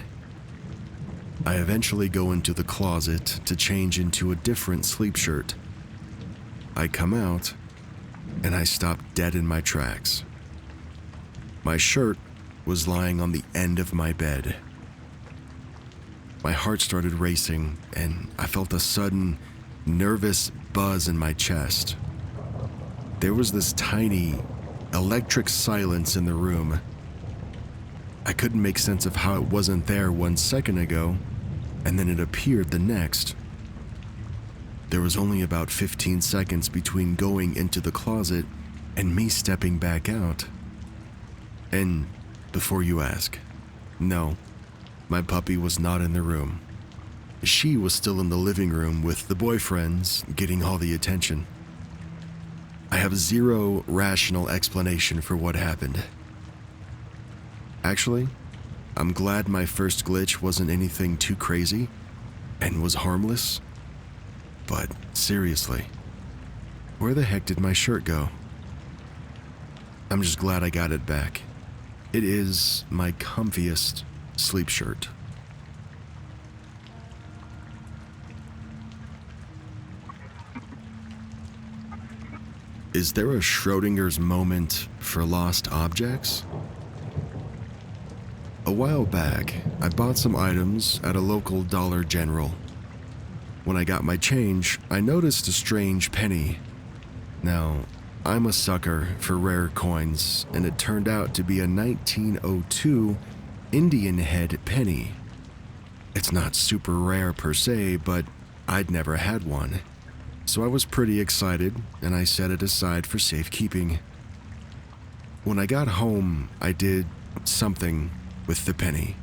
I eventually go into the closet to change into a different sleep shirt. I come out, and I stop dead in my tracks. My shirt was lying on the end of my bed. My heart started racing, and I felt a sudden, nervous buzz in my chest. There was this tiny, electric silence in the room. I couldn't make sense of how it wasn't there 1 second ago, and then it appeared the next. There was only about 15 seconds between going into the closet and me stepping back out. And before you ask, no, my puppy was not in the room. She was still in the living room with the boyfriends getting all the attention. I have zero rational explanation for what happened. Actually, I'm glad my first glitch wasn't anything too crazy and was harmless. But seriously, where the heck did my shirt go? I'm just glad I got it back. It is my comfiest sleep shirt. Is there a Schrodinger's moment for lost objects? A while back, I bought some items at a local Dollar General. When I got my change, I noticed a strange penny. Now, I'm a sucker for rare coins, and it turned out to be a 1902 Indian head penny. It's not super rare per se, but I'd never had one. So I was pretty excited, and I set it aside for safekeeping. When I got home, I did something with the penny.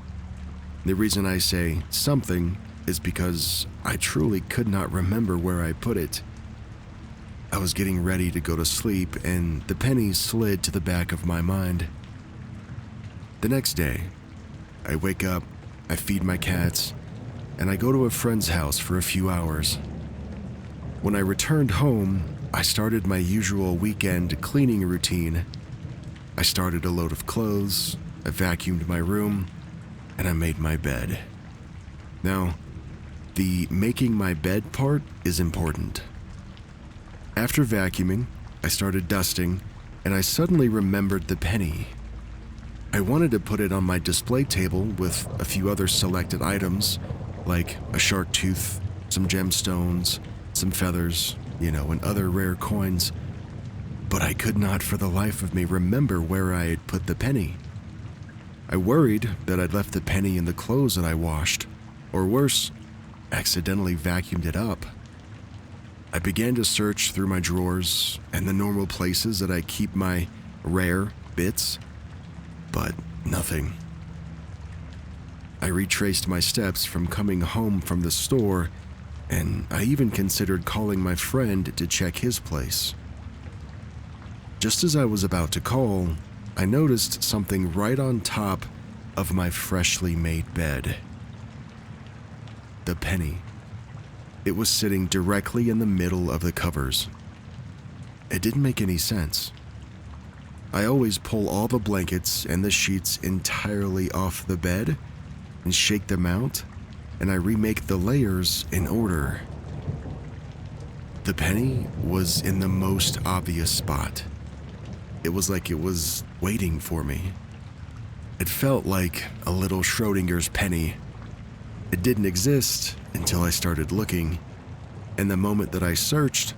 The reason I say something is because I truly could not remember where I put it. I was getting ready to go to sleep, and the penny slid to the back of my mind. The next day, I wake up, I feed my cats, and I go to a friend's house for a few hours. When I returned home, I started my usual weekend cleaning routine. I started a load of clothes, I vacuumed my room, and I made my bed. Now, the making my bed part is important. After vacuuming, I started dusting, and I suddenly remembered the penny. I wanted to put it on my display table with a few other selected items, like a shark tooth, some gemstones, some feathers, and other rare coins, but I could not for the life of me remember where I had put the penny. I worried that I'd left the penny in the clothes that I washed, or worse, accidentally vacuumed it up. I began to search through my drawers and the normal places that I keep my rare bits, but nothing. I retraced my steps from coming home from the store, and I even considered calling my friend to check his place. Just as I was about to call, I noticed something right on top of my freshly made bed. The penny. It was sitting directly in the middle of the covers. It didn't make any sense. I always pull all the blankets and the sheets entirely off the bed and shake them out, and I remake the layers in order. The penny was in the most obvious spot. It was like it was waiting for me. It felt like a little Schrodinger's penny. It didn't exist until I started looking, and the moment that I searched,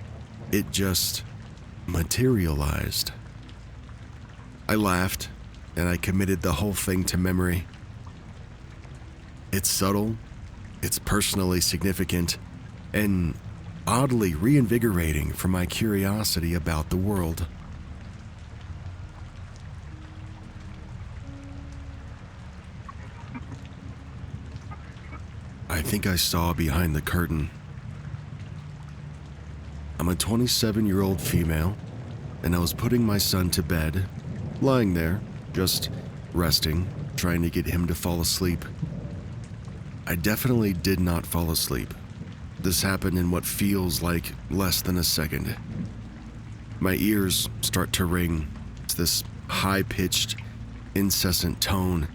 it just materialized. I laughed, and I committed the whole thing to memory. It's subtle, it's personally significant, and oddly reinvigorating for my curiosity about the world. I think I saw behind the curtain. I'm a 27-year-old female, and I was putting my son to bed, lying there, just resting, trying to get him to fall asleep. I definitely did not fall asleep. This happened in what feels like less than a second. My ears start to ring. It's this high-pitched, incessant tone,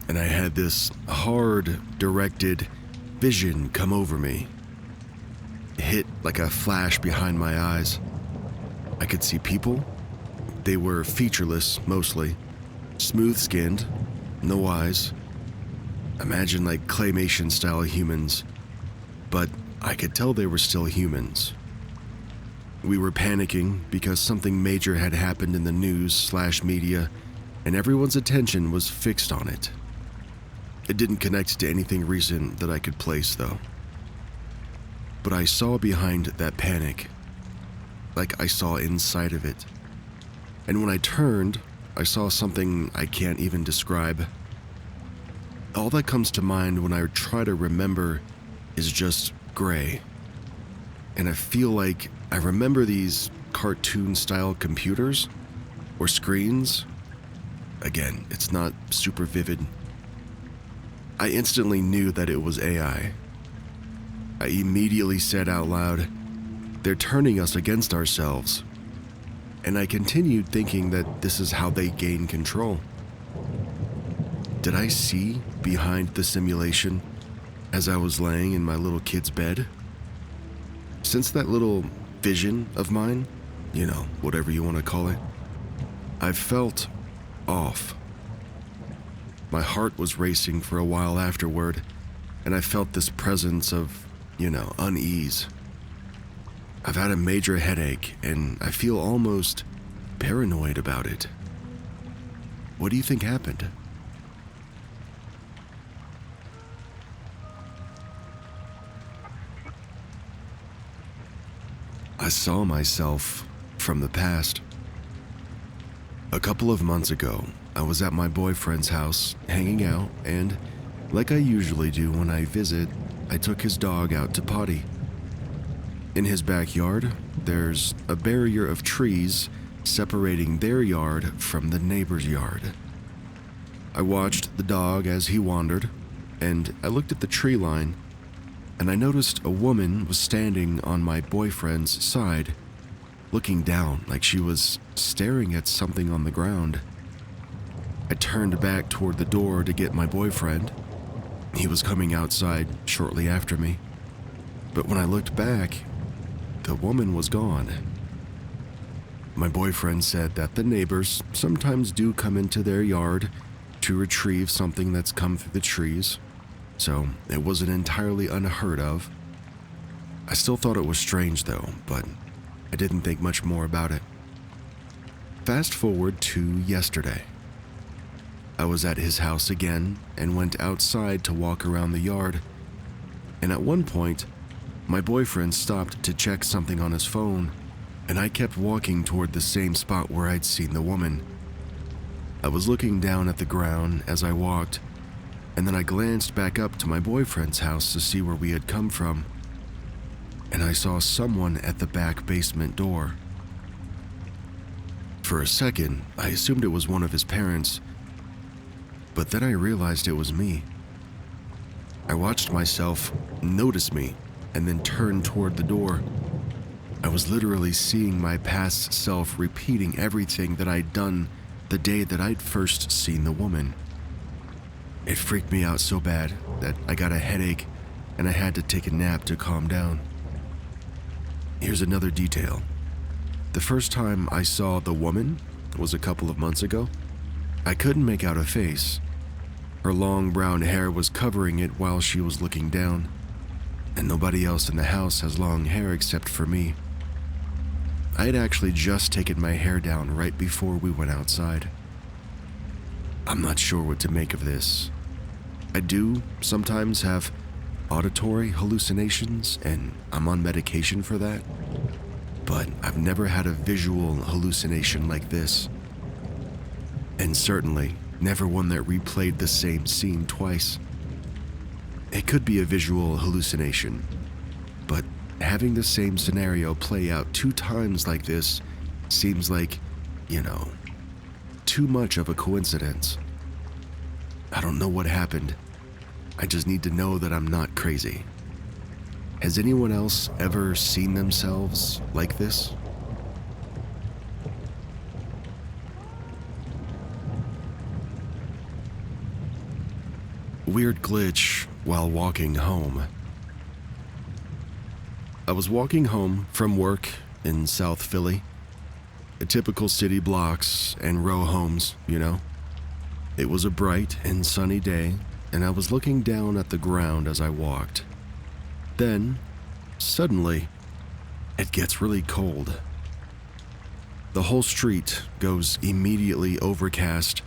and I had this hard, directed vision come over me. It hit like a flash behind my eyes. I could see people. They were featureless, mostly. Smooth-skinned, no eyes. Imagine like claymation-style humans. But I could tell they were still humans. We were panicking because something major had happened in the news/media, and everyone's attention was fixed on it. It didn't connect to anything recent that I could place, though. But I saw behind that panic, like I saw inside of it. And when I turned, I saw something I can't even describe. All that comes to mind when I try to remember is just gray. And I feel like I remember these cartoon-style computers or screens. Again, it's not super vivid. I instantly knew that it was AI. I immediately said out loud, "They're turning us against ourselves." And I continued thinking that this is how they gain control. Did I see behind the simulation as I was laying in my little kid's bed? Since that little vision of mine, whatever you want to call it, I felt off. My heart was racing for a while afterward, and I felt this presence of, unease. I've had a major headache, and I feel almost paranoid about it. What do you think happened? I saw myself from the past. A couple of months ago, I was at my boyfriend's house, hanging out, and, like I usually do when I visit, I took his dog out to potty. In his backyard, there's a barrier of trees separating their yard from the neighbor's yard. I watched the dog as he wandered, and I looked at the tree line, and I noticed a woman was standing on my boyfriend's side, looking down like she was staring at something on the ground. I turned back toward the door to get my boyfriend. He was coming outside shortly after me. But when I looked back, the woman was gone. My boyfriend said that the neighbors sometimes do come into their yard to retrieve something that's come through the trees, so it wasn't entirely unheard of. I still thought it was strange though, but I didn't think much more about it. Fast forward to yesterday. I was at his house again and went outside to walk around the yard, and at one point, my boyfriend stopped to check something on his phone, and I kept walking toward the same spot where I'd seen the woman. I was looking down at the ground as I walked, and then I glanced back up to my boyfriend's house to see where we had come from, and I saw someone at the back basement door. For a second, I assumed it was one of his parents, but then I realized it was me. I watched myself notice me and then turn toward the door. I was literally seeing my past self repeating everything that I'd done the day that I'd first seen the woman. It freaked me out so bad that I got a headache and I had to take a nap to calm down. Here's another detail. The first time I saw the woman was a couple of months ago. I couldn't make out a face. Her long brown hair was covering it while she was looking down, and nobody else in the house has long hair except for me. I had actually just taken my hair down right before we went outside. I'm not sure what to make of this. I do sometimes have auditory hallucinations, and I'm on medication for that, but I've never had a visual hallucination like this, and certainly never one that replayed the same scene twice. It could be a visual hallucination, but having the same scenario play out 2 times like this seems like, too much of a coincidence. I don't know what happened. I just need to know that I'm not crazy. Has anyone else ever seen themselves like this? Weird glitch while walking home. I was walking home from work in South Philly. A typical city blocks and row homes, It was a bright and sunny day, and I was looking down at the ground as I walked. Then, suddenly, it gets really cold. The whole street goes immediately overcast,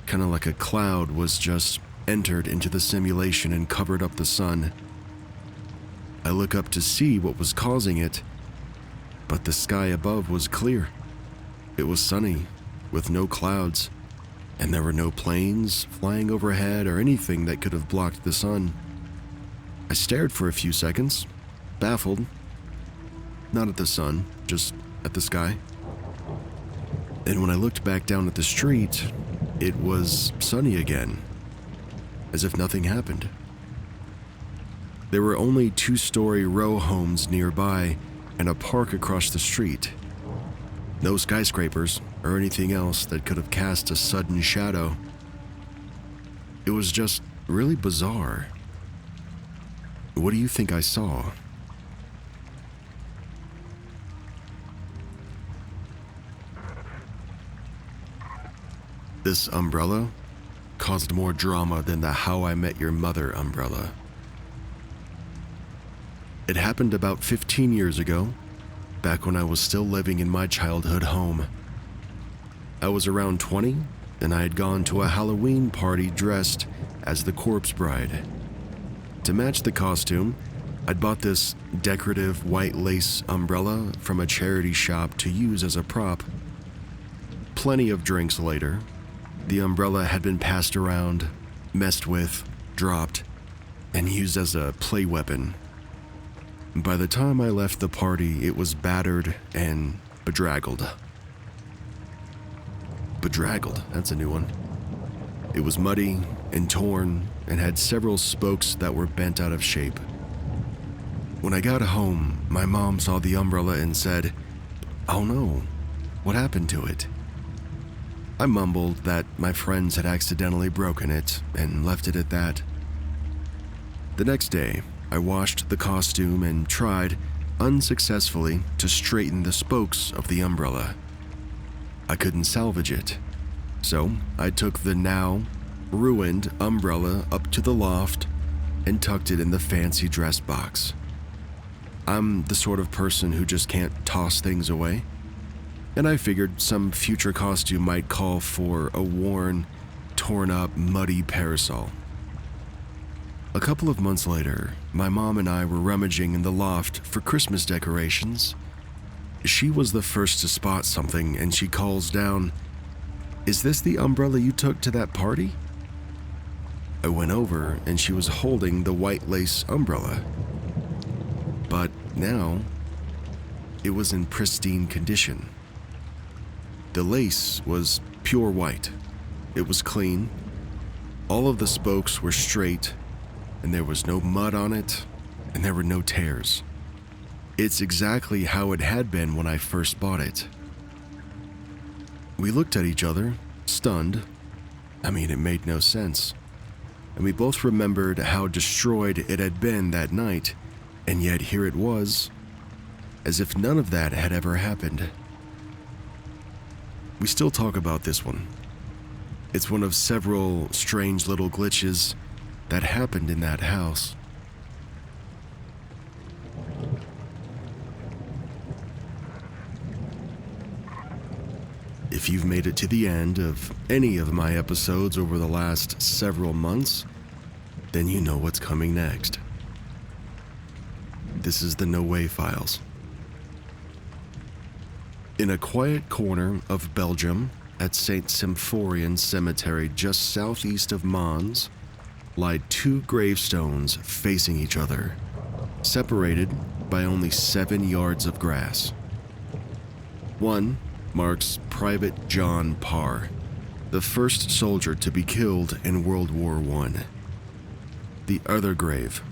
kind of like a cloud was just entered into the simulation and covered up the sun. I look up to see what was causing it, but the sky above was clear. It was sunny, with no clouds, and there were no planes flying overhead or anything that could have blocked the sun. I stared for a few seconds, baffled. Not at the sun, just at the sky. And when I looked back down at the street, it was sunny again, as if nothing happened. There were only 2-story row homes nearby and a park across the street. No skyscrapers or anything else that could have cast a sudden shadow. It was just really bizarre. What do you think I saw? This umbrella caused more drama than the How I Met Your Mother umbrella. It happened about 15 years ago, back when I was still living in my childhood home. I was around 20, and I had gone to a Halloween party dressed as the corpse bride. To match the costume, I'd bought this decorative white lace umbrella from a charity shop to use as a prop. Plenty of drinks later, the umbrella had been passed around, messed with, dropped, and used as a play weapon. By the time I left the party, it was battered and bedraggled. Bedraggled, that's a new one. It was muddy and torn and had several spokes that were bent out of shape. When I got home, my mom saw the umbrella and said, "Oh no, what happened to it?" I mumbled that my friends had accidentally broken it and left it at that. The next day, I washed the costume and tried, unsuccessfully, to straighten the spokes of the umbrella. I couldn't salvage it, so I took the now ruined umbrella up to the loft and tucked it in the fancy dress box. I'm the sort of person who just can't toss things away, and I figured some future costume might call for a worn, torn up, muddy parasol. A couple of months later, my mom and I were rummaging in the loft for Christmas decorations. She was the first to spot something, and she calls down, "Is this the umbrella you took to that party?" I went over, and she was holding the white lace umbrella. But now, it was in pristine condition. The lace was pure white. It was clean. All of the spokes were straight, and there was no mud on it, and there were no tears. It's exactly how it had been when I first bought it. We looked at each other, stunned. It made no sense. And we both remembered how destroyed it had been that night, and yet here it was, as if none of that had ever happened. We still talk about this one. It's one of several strange little glitches that happened in that house. If you've made it to the end of any of my episodes over the last several months, then you know what's coming next. This is the No Way Files. In a quiet corner of Belgium, at St. Symphorien Cemetery just southeast of Mons, lie two gravestones facing each other, separated by only 7 yards of grass. One marks Private John Parr, the first soldier to be killed in World War I. The other grave,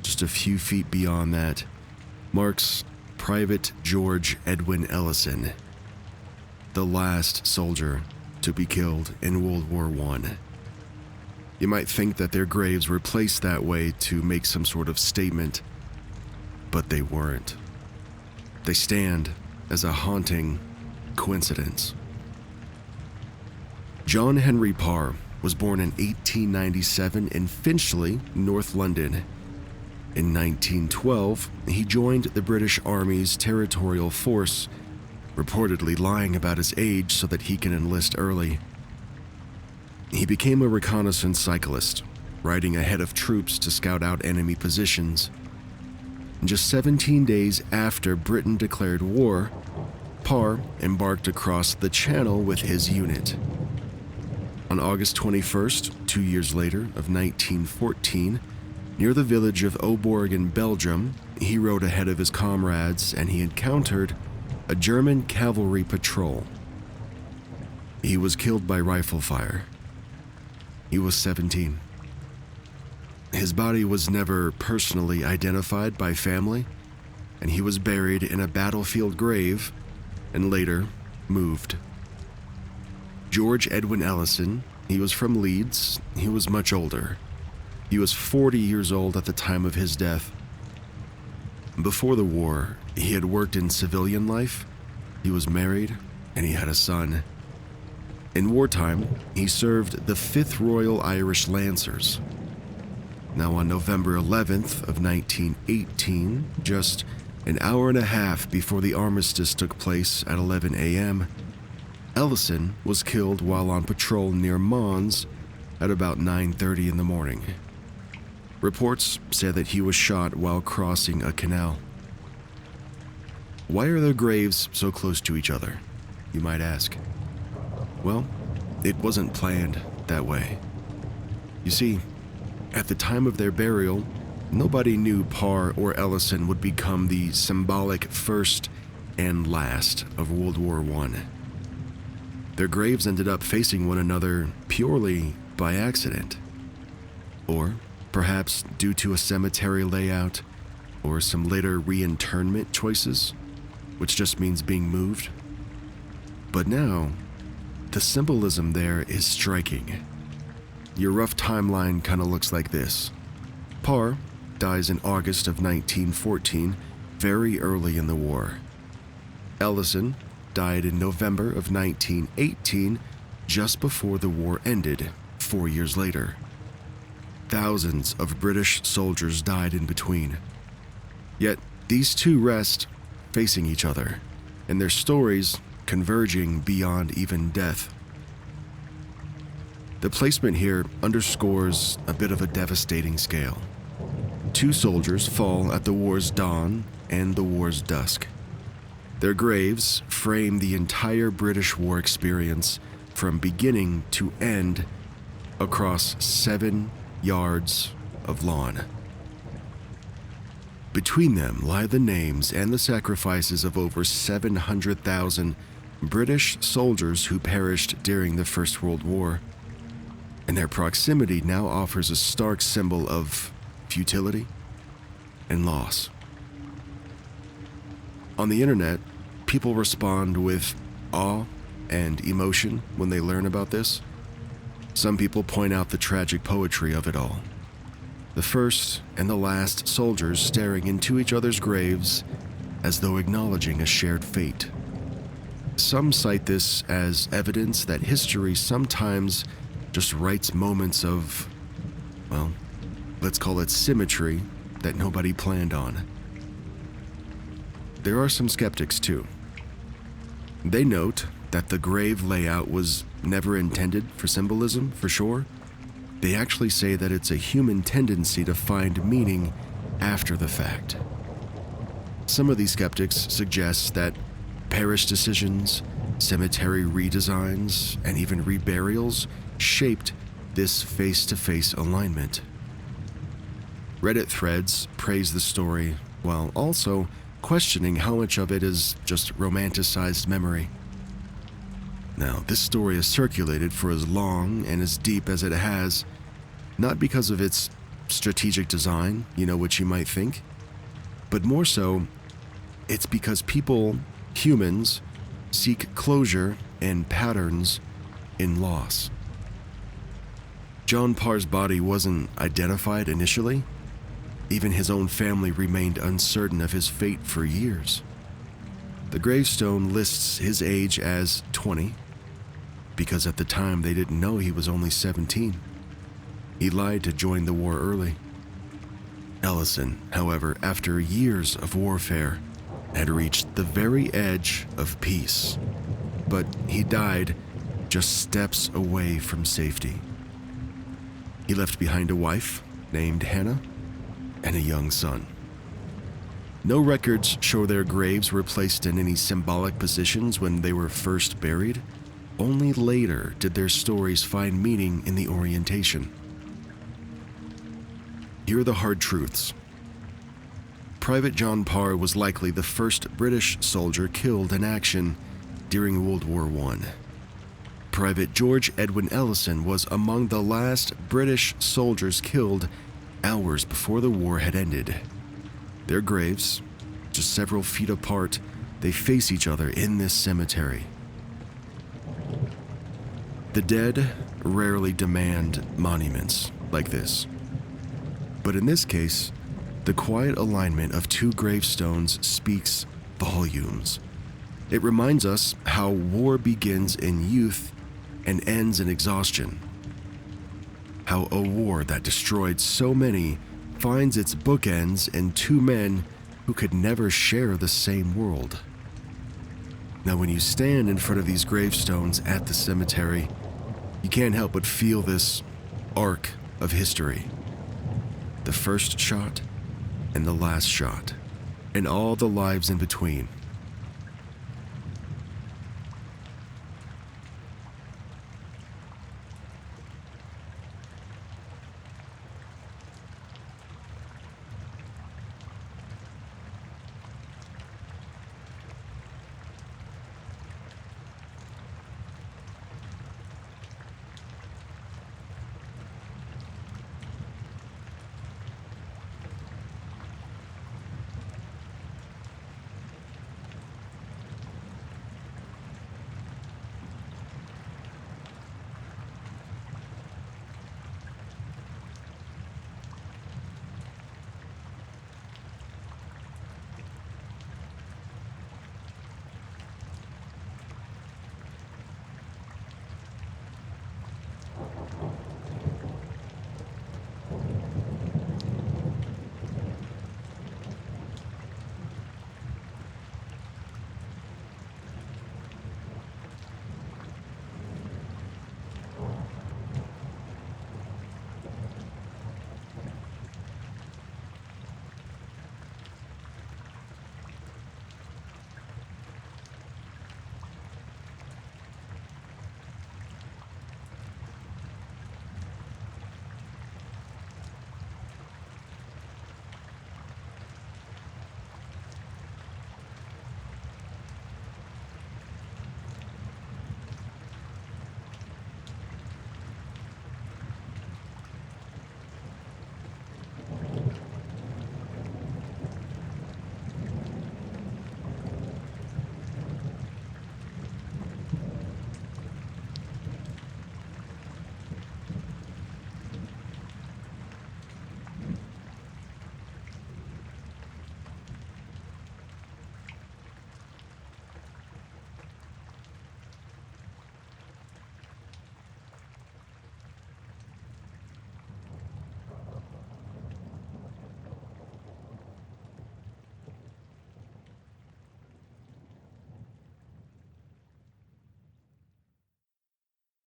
just a few feet beyond that, marks Private George Edwin Ellison, the last soldier to be killed in World War I. You might think that their graves were placed that way to make some sort of statement, but they weren't. They stand as a haunting coincidence. John Henry Parr was born in 1897 in Finchley, North London. In 1912, he joined the British Army's Territorial Force, reportedly lying about his age so that he can enlist early. He became a reconnaissance cyclist, riding ahead of troops to scout out enemy positions. Just 17 days after Britain declared war, Parr embarked across the Channel with his unit. On August 21st, 2 years later, of 1914, near the village of Oborg in Belgium, he rode ahead of his comrades and he encountered a German cavalry patrol. He was killed by rifle fire. He was 17. His body was never personally identified by family, and he was buried in a battlefield grave and later moved. George Edwin Ellison, he was from Leeds. He was much older. He was 40 years old at the time of his death. Before the war, he had worked in civilian life, he was married, and he had a son. In wartime, he served the 5th Royal Irish Lancers. Now on November 11th of 1918, just an hour and a half before the armistice took place at 11 a.m., Ellison was killed while on patrol near Mons at about 9:30 in the morning. Reports say that he was shot while crossing a canal. Why are their graves so close to each other, you might ask? Well, it wasn't planned that way. You see, at the time of their burial, nobody knew Parr or Ellison would become the symbolic first and last of World War I. Their graves ended up facing one another purely by accident. Or perhaps due to a cemetery layout or some later reinterment choices, which just means being moved. But now, the symbolism there is striking. Your rough timeline kind of looks like this. Parr dies in August of 1914, very early in the war. Ellison died in November of 1918, just before the war ended, 4 years later. Thousands of British soldiers died in between. Yet these two rest facing each other, and their stories converging beyond even death. The placement here underscores a bit of a devastating scale. 2 soldiers fall at the war's dawn and the war's dusk. Their graves frame the entire British war experience from beginning to end across 7 yards of lawn. Between them lie the names and the sacrifices of over 700,000 British soldiers who perished during the First World War, and their proximity now offers a stark symbol of futility and loss. On the internet, people respond with awe and emotion when they learn about this. Some people point out the tragic poetry of it all. The first and the last soldiers staring into each other's graves as though acknowledging a shared fate. Some cite this as evidence that history sometimes just writes moments of, well, let's call it symmetry that nobody planned on. There are some skeptics too. They note that the grave layout was never intended for symbolism, for sure. They actually say that it's a human tendency to find meaning after the fact. Some of these skeptics suggest that parish decisions, cemetery redesigns, and even reburials shaped this face-to-face alignment. Reddit threads praise the story while also questioning how much of it is just romanticized memory. Now, this story has circulated for as long and as deep as it has, not because of its strategic design, what you might think, but more so, it's because people, humans, seek closure and patterns in loss. John Parr's body wasn't identified initially. Even his own family remained uncertain of his fate for years. The gravestone lists his age as 20, because at the time they didn't know he was only 17. He lied to join the war early. Ellison, however, after years of warfare, had reached the very edge of peace, but he died just steps away from safety. He left behind a wife named Hannah and a young son. No records show their graves were placed in any symbolic positions when they were first buried. Only later did their stories find meaning in the orientation. Here are the hard truths. Private John Parr was likely the first British soldier killed in action during World War I. Private George Edwin Ellison was among the last British soldiers killed hours before the war had ended. Their graves, just several feet apart, they face each other in this cemetery. The dead rarely demand monuments like this. But in this case, the quiet alignment of two gravestones speaks volumes. It reminds us how war begins in youth and ends in exhaustion. How a war that destroyed so many finds its bookends in two men who could never share the same world. Now, when you stand in front of these gravestones at the cemetery, you can't help but feel this arc of history. The first shot and the last shot, and all the lives in between.